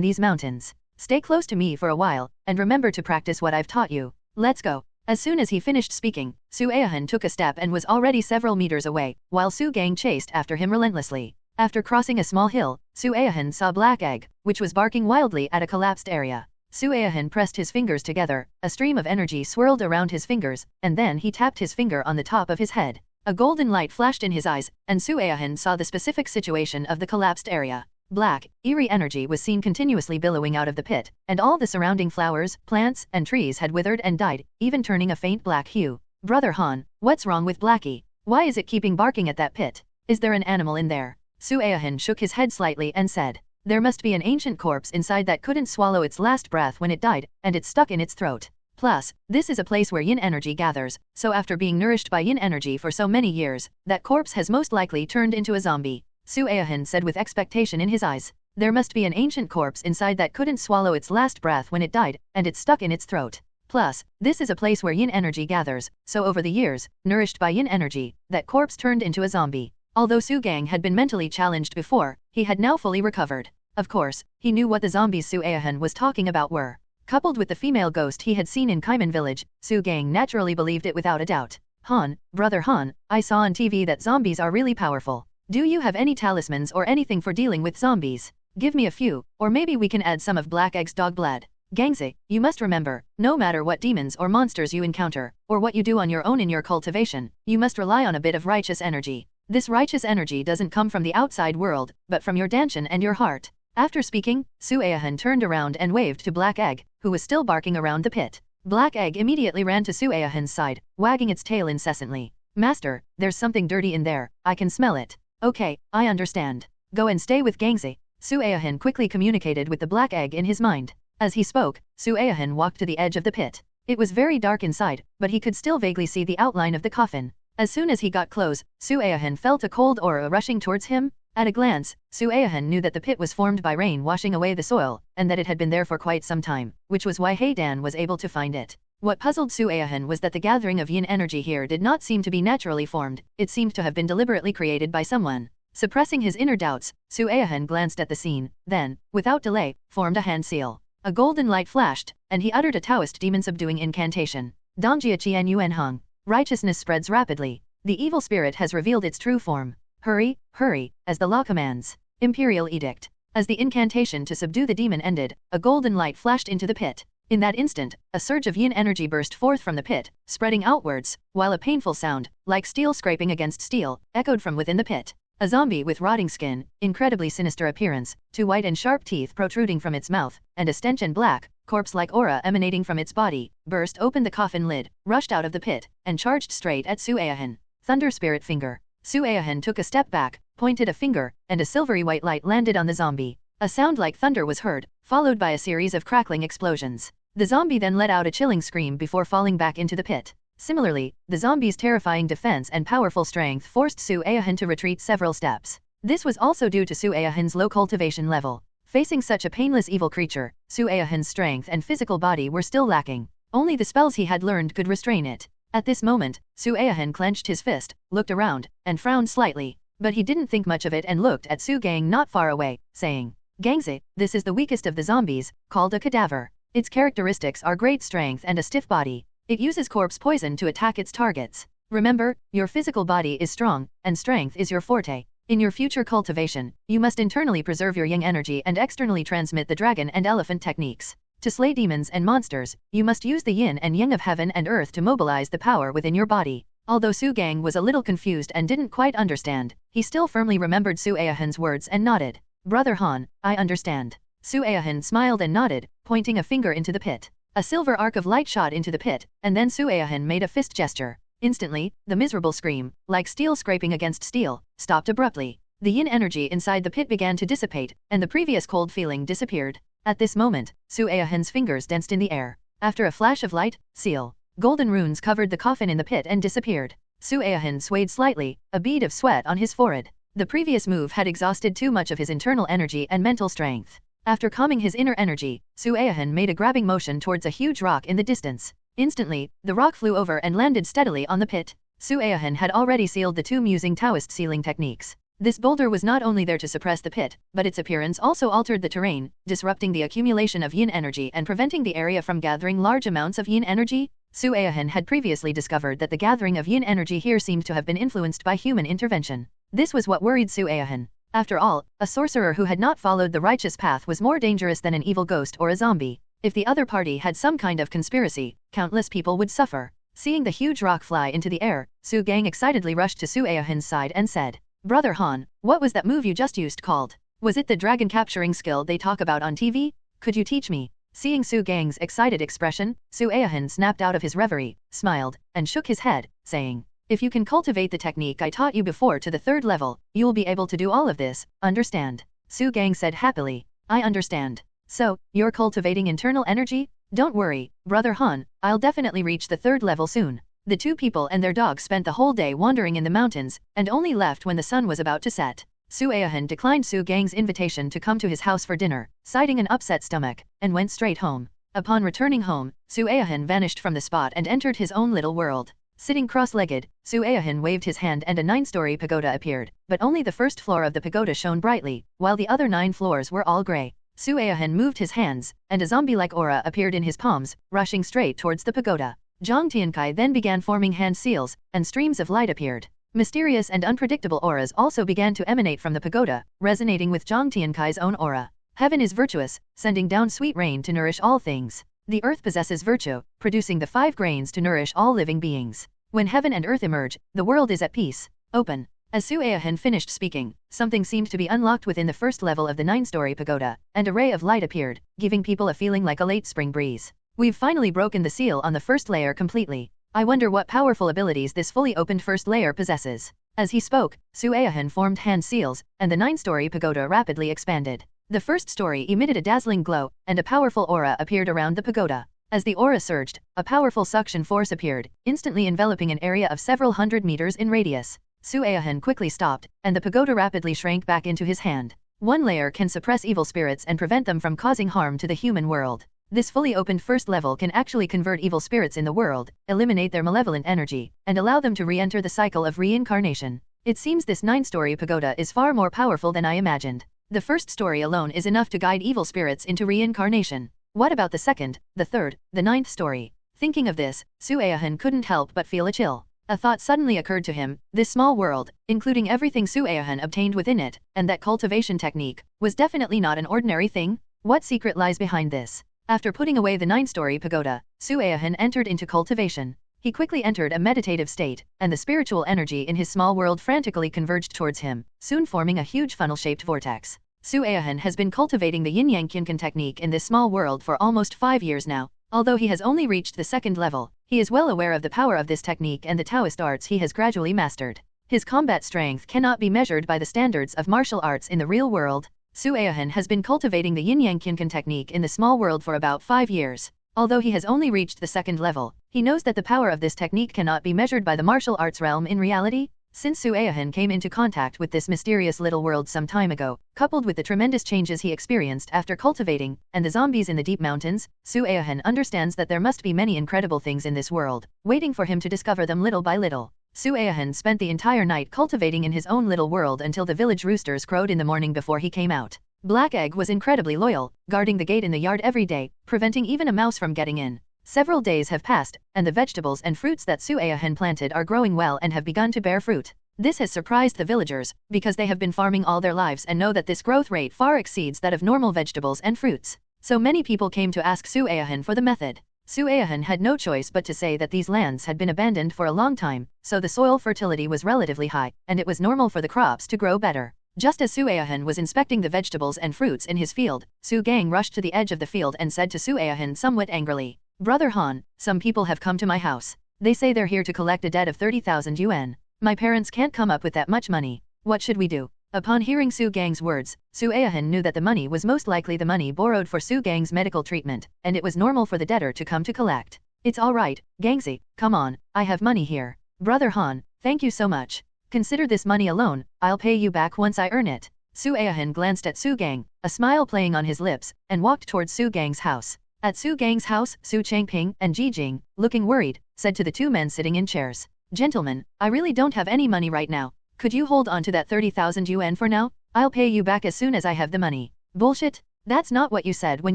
these mountains. Stay close to me for a while, and remember to practice what I've taught you. Let's go. As soon as he finished speaking, Su Aohen took a step and was already several meters away, while Su Gang chased after him relentlessly. After crossing a small hill, Su Aohen saw Black Egg, which was barking wildly at a collapsed area. Su Aohen pressed his fingers together, a stream of energy swirled around his fingers, and then he tapped his finger on the top of his head. A golden light flashed in his eyes, and Su Aohen saw the specific situation of the collapsed area. Black, eerie energy was seen continuously billowing out of the pit, and all the surrounding flowers, plants, and trees had withered and died, even turning a faint black hue. Brother Han, what's wrong with Blackie? Why is it keeping barking at that pit? Is there an animal in there? Su Aohen shook his head slightly and said, there must be an ancient corpse inside that couldn't swallow its last breath when it died, and it's stuck in its throat. Plus, this is a place where yin energy gathers, so after being nourished by yin energy for so many years, that corpse has most likely turned into a zombie. Su Aohen said with expectation in his eyes. There must be an ancient corpse inside that couldn't swallow its last breath when it died, and it's stuck in its throat. Plus, this is a place where yin energy gathers, so over the years, nourished by yin energy, that corpse turned into a zombie. Although Su Gang had been mentally challenged before, he had now fully recovered. Of course, he knew what the zombies Su Aohen was talking about were. Coupled with the female ghost he had seen in Kaiman village, Su Gang naturally believed it without a doubt. Han, brother Han, I saw on TV that zombies are really powerful. Do you have any talismans or anything for dealing with zombies? Give me a few, or maybe we can add some of Black Egg's dog blood. Gangzi, you must remember, no matter what demons or monsters you encounter, or what you do on your own in your cultivation, you must rely on a bit of righteous energy. This righteous energy doesn't come from the outside world, but from your danshan and your heart. After speaking, Su Aohen turned around and waved to Black Egg, who was still barking around the pit. Black Egg immediately ran to Su Aohen's side, wagging its tail incessantly. Master, there's something dirty in there, I can smell it. Okay, I understand. Go and stay with Gangzi. Su Aohen quickly communicated with the Black Egg in his mind. As he spoke, Su Aohen walked to the edge of the pit. It was very dark inside, but he could still vaguely see the outline of the coffin. As soon as he got close, Su Aohen felt a cold aura rushing towards him. At a glance, Su Aohen knew that the pit was formed by rain washing away the soil, and that it had been there for quite some time, which was why Heidan was able to find it. What puzzled Su Aohen was that the gathering of yin energy here did not seem to be naturally formed, it seemed to have been deliberately created by someone. Suppressing his inner doubts, Su Aohen glanced at the scene, then, without delay, formed a hand seal. A golden light flashed, and he uttered a Taoist demon-subduing incantation. Dongjia Qian Yuan Hung. Righteousness spreads rapidly. The evil spirit has revealed its true form. Hurry, hurry, as the law commands. Imperial Edict. As the incantation to subdue the demon ended, a golden light flashed into the pit. In that instant, a surge of yin energy burst forth from the pit, spreading outwards, while a painful sound, like steel scraping against steel, echoed from within the pit. A zombie with rotting skin, incredibly sinister appearance, two white and sharp teeth protruding from its mouth, and a stench and black, corpse-like aura emanating from its body, burst open the coffin lid, rushed out of the pit, and charged straight at Su Aohan. Thunder Spirit Finger. Su Aohan took a step back, pointed a finger, and a silvery white light landed on the zombie. A sound like thunder was heard, followed by a series of crackling explosions. The zombie then let out a chilling scream before falling back into the pit. Similarly, the zombie's terrifying defense and powerful strength forced Su Aohan to retreat several steps. This was also due to Su Aohan's low cultivation level. Facing such a painless evil creature, Su Aohan's strength and physical body were still lacking. Only the spells he had learned could restrain it. At this moment, Su Aohan clenched his fist, looked around, and frowned slightly. But he didn't think much of it and looked at Su Gang not far away, saying, "Gangze, this is the weakest of the zombies, called a cadaver. Its characteristics are great strength and a stiff body. It uses corpse poison to attack its targets. Remember, your physical body is strong, and strength is your forte. In your future cultivation, you must internally preserve your yang energy and externally transmit the dragon and elephant techniques. To slay demons and monsters, you must use the yin and yang of heaven and earth to mobilize the power within your body." Although Su Gang was a little confused and didn't quite understand, he still firmly remembered Su Aohan's words and nodded. "Brother Han, I understand." Su Aohan smiled and nodded, pointing a finger into the pit. A silver arc of light shot into the pit, and then Su Aohan made a fist gesture. Instantly, the miserable scream, like steel scraping against steel, stopped abruptly. The yin energy inside the pit began to dissipate, and the previous cold feeling disappeared. At this moment, Su Aohan's fingers danced in the air. After a flash of light, seal. Golden runes covered the coffin in the pit and disappeared. Su Aohan swayed slightly, a bead of sweat on his forehead. The previous move had exhausted too much of his internal energy and mental strength. After calming his inner energy, Su Aohan made a grabbing motion towards a huge rock in the distance. Instantly, the rock flew over and landed steadily on the pit. Su Aohan had already sealed the tomb using Taoist sealing techniques. This boulder was not only there to suppress the pit, but its appearance also altered the terrain, disrupting the accumulation of yin energy and preventing the area from gathering large amounts of yin energy. Su Aohan had previously discovered that the gathering of yin energy here seemed to have been influenced by human intervention. This was what worried Su Aohan. After all, a sorcerer who had not followed the righteous path was more dangerous than an evil ghost or a zombie. If the other party had some kind of conspiracy, countless people would suffer. Seeing the huge rock fly into the air, Su Gang excitedly rushed to Su Aohan's side and said, "Brother Han, what was that move you just used called? Was it the dragon capturing skill they talk about on TV? Could you teach me?" Seeing Su Gang's excited expression, Su Aohan snapped out of his reverie, smiled, and shook his head, saying, "If you can cultivate the technique I taught you before to the 3rd level, you will be able to do all of this, understand?" Su Gang said happily, "I understand. So, you're cultivating internal energy? Don't worry, Brother Han, I'll definitely reach the 3rd level soon." The two people and their dog spent the whole day wandering in the mountains, and only left when the sun was about to set. Su Aohan declined Su Gang's invitation to come to his house for dinner, citing an upset stomach, and went straight home. Upon returning home, Su Aohan vanished from the spot and entered his own little world. Sitting cross-legged, Su Aohan waved his hand and a 9-story pagoda appeared, but only the first floor of the pagoda shone brightly, while the other 9 floors were all grey. Su Aohan moved his hands, and a zombie-like aura appeared in his palms, rushing straight towards the pagoda. Zhang Tiankai then began forming hand seals, and streams of light appeared. Mysterious and unpredictable auras also began to emanate from the pagoda, resonating with Zhang Tiankai's own aura. Heaven is virtuous, sending down sweet rain to nourish all things. The earth possesses virtue, producing the 5 grains to nourish all living beings. When heaven and earth emerge, the world is at peace. Open. As Su Aohan finished speaking, something seemed to be unlocked within the first level of the 9-story pagoda, and a ray of light appeared, giving people a feeling like a late spring breeze. "We've finally broken the seal on the first layer completely. I wonder what powerful abilities this fully opened first layer possesses." As he spoke, Su Aohan formed hand seals, and the 9-story pagoda rapidly expanded. The first story emitted a dazzling glow, and a powerful aura appeared around the pagoda. As the aura surged, a powerful suction force appeared, instantly enveloping an area of several hundred meters in radius. Su Aohan quickly stopped, and the pagoda rapidly shrank back into his hand. One layer can suppress evil spirits and prevent them from causing harm to the human world. This fully opened first level can actually convert evil spirits in the world, eliminate their malevolent energy, and allow them to re-enter the cycle of reincarnation. It seems this 9-story pagoda is far more powerful than I imagined. The first story alone is enough to guide evil spirits into reincarnation. What about the second, the third, the ninth story? Thinking of this, Su Aohan couldn't help but feel a chill. A thought suddenly occurred to him: this small world, including everything Su Aohan obtained within it, and that cultivation technique, was definitely not an ordinary thing. What secret lies behind this? After putting away the 9-story pagoda, Su Aohan entered into cultivation. He quickly entered a meditative state, and the spiritual energy in his small world frantically converged towards him, soon forming a huge funnel-shaped vortex. Su Aohan has been cultivating the yin-yang Qinkan technique in this small world for almost 5 years now. Although he has only reached the 2nd level, he is well aware of the power of this technique and the Taoist arts he has gradually mastered. His combat strength cannot be measured by the standards of martial arts in the real world. Su Aohan has been cultivating the yin-yang Qinkan technique in the small world for about 5 years. Although he has only reached the 2nd level, he knows that the power of this technique cannot be measured by the martial arts realm in reality. Since Su Aohan came into contact with this mysterious little world some time ago, coupled with the tremendous changes he experienced after cultivating, and the zombies in the deep mountains, Su Aohan understands that there must be many incredible things in this world, waiting for him to discover them little by little. Su Aohan spent the entire night cultivating in his own little world until the village roosters crowed in the morning before he came out. Black Egg was incredibly loyal, guarding the gate in the yard every day, preventing even a mouse from getting in. Several days have passed, and the vegetables and fruits that Su Aohan planted are growing well and have begun to bear fruit. This has surprised the villagers, because they have been farming all their lives and know that this growth rate far exceeds that of normal vegetables and fruits. So many people came to ask Su Aohan for the method. Su Aohan had no choice but to say that these lands had been abandoned for a long time, so the soil fertility was relatively high, and it was normal for the crops to grow better. Just as Su Aohan was inspecting the vegetables and fruits in his field, Su Gang rushed to the edge of the field and said to Su Aohan somewhat angrily, "Brother Han, some people have come to my house. They say they're here to collect a debt of 30,000 yuan. My parents can't come up with that much money. What should we do?" Upon hearing Su Gang's words, Su Aohan knew that the money was most likely the money borrowed for Su Gang's medical treatment, and it was normal for the debtor to come to collect. "It's all right, Gangzi, come on, I have money here. Brother Han, thank you so much. Consider this money alone, I'll pay you back once I earn it." Su Aohan glanced at Su Gang, a smile playing on his lips, and walked towards Su Gang's house. At Su Gang's house, Su Changping and Ji Jing, looking worried, said to the 2 men sitting in chairs, "Gentlemen, I really don't have any money right now. Could you hold on to that 30,000 yuan for now? I'll pay you back as soon as I have the money." "Bullshit. That's not what you said when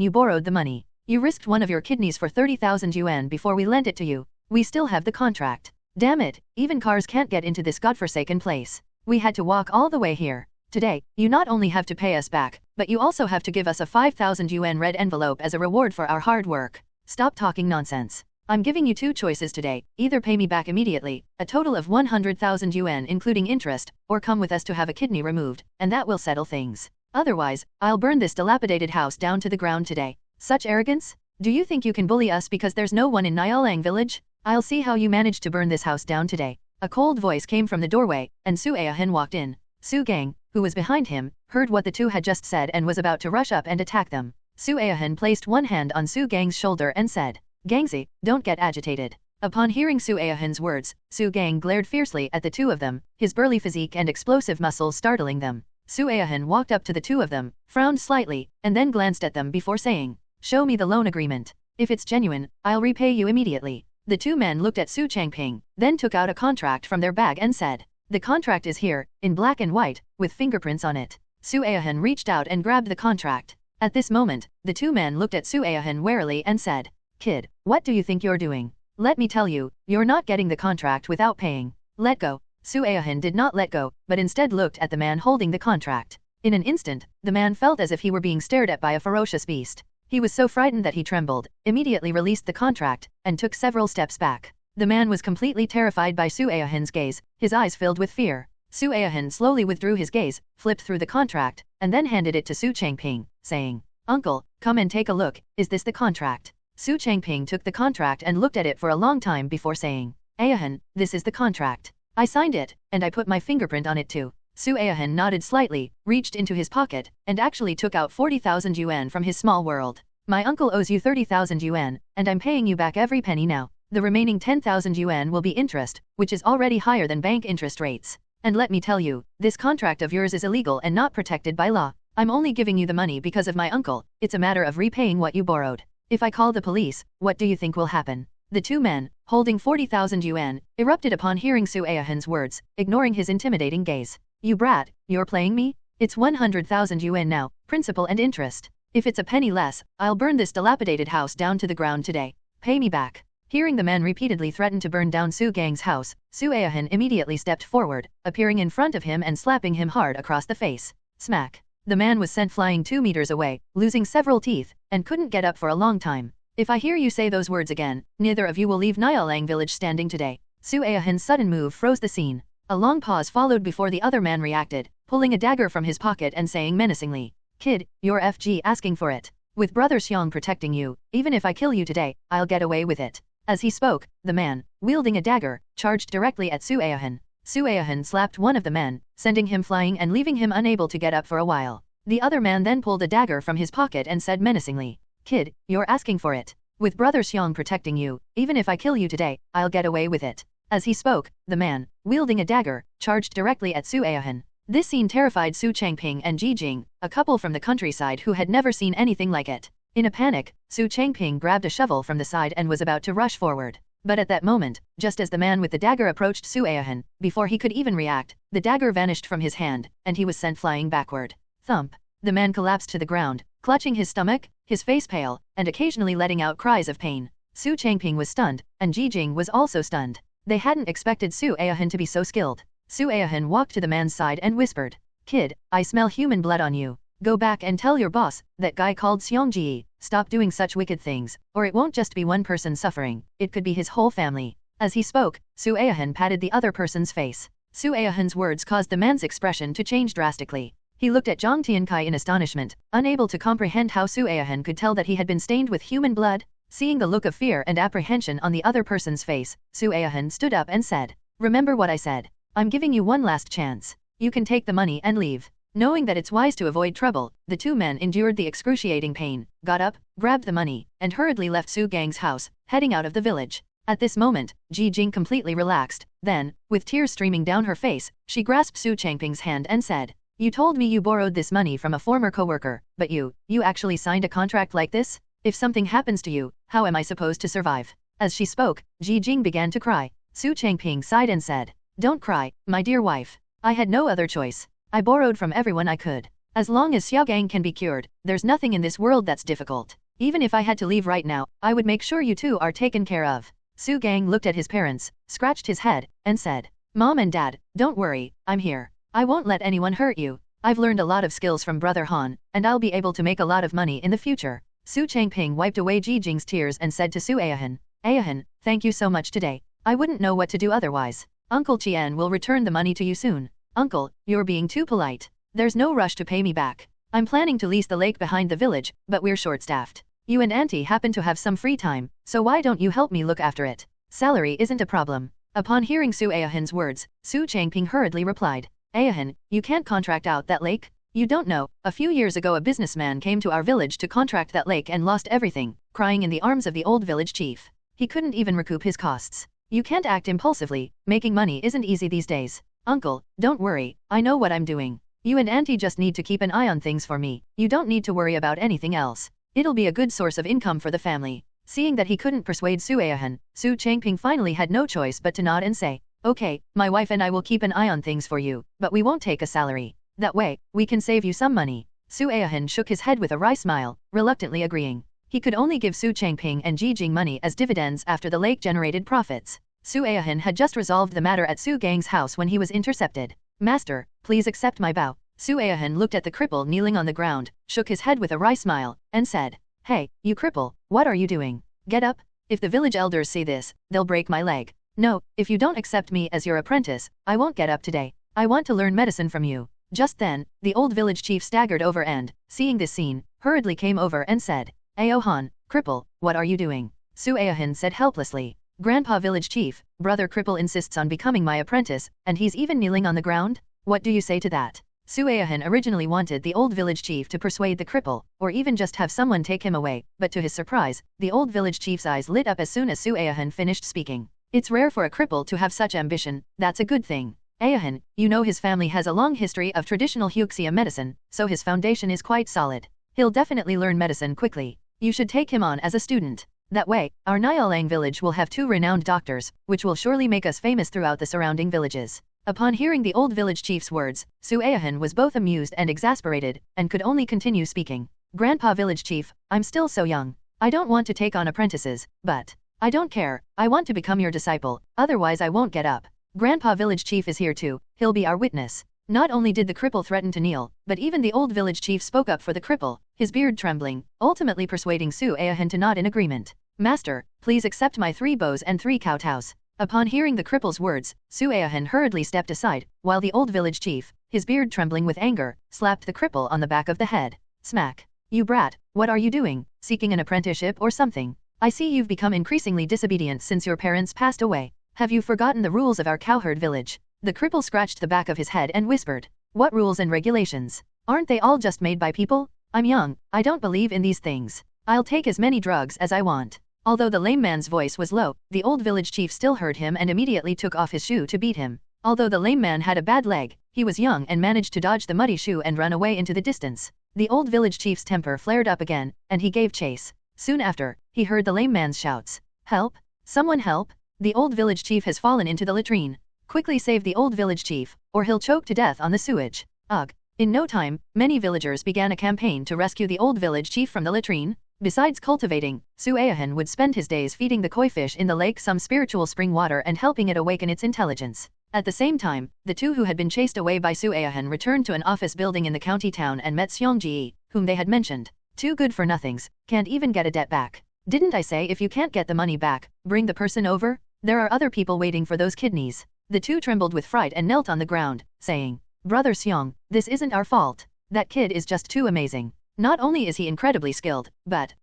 you borrowed the money. You risked one of your kidneys for 30,000 yuan before we lent it to you. We still have the contract. Damn it, even cars can't get into this godforsaken place. We had to walk all the way here. Today, you not only have to pay us back, but you also have to give us a 5,000 yuan red envelope as a reward for our hard work. Stop talking nonsense. I'm giving you 2 choices today, either pay me back immediately, a total of 100,000 yuan including interest, or come with us to have a kidney removed, and that will settle things. Otherwise, I'll burn this dilapidated house down to the ground today." Such arrogance? Do you think you can bully us because there's no one in Niaolang village? I'll see how you manage to burn this house down today. A cold voice came from the doorway, and Su Aohan walked in. Su Gang, who was behind him, heard what the 2 had just said and was about to rush up and attack them. Su Aohan placed one hand on Su Gang's shoulder and said, "Gangzi, don't get agitated." Upon hearing Su Aohan's words, Su Gang glared fiercely at the 2 of them, his burly physique and explosive muscles startling them. Su Aohan walked up to the 2 of them, frowned slightly, and then glanced at them before saying, "Show me the loan agreement. If it's genuine, I'll repay you immediately." The 2 men looked at Su Changping, then took out a contract from their bag and said, "The contract is here, in black and white, with fingerprints on it." Su Aohan reached out and grabbed the contract. At this moment, the 2 men looked at Su Aohan warily and said, "Kid, what do you think you're doing? Let me tell you, you're not getting the contract without paying. Let go." Su Aohan did not let go, but instead looked at the man holding the contract. In an instant, the man felt as if he were being stared at by a ferocious beast. He was so frightened that he trembled, immediately released the contract, and took several steps back. The man was completely terrified by Su Aohan's gaze, his eyes filled with fear. Su Aohan slowly withdrew his gaze, flipped through the contract, and then handed it to Su Changping, saying, "Uncle, come and take a look, is this the contract?" Su Changping took the contract and looked at it for a long time before saying, "Aohan, this is the contract. I signed it, and I put my fingerprint on it too." Su Aohan nodded slightly, reached into his pocket, and actually took out 40,000 yuan from his small world. "My uncle owes you 30,000 yuan, and I'm paying you back every penny now. The remaining 10,000 yuan will be interest, which is already higher than bank interest rates. And let me tell you, this contract of yours is illegal and not protected by law. I'm only giving you the money because of my uncle, it's a matter of repaying what you borrowed. If I call the police, what do you think will happen?" The 2 men, holding 40,000 yuan, erupted upon hearing Su Aohan's words, ignoring his intimidating gaze. "You brat, you're playing me? It's 100,000 yuan now, principal and interest. If it's a penny less, I'll burn this dilapidated house down to the ground today. Pay me back. Hearing the man repeatedly threaten to burn down Su Gang's house, Su Aohan immediately stepped forward, appearing in front of him and slapping him hard across the face. Smack. The man was sent flying 2 meters away, losing several teeth, and couldn't get up for a long time. If I hear you say those words again, neither of you will leave Nialang village standing today. Su Aohan's sudden move froze the scene. A long pause followed before the other man reacted, pulling a dagger from his pocket and saying menacingly, "Kid, you're FG asking for it. With Brother Xiong protecting you, even if I kill you today, I'll get away with it." As he spoke, the man, wielding a dagger, charged directly at Su Aohan. Su Aohan slapped one of the men, sending him flying and leaving him unable to get up for a while. The other man then pulled a dagger from his pocket and said menacingly, "Kid, you're asking for it. With Brother Xiong protecting you, even if I kill you today, I'll get away with it." As he spoke, the man, wielding a dagger, charged directly at Su Aohan. This scene terrified Su Changping and Ji Jing, a couple from the countryside who had never seen anything like it. In a panic, Su Changping grabbed a shovel from the side and was about to rush forward. But at that moment, just as the man with the dagger approached Su Aohan, before he could even react, the dagger vanished from his hand, and he was sent flying backward. Thump. The man collapsed to the ground, clutching his stomach, his face pale, and occasionally letting out cries of pain. Su Changping was stunned, and Ji Jing was also stunned. They hadn't expected Su Aohan to be so skilled. Su Aohan walked to the man's side and whispered, "Kid, I smell human blood on you. Go back and tell your boss, that guy called Xiongji, stop doing such wicked things, or it won't just be one person suffering, it could be his whole family." As he spoke, Su Aohan patted the other person's face. Su Aohan's words caused the man's expression to change drastically. He looked at Zhang Tiankai in astonishment, unable to comprehend how Su Aohan could tell that he had been stained with human blood. Seeing the look of fear and apprehension on the other person's face, Su Aohan stood up and said, "Remember what I said. I'm giving you one last chance. You can take the money and leave." Knowing that it's wise to avoid trouble, the two men endured the excruciating pain, got up, grabbed the money, and hurriedly left Su Gang's house, heading out of the village. At this moment, Ji Jing completely relaxed. Then, with tears streaming down her face, she grasped Su Changping's hand and said, "You told me you borrowed this money from a former coworker, but you actually signed a contract like this? If something happens to you, how am I supposed to survive?" As she spoke, Ji Jing began to cry. Su Changping sighed and said, "Don't cry, my dear wife. I had no other choice. I borrowed from everyone I could. As long as Xiaogang can be cured, there's nothing in this world that's difficult. Even if I had to leave right now, I would make sure you two are taken care of." Su Gang looked at his parents, scratched his head, and said, "Mom and Dad, don't worry, I'm here. I won't let anyone hurt you. I've learned a lot of skills from Brother Han, and I'll be able to make a lot of money in the future." Su Changping wiped away Ji Jing's tears and said to Su Aohan, "Aohan, thank you so much today. I wouldn't know what to do otherwise. Uncle Qian will return the money to you soon." "Uncle, you're being too polite. There's no rush to pay me back. I'm planning to lease the lake behind the village, but we're short-staffed. You and Auntie happen to have some free time, so why don't you help me look after it? Salary isn't a problem." Upon hearing Su Aohan's words, Su Changping hurriedly replied, "Aohan, you can't contract out that lake? You don't know, a few years ago a businessman came to our village to contract that lake and lost everything, crying in the arms of the old village chief. He couldn't even recoup his costs. You can't act impulsively, making money isn't easy these days. Uncle, don't worry, I know what I'm doing. You and Auntie just need to keep an eye on things for me. You don't need to worry about anything else. It'll be a good source of income for the family." Seeing that he couldn't persuade Su Aohan, Su Changping finally had no choice but to nod and say, "Okay, my wife and I will keep an eye on things for you, but we won't take a salary. That way, we can save you some money." Su Aohan shook his head with a wry smile, reluctantly agreeing. He could only give Su Changping and Ji Jing money as dividends after the lake generated profits. Su Aohan had just resolved the matter at Su Gang's house when he was intercepted. "Master, please accept my bow." Su Aohan looked at the cripple kneeling on the ground, shook his head with a wry smile, and said, "Hey, you cripple, what are you doing? Get up. If the village elders see this, they'll break my leg. No, if you don't accept me as your apprentice, I won't get up today. I want to learn medicine from you." Just then, the old village chief staggered over and, seeing this scene, hurriedly came over and said, "Aohan, cripple, what are you doing?" Su Aohan said helplessly, "Grandpa village chief, brother cripple insists on becoming my apprentice, and he's even kneeling on the ground? What do you say to that?" Su Aohan originally wanted the old village chief to persuade the cripple, or even just have someone take him away, but to his surprise, the old village chief's eyes lit up as soon as Su Aohan finished speaking. "It's rare for a cripple to have such ambition, that's a good thing. Aohan, you know his family has a long history of traditional Huxia medicine, so his foundation is quite solid. He'll definitely learn medicine quickly. You should take him on as a student. That way, our Nialang village will have 2 renowned doctors, which will surely make us famous throughout the surrounding villages." Upon hearing the old village chief's words, Su Aohan was both amused and exasperated, and could only continue speaking. Grandpa Village Chief, I'm still so young. I don't want to take on apprentices, but I don't care. I want to become your disciple, otherwise I won't get up. Grandpa Village Chief is here too, he'll be our witness. Not only did the cripple threaten to kneel, but even the old village chief spoke up for the cripple, his beard trembling, ultimately persuading Su Aohan to nod in agreement. Master, please accept my 3 bows and 3 kowtows. Upon hearing the cripple's words, Su Aohan hurriedly stepped aside, while the old village chief, his beard trembling with anger, slapped the cripple on the back of the head. Smack. You brat, what are you doing, seeking an apprenticeship or something? I see you've become increasingly disobedient since your parents passed away. Have you forgotten the rules of our cowherd village? The cripple scratched the back of his head and whispered. What rules and regulations? Aren't they all just made by people? I'm young, I don't believe in these things. I'll take as many drugs as I want. Although the lame man's voice was low, the old village chief still heard him and immediately took off his shoe to beat him. Although the lame man had a bad leg, he was young and managed to dodge the muddy shoe and run away into the distance. The old village chief's temper flared up again, and he gave chase. Soon after, he heard the lame man's shouts. Help! Someone help! The old village chief has fallen into the latrine. Quickly save the old village chief, or he'll choke to death on the sewage. Ugh. In no time, many villagers began a campaign to rescue the old village chief from the latrine. Besides cultivating, Su Aohan would spend his days feeding the koi fish in the lake some spiritual spring water and helping it awaken its intelligence. At the same time, the two who had been chased away by Su Aohan returned to an office building in the county town and met Seongji, whom they had mentioned. Too good for nothings, can't even get a debt back. Didn't I say if you can't get the money back, bring the person over? There are other people waiting for those kidneys. The two trembled with fright and knelt on the ground, saying, Brother Seong, this isn't our fault. That kid is just too amazing. Not only is he incredibly skilled,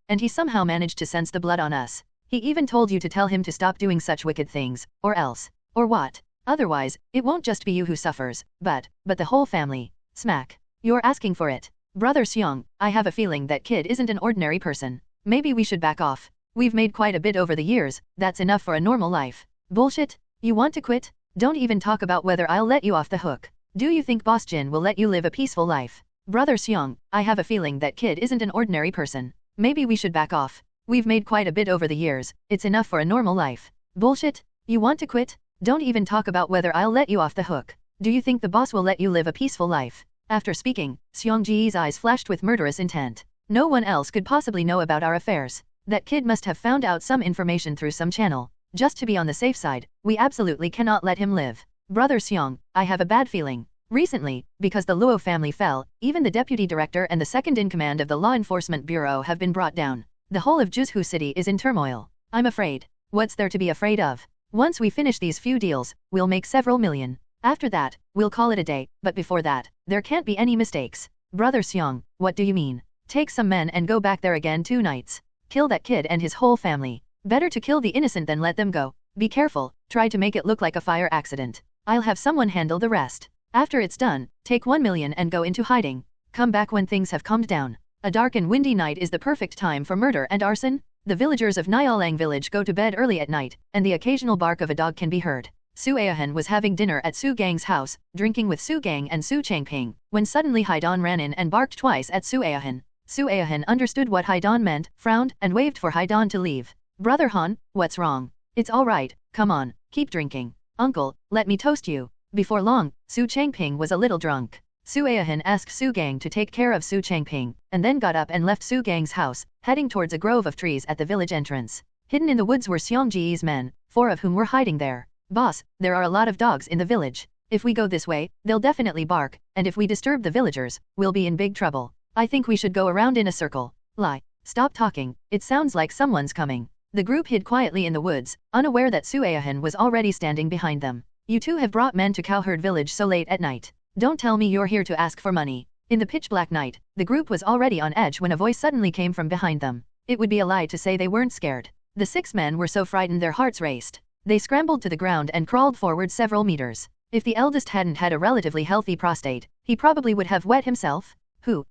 and he somehow managed to sense the blood on us. He even told you to tell him to stop doing such wicked things, or else. Or what? Otherwise, it won't just be you who suffers, but the whole family. Smack. You're asking for it. Brother Seong, I have a feeling that kid isn't an ordinary person. Maybe we should back off. We've made quite a bit over the years, that's enough for a normal life. Bullshit? You want to quit? Don't even talk about whether I'll let you off the hook. Do you think Boss Jin will let you live a peaceful life? Brother Seong, I have a feeling that kid isn't an ordinary person. Maybe we should back off. We've made quite a bit over the years, it's enough for a normal life. Bullshit? You want to quit? Don't even talk about whether I'll let you off the hook. Do you think the boss will let you live a peaceful life? After speaking, Seongji's eyes flashed with murderous intent. No one else could possibly know about our affairs. That kid must have found out some information through some channel. Just to be on the safe side, we absolutely cannot let him live. Brother Seong, I have a bad feeling. Recently, because the Luo family fell, even the deputy director and the second-in-command of the Law Enforcement Bureau have been brought down. The whole of Juzhu City is in turmoil. I'm afraid. What's there to be afraid of? Once we finish these few deals, we'll make several million. After that, we'll call it a day, but before that, there can't be any mistakes. Brother Seong, what do you mean? Take some men and go back there again 2 nights. Kill that kid and his whole family. Better to kill the innocent than let them go. Be careful, try to make it look like a fire accident. I'll have someone handle the rest. After it's done, take 1 million and go into hiding. Come back when things have calmed down. A dark and windy night is the perfect time for murder and arson. The villagers of Nyalang village go to bed early at night, and the occasional bark of a dog can be heard. Su Aohan was having dinner at Su Gang's house, drinking with Su Gang and Su Changping, when suddenly Haidon ran in and barked twice at Su Aohan. Su Aohan understood what Haidon meant, frowned, and waved for Haidon to leave. Brother Han, what's wrong? It's all right, come on, keep drinking. Uncle, let me toast you. Before long, Su Changping was a little drunk. Su Aohan asked Su Gang to take care of Su Changping, and then got up and left Su Gang's house, heading towards a grove of trees at the village entrance. Hidden in the woods were Seongji's men, 4 of whom were hiding there. Boss, there are a lot of dogs in the village. If we go this way, they'll definitely bark, and if we disturb the villagers, we'll be in big trouble. I think we should go around in a circle. Lie. Stop talking, it sounds like someone's coming. The group hid quietly in the woods, unaware that Su Aohan was already standing behind them. You two have brought men to Cowherd village so late at night. Don't tell me you're here to ask for money. In the pitch-black night, the group was already on edge when a voice suddenly came from behind them. It would be a lie to say they weren't scared. The 6 men were so frightened their hearts raced. They scrambled to the ground and crawled forward several meters. If the eldest hadn't had a relatively healthy prostate, he probably would have wet himself. Who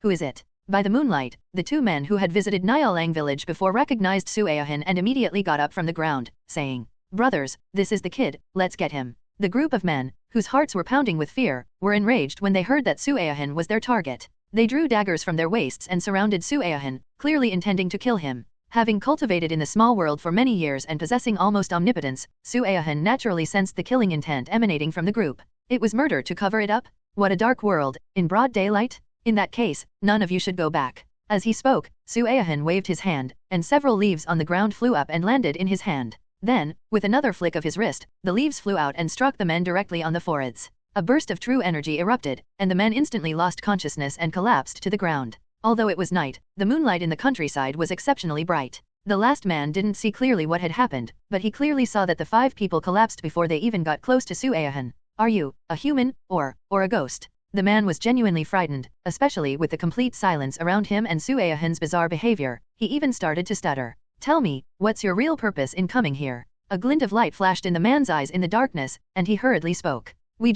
is it? By the moonlight, the 2 men who had visited Nyalang village before recognized Su Aohan and immediately got up from the ground, saying, Brothers, this is the kid, let's get him. The group of men, whose hearts were pounding with fear, were enraged when they heard that Su Aohan was their target. They drew daggers from their waists and surrounded Su Aohan, clearly intending to kill him. Having cultivated in the small world for many years and possessing almost omnipotence, Su Aohan naturally sensed the killing intent emanating from the group. It was murder to cover it up? What a dark world, in broad daylight? In that case, none of you should go back. As he spoke, Suayahan waved his hand, and several leaves on the ground flew up and landed in his hand. Then, with another flick of his wrist, the leaves flew out and struck the men directly on the foreheads. A burst of true energy erupted, and the men instantly lost consciousness and collapsed to the ground. Although it was night, the moonlight in the countryside was exceptionally bright. The last man didn't see clearly what had happened, but he clearly saw that the 5 people collapsed before they even got close to Suayahan. Are you a human, or a ghost? The man was genuinely frightened, especially with the complete silence around him and Suayahan's bizarre behavior. He even started to stutter. Tell me, what's your real purpose in coming here? A glint of light flashed in the man's eyes in the darkness, and he hurriedly spoke. We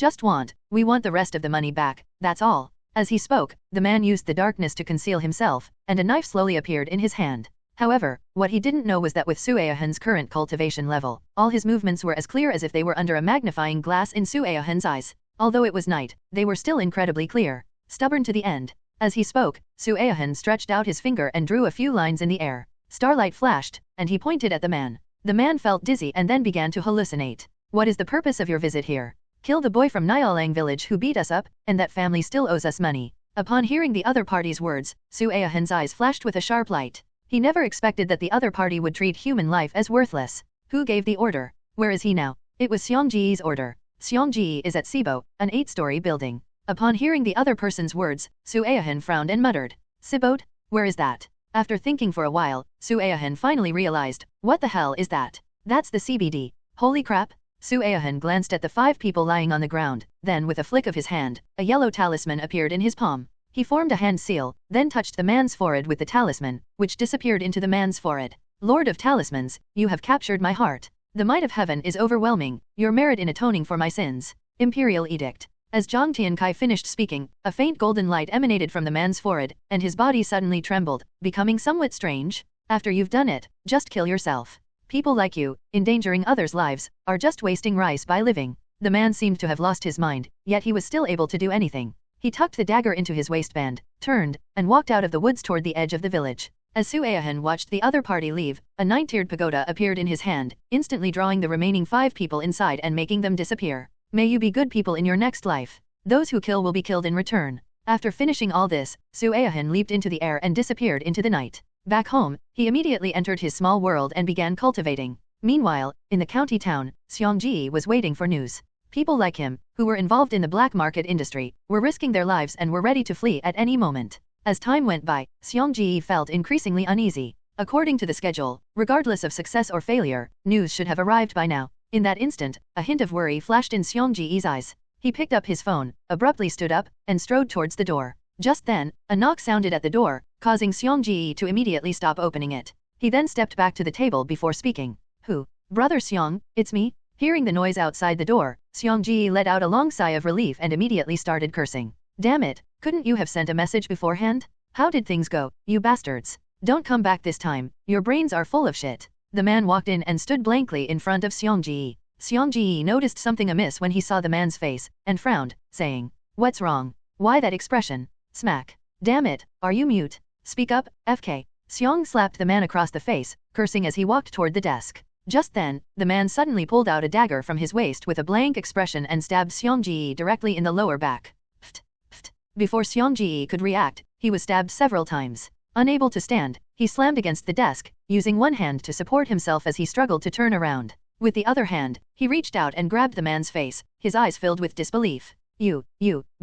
want the rest of the money back, that's all. As he spoke, the man used the darkness to conceal himself, and a knife slowly appeared in his hand. However, what he didn't know was that with Suayahan's current cultivation level, all his movements were as clear as if they were under a magnifying glass in Suayahan's eyes. Although it was night, they were still incredibly clear. Stubborn to the end. As he spoke, Suayahan stretched out his finger and drew a few lines in the air. Starlight flashed, and he pointed at the man. The man felt dizzy and then began to hallucinate. What is the purpose of your visit here? Kill the boy from Nyalang village who beat us up, and that family still owes us money. Upon hearing the other party's words, Suayahan's eyes flashed with a sharp light. He never expected that the other party would treat human life as worthless. Who gave the order? Where is he now? It was Xiongji's order. Xiongji is at Sibo, an 8-story building. Upon hearing the other person's words, Suayahan frowned and muttered. Sibot? Where is that? After thinking for a while, Suayahan finally realized, what the hell is that? That's the CBD. Holy crap! Suayahan glanced at the 5 people lying on the ground, then with a flick of his hand, a yellow talisman appeared in his palm. He formed a hand seal, then touched the man's forehead with the talisman, which disappeared into the man's forehead. Lord of Talismans, you have captured my heart. The might of heaven is overwhelming, your merit in atoning for my sins. Imperial Edict. As Zhang Tiankai finished speaking, a faint golden light emanated from the man's forehead, and his body suddenly trembled, becoming somewhat strange. After you've done it, just kill yourself. People like you, endangering others' lives, are just wasting rice by living. The man seemed to have lost his mind, yet he was still able to do anything. He tucked the dagger into his waistband, turned, and walked out of the woods toward the edge of the village. As Suayahan watched the other party leave, a 9-tiered pagoda appeared in his hand, instantly drawing the remaining 5 people inside and making them disappear. May you be good people in your next life. Those who kill will be killed in return. After finishing all this, Suayahan leaped into the air and disappeared into the night. Back home, he immediately entered his small world and began cultivating. Meanwhile, in the county town, Xiongji was waiting for news. People like him, who were involved in the black market industry, were risking their lives and were ready to flee at any moment. As time went by, Xiongji felt increasingly uneasy. According to the schedule, regardless of success or failure, news should have arrived by now. In that instant, a hint of worry flashed in Xiongji's eyes. He picked up his phone, abruptly stood up, and strode towards the door. Just then, a knock sounded at the door, causing Xiongji to immediately stop opening it. He then stepped back to the table before speaking. Who? Brother Xiong, it's me? Hearing the noise outside the door, Xiongji let out a long sigh of relief and immediately started cursing. Damn it, couldn't you have sent a message beforehand? How did things go, you bastards? Don't come back this time, your brains are full of shit. The man walked in and stood blankly in front of Xiongji. Xiongji noticed something amiss when he saw the man's face, and frowned, saying, What's wrong? Why that expression? Smack. Damn it, are you mute? Speak up, FK. Xiong slapped the man across the face, cursing as he walked toward the desk. Just then, the man suddenly pulled out a dagger from his waist with a blank expression and stabbed Xiongji directly in the lower back. Pft, pft. Before Xiongji could react, he was stabbed several times. Unable to stand, he slammed against the desk, using one hand to support himself as he struggled to turn around. With the other hand, he reached out and grabbed the man's face, his eyes filled with disbelief. You,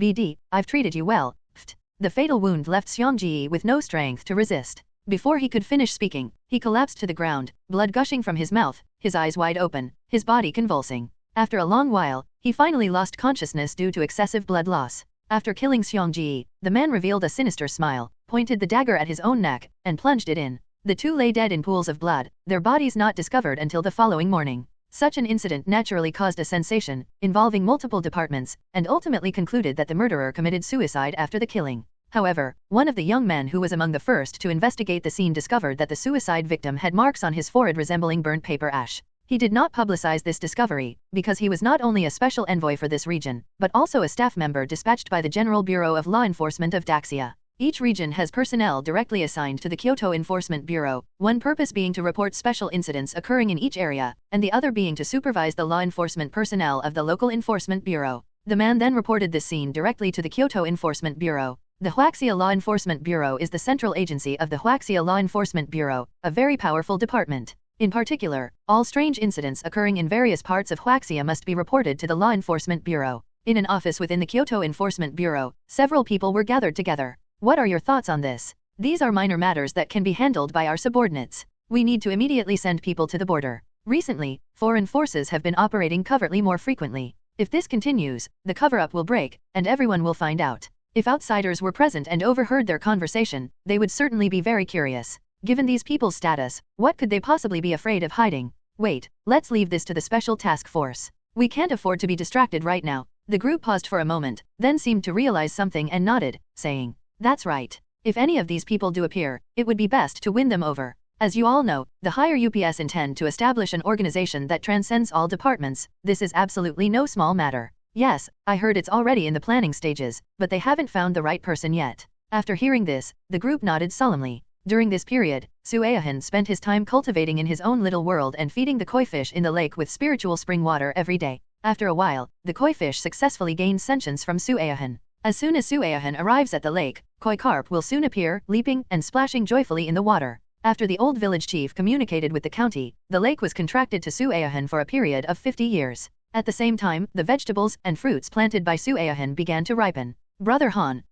BD, I've treated you well. Pft. The fatal wound left Xiongji with no strength to resist. Before he could finish speaking, he collapsed to the ground, blood gushing from his mouth, his eyes wide open, his body convulsing. After a long while, he finally lost consciousness due to excessive blood loss. After killing Xiongji, the man revealed a sinister smile, pointed the dagger at his own neck, and plunged it in. The two lay dead in pools of blood, their bodies not discovered until the following morning. Such an incident naturally caused a sensation, involving multiple departments, and ultimately concluded that the murderer committed suicide after the killing. However, one of the young men who was among the first to investigate the scene discovered that the suicide victim had marks on his forehead resembling burnt paper ash. He did not publicize this discovery, because he was not only a special envoy for this region, but also a staff member dispatched by the General Bureau of Law Enforcement of Daxia. Each region has personnel directly assigned to the Kyoto Enforcement Bureau, one purpose being to report special incidents occurring in each area, and the other being to supervise the law enforcement personnel of the local enforcement bureau. The man then reported this scene directly to the Kyoto Enforcement Bureau. The Huaxia Law Enforcement Bureau is the central agency of the Huaxia Law Enforcement Bureau, a very powerful department. In particular, all strange incidents occurring in various parts of Huaxia must be reported to the Law Enforcement Bureau. In an office within the Kyoto Enforcement Bureau, several people were gathered together. What are your thoughts on this? These are minor matters that can be handled by our subordinates. We need to immediately send people to the border. Recently, foreign forces have been operating covertly more frequently. If this continues, the cover-up will break, and everyone will find out. If outsiders were present and overheard their conversation, they would certainly be very curious. Given these people's status, what could they possibly be afraid of hiding? Wait, let's leave this to the special task force. We can't afford to be distracted right now. The group paused for a moment, then seemed to realize something and nodded, saying, "That's right. If any of these people do appear, it would be best to win them over." As you all know, the higher UPS intend to establish an organization that transcends all departments. This is absolutely no small matter. Yes, I heard it's already in the planning stages, but they haven't found the right person yet. After hearing this, the group nodded solemnly. During this period, Sueyahan spent his time cultivating in his own little world and feeding the koi fish in the lake with spiritual spring water every day. After a while, the koi fish successfully gained sentience from Sueyahan. As soon as Sueyahan arrives at the lake, koi carp will soon appear, leaping and splashing joyfully in the water. After the old village chief communicated with the county, the lake was contracted to Sueyahan for a period of 50 years. At the same time, the vegetables and fruits planted by Sueyahan began to ripen. Brother Han,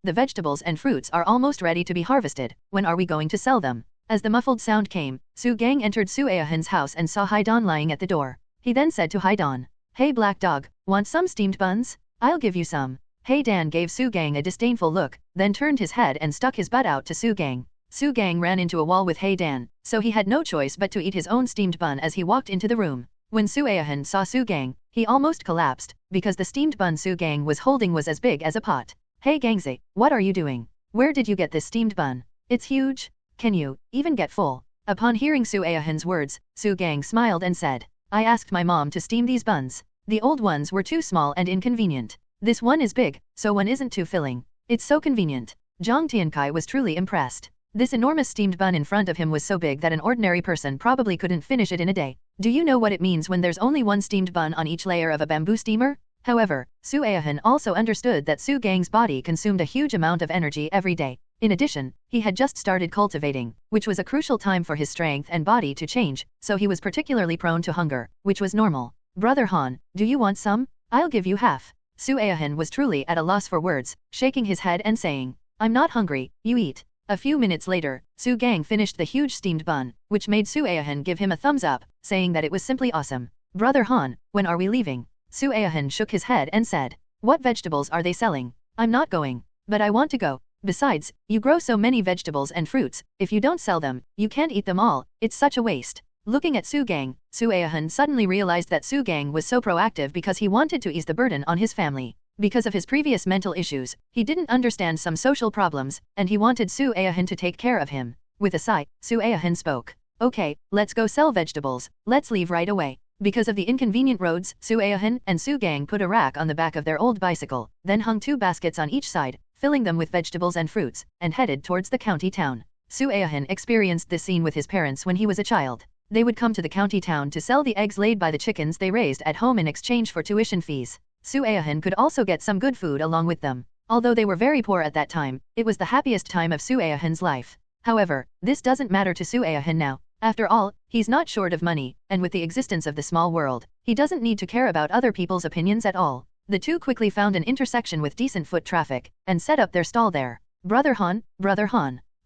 the vegetables and fruits are almost ready to be harvested. When are we going to sell them? As the muffled sound came, Su Gang entered Sueyahan's house and saw Haidan lying at the door. He then said to Haidan, "Hey black dog, want some steamed buns? I'll give you some." Haidan gave Su Gang a disdainful look, then turned his head and stuck his butt out to Su Gang. Su Gang ran into a wall with Haidan, so he had no choice but to eat his own steamed bun as he walked into the room. When Sueyahan saw Su Gang, he almost collapsed, because the steamed bun Su Gang was holding was as big as a pot. "Hey Gangze, what are you doing? Where did you get this steamed bun? It's huge. Can you even get full?" Upon hearing Sueyahan's words, Su Gang smiled and said, "I asked my mom to steam these buns. The old ones were too small and inconvenient. This one is big, so one isn't too filling. It's so convenient." Zhang Tiankai was truly impressed. This enormous steamed bun in front of him was so big that an ordinary person probably couldn't finish it in a day. Do you know what it means when there's only one steamed bun on each layer of a bamboo steamer? However, Sueyahan also understood that Su Gang's body consumed a huge amount of energy every day. In addition, he had just started cultivating, which was a crucial time for his strength and body to change, so he was particularly prone to hunger, which was normal. "Brother Han, do you want some? I'll give you half." Sueyahan was truly at a loss for words, shaking his head and saying, "I'm not hungry, you eat." A few minutes later, Su Gang finished the huge steamed bun, which made Sueyahan give him a thumbs up, saying that it was simply awesome. "Brother Han, when are we leaving?" Sueyahan shook his head and said, "What vegetables are they selling? I'm not going. But I want to go. Besides, you grow so many vegetables and fruits, if you don't sell them, you can't eat them all, it's such a waste." Looking at Su Gang, Sueyahan suddenly realized that Su Gang was so proactive because he wanted to ease the burden on his family. Because of his previous mental issues, he didn't understand some social problems, and he wanted Sueyahan to take care of him. With a sigh, Sueyahan spoke. "Okay, let's go sell vegetables, let's leave right away." Because of the inconvenient roads, Sueyahan and Su Gang put a rack on the back of their old bicycle, then hung 2 baskets on each side, filling them with vegetables and fruits, and headed towards the county town. Sueyahan experienced this scene with his parents when he was a child. They would come to the county town to sell the eggs laid by the chickens they raised at home in exchange for tuition fees. Sueyahan could also get some good food along with them. Although they were very poor at that time, it was the happiest time of Sueyahan's life. However, this doesn't matter to Sueyahan now. After all, he's not short of money, and with the existence of the small world, he doesn't need to care about other people's opinions at all. The two quickly found an intersection with decent foot traffic, and set up their stall there. Brother Han.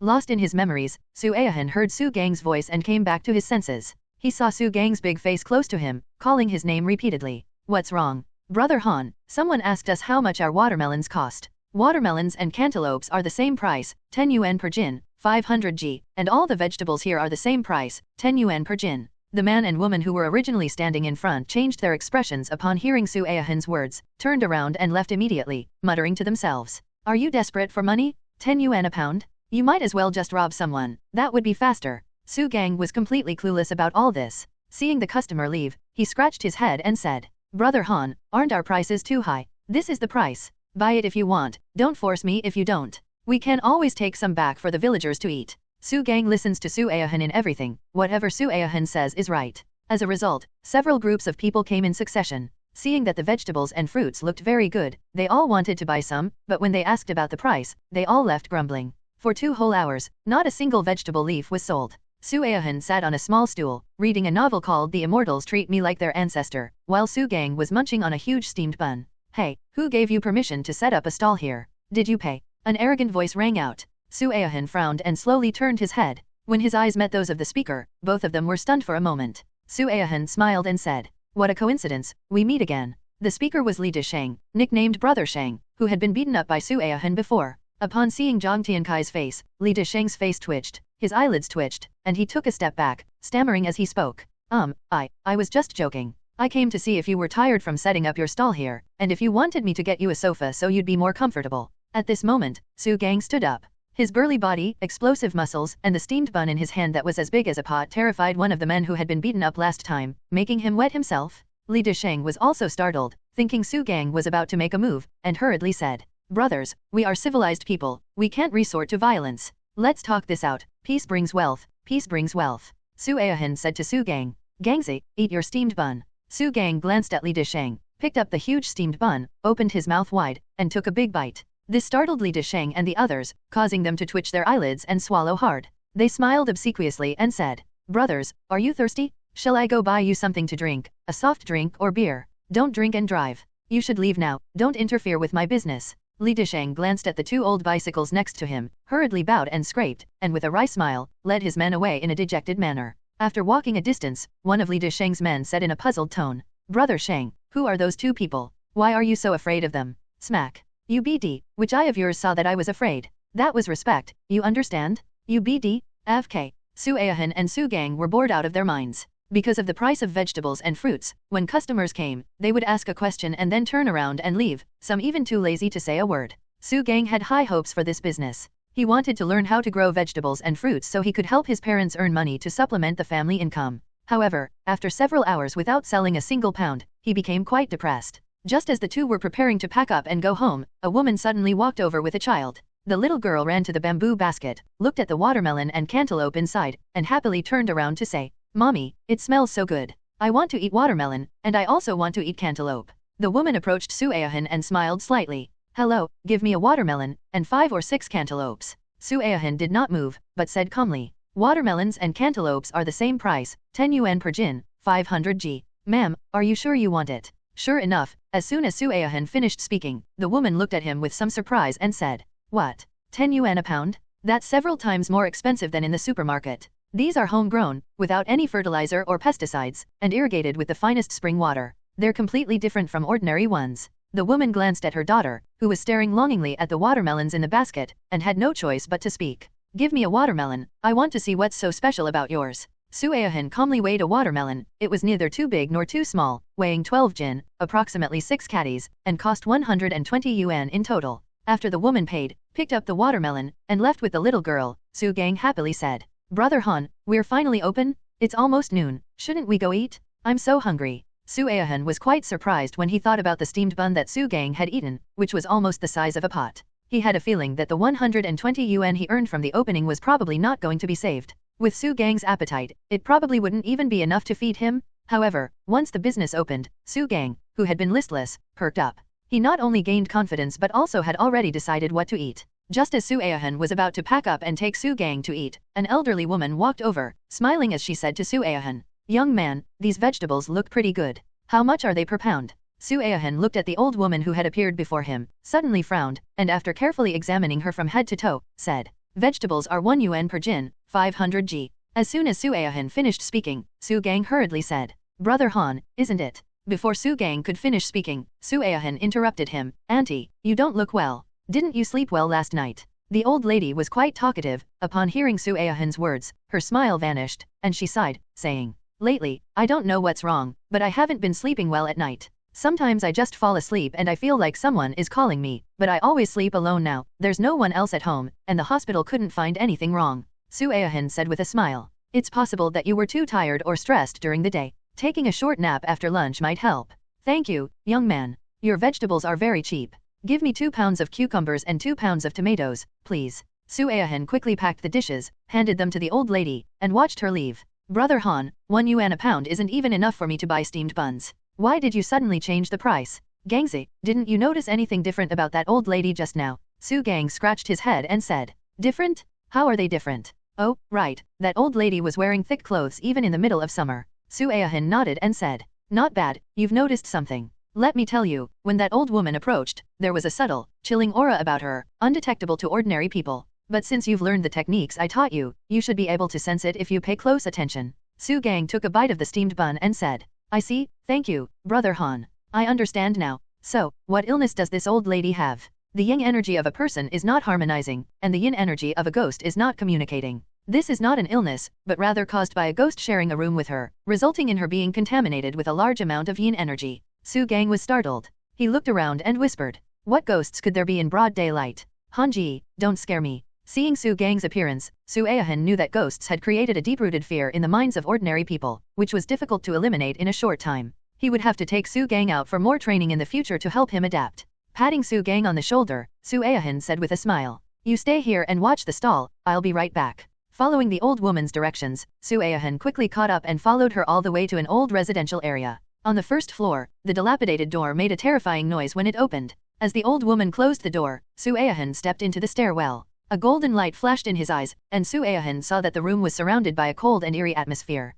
Lost in his memories, Sueyahan heard Su Gang's voice and came back to his senses. He saw Su Gang's big face close to him, calling his name repeatedly. "What's wrong? Brother Han, someone asked us how much our watermelons cost." "Watermelons and cantaloupes are the same price, 10 yuan per jin, 500 G, and all the vegetables here are the same price, 10 yuan per jin." The man and woman who were originally standing in front changed their expressions upon hearing Sueyahan's words, turned around and left immediately, muttering to themselves. "Are you desperate for money? 10 yuan a pound? You might as well just rob someone, that would be faster." Su Gang was completely clueless about all this. Seeing the customer leave, he scratched his head and said, "Brother Han, aren't our prices too high? This is the price. Buy it if you want, don't force me if you don't. We can always take some back for the villagers to eat." Su Gang listens to Sueyahan in everything, whatever Sueyahan says is right. As a result, several groups of people came in succession. Seeing that the vegetables and fruits looked very good, they all wanted to buy some, but when they asked about the price, they all left grumbling. For 2 whole hours, not a single vegetable leaf was sold. Su Aohan sat on a small stool, reading a novel called The Immortals Treat Me Like Their Ancestor, while Su Gang was munching on a huge steamed bun. Hey, who gave you permission to set up a stall here? Did you pay? An arrogant voice rang out. Su Aohan frowned and slowly turned his head. When his eyes met those of the speaker, both of them were stunned for a moment. Su Aohan smiled and said, "What a coincidence, we meet again." The speaker was Li Disheng, nicknamed Brother Sheng, who had been beaten up by Su Aohan before. Upon seeing Zhang Tiankai's face, Li Disheng's face twitched, his eyelids twitched, and he took a step back, stammering as he spoke. I was just joking. I came to see if you were tired from setting up your stall here, and if you wanted me to get you a sofa so you'd be more comfortable." At this moment, Su Gang stood up. His burly body, explosive muscles, and the steamed bun in his hand that was as big as a pot terrified one of the men who had been beaten up last time, making him wet himself. Li Disheng was also startled, thinking Su Gang was about to make a move, and hurriedly said, "Brothers, we are civilized people, we can't resort to violence. Let's talk this out, peace brings wealth, peace brings wealth." Su Aohan said to Su Gang, "Gangzi, eat your steamed bun." Su Gang glanced at Li Disheng, picked up the huge steamed bun, opened his mouth wide, and took a big bite. This startled Li Disheng and the others, causing them to twitch their eyelids and swallow hard. They smiled obsequiously and said, "Brothers, are you thirsty? Shall I go buy you something to drink, a soft drink or beer? Don't drink and drive. You should leave now, don't interfere with my business." Li Disheng glanced at the 2 old bicycles next to him, hurriedly bowed and scraped, and with a wry smile, led his men away in a dejected manner. After walking a distance, one of Li Disheng's men said in a puzzled tone, "Brother Sheng, who are those 2 people? Why are you so afraid of them?" Smack. "You BD, which eye of yours saw that I was afraid? That was respect, you understand? You BD, AFK." Su Aohan and Su Gang were bored out of their minds. Because of the price of vegetables and fruits, when customers came, they would ask a question and then turn around and leave, some even too lazy to say a word. Su Gang had high hopes for this business. He wanted to learn how to grow vegetables and fruits so he could help his parents earn money to supplement the family income. However, after several hours without selling a single pound, he became quite depressed. Just as the 2 were preparing to pack up and go home, a woman suddenly walked over with a child. The little girl ran to the bamboo basket, looked at the watermelon and cantaloupe inside, and happily turned around to say, "Mommy, it smells so good. I want to eat watermelon, and I also want to eat cantaloupe." The woman approached Su Aohan and smiled slightly. "Hello, give me a watermelon, and 5 or 6 cantaloupes." Su Aohan did not move, but said calmly, "Watermelons and cantaloupes are the same price, 10 yuan per jin, 500 G. Ma'am, are you sure you want it?" Sure enough, as soon as Su Aohan finished speaking, the woman looked at him with some surprise and said, "What? 10 yuan a pound? That's several times more expensive than in the supermarket. These are homegrown, without any fertilizer or pesticides, and irrigated with the finest spring water. They're completely different from ordinary ones." The woman glanced at her daughter, who was staring longingly at the watermelons in the basket, and had no choice but to speak. "Give me a watermelon, I want to see what's so special about yours." Su Aohan calmly weighed a watermelon. It was neither too big nor too small, weighing 12 jin, approximately 6 catties, and cost 120 yuan in total. After the woman paid, picked up the watermelon, and left with the little girl, Su Gang happily said, "Brother Han, we're finally open? It's almost noon, shouldn't we go eat? I'm so hungry." Su Aohan was quite surprised when he thought about the steamed bun that Su Gang had eaten, which was almost the size of a pot. He had a feeling that the 120 yuan he earned from the opening was probably not going to be saved. With Su Gang's appetite, it probably wouldn't even be enough to feed him. However, once the business opened, Su Gang, who had been listless, perked up. He not only gained confidence but also had already decided what to eat. Just as Su Aohan was about to pack up and take Su Gang to eat, an elderly woman walked over, smiling as she said to Su Aohan, "Young man, these vegetables look pretty good. How much are they per pound?" Su Aohan looked at the old woman who had appeared before him, suddenly frowned, and after carefully examining her from head to toe, said, "Vegetables are 1 yuan per jin, 500 G." As soon as Su Aohan finished speaking, Su Gang hurriedly said, "Brother Han, isn't it?" Before Su Gang could finish speaking, Su Aohan interrupted him, "Auntie, you don't look well. Didn't you sleep well last night?" The old lady was quite talkative. Upon hearing Su Aohan's words, her smile vanished, and she sighed, saying, "Lately, I don't know what's wrong, but I haven't been sleeping well at night. Sometimes I just fall asleep and I feel like someone is calling me, but I always sleep alone now. There's no one else at home, and the hospital couldn't find anything wrong." Su Aohan said with a smile, "It's possible that you were too tired or stressed during the day. Taking a short nap after lunch might help." "Thank you, young man. Your vegetables are very cheap. Give me 2 pounds of cucumbers and 2 pounds of tomatoes, please." Su Aohan quickly packed the dishes, handed them to the old lady, and watched her leave. "Brother Han, 1 yuan a pound isn't even enough for me to buy steamed buns. Why did you suddenly change the price? Gangzi, didn't you notice anything different about that old lady just now? Su Gang scratched his head and said. Different? How are they different? Oh, right, that old lady was wearing thick clothes even in the middle of summer. Su Aohan nodded and said. Not bad, you've noticed something. Let me tell you, when that old woman approached, there was a subtle, chilling aura about her, undetectable to ordinary people. But since you've learned the techniques I taught you, you should be able to sense it if you pay close attention. Su Gang took a bite of the steamed bun and said. I see, thank you, Brother Han. I understand now. So, what illness does this old lady have? The yang energy of a person is not harmonizing, and the yin energy of a ghost is not communicating. This is not an illness, but rather caused by a ghost sharing a room with her, resulting in her being contaminated with a large amount of yin energy. Su Gang was startled. He looked around and whispered. What ghosts could there be in broad daylight? Hanji, don't scare me. Seeing Su Gang's appearance, Su Aohan knew that ghosts had created a deep-rooted fear in the minds of ordinary people, which was difficult to eliminate in a short time. He would have to take Su Gang out for more training in the future to help him adapt. Patting Su Gang on the shoulder, Su Aohan said with a smile. You stay here and watch the stall, I'll be right back. Following the old woman's directions, Su Aohan quickly caught up and followed her all the way to an old residential area. On the first floor, the dilapidated door made a terrifying noise when it opened. As the old woman closed the door, Su Aohan stepped into the stairwell. A golden light flashed in his eyes, and Su Aohan saw that the room was surrounded by a cold and eerie atmosphere.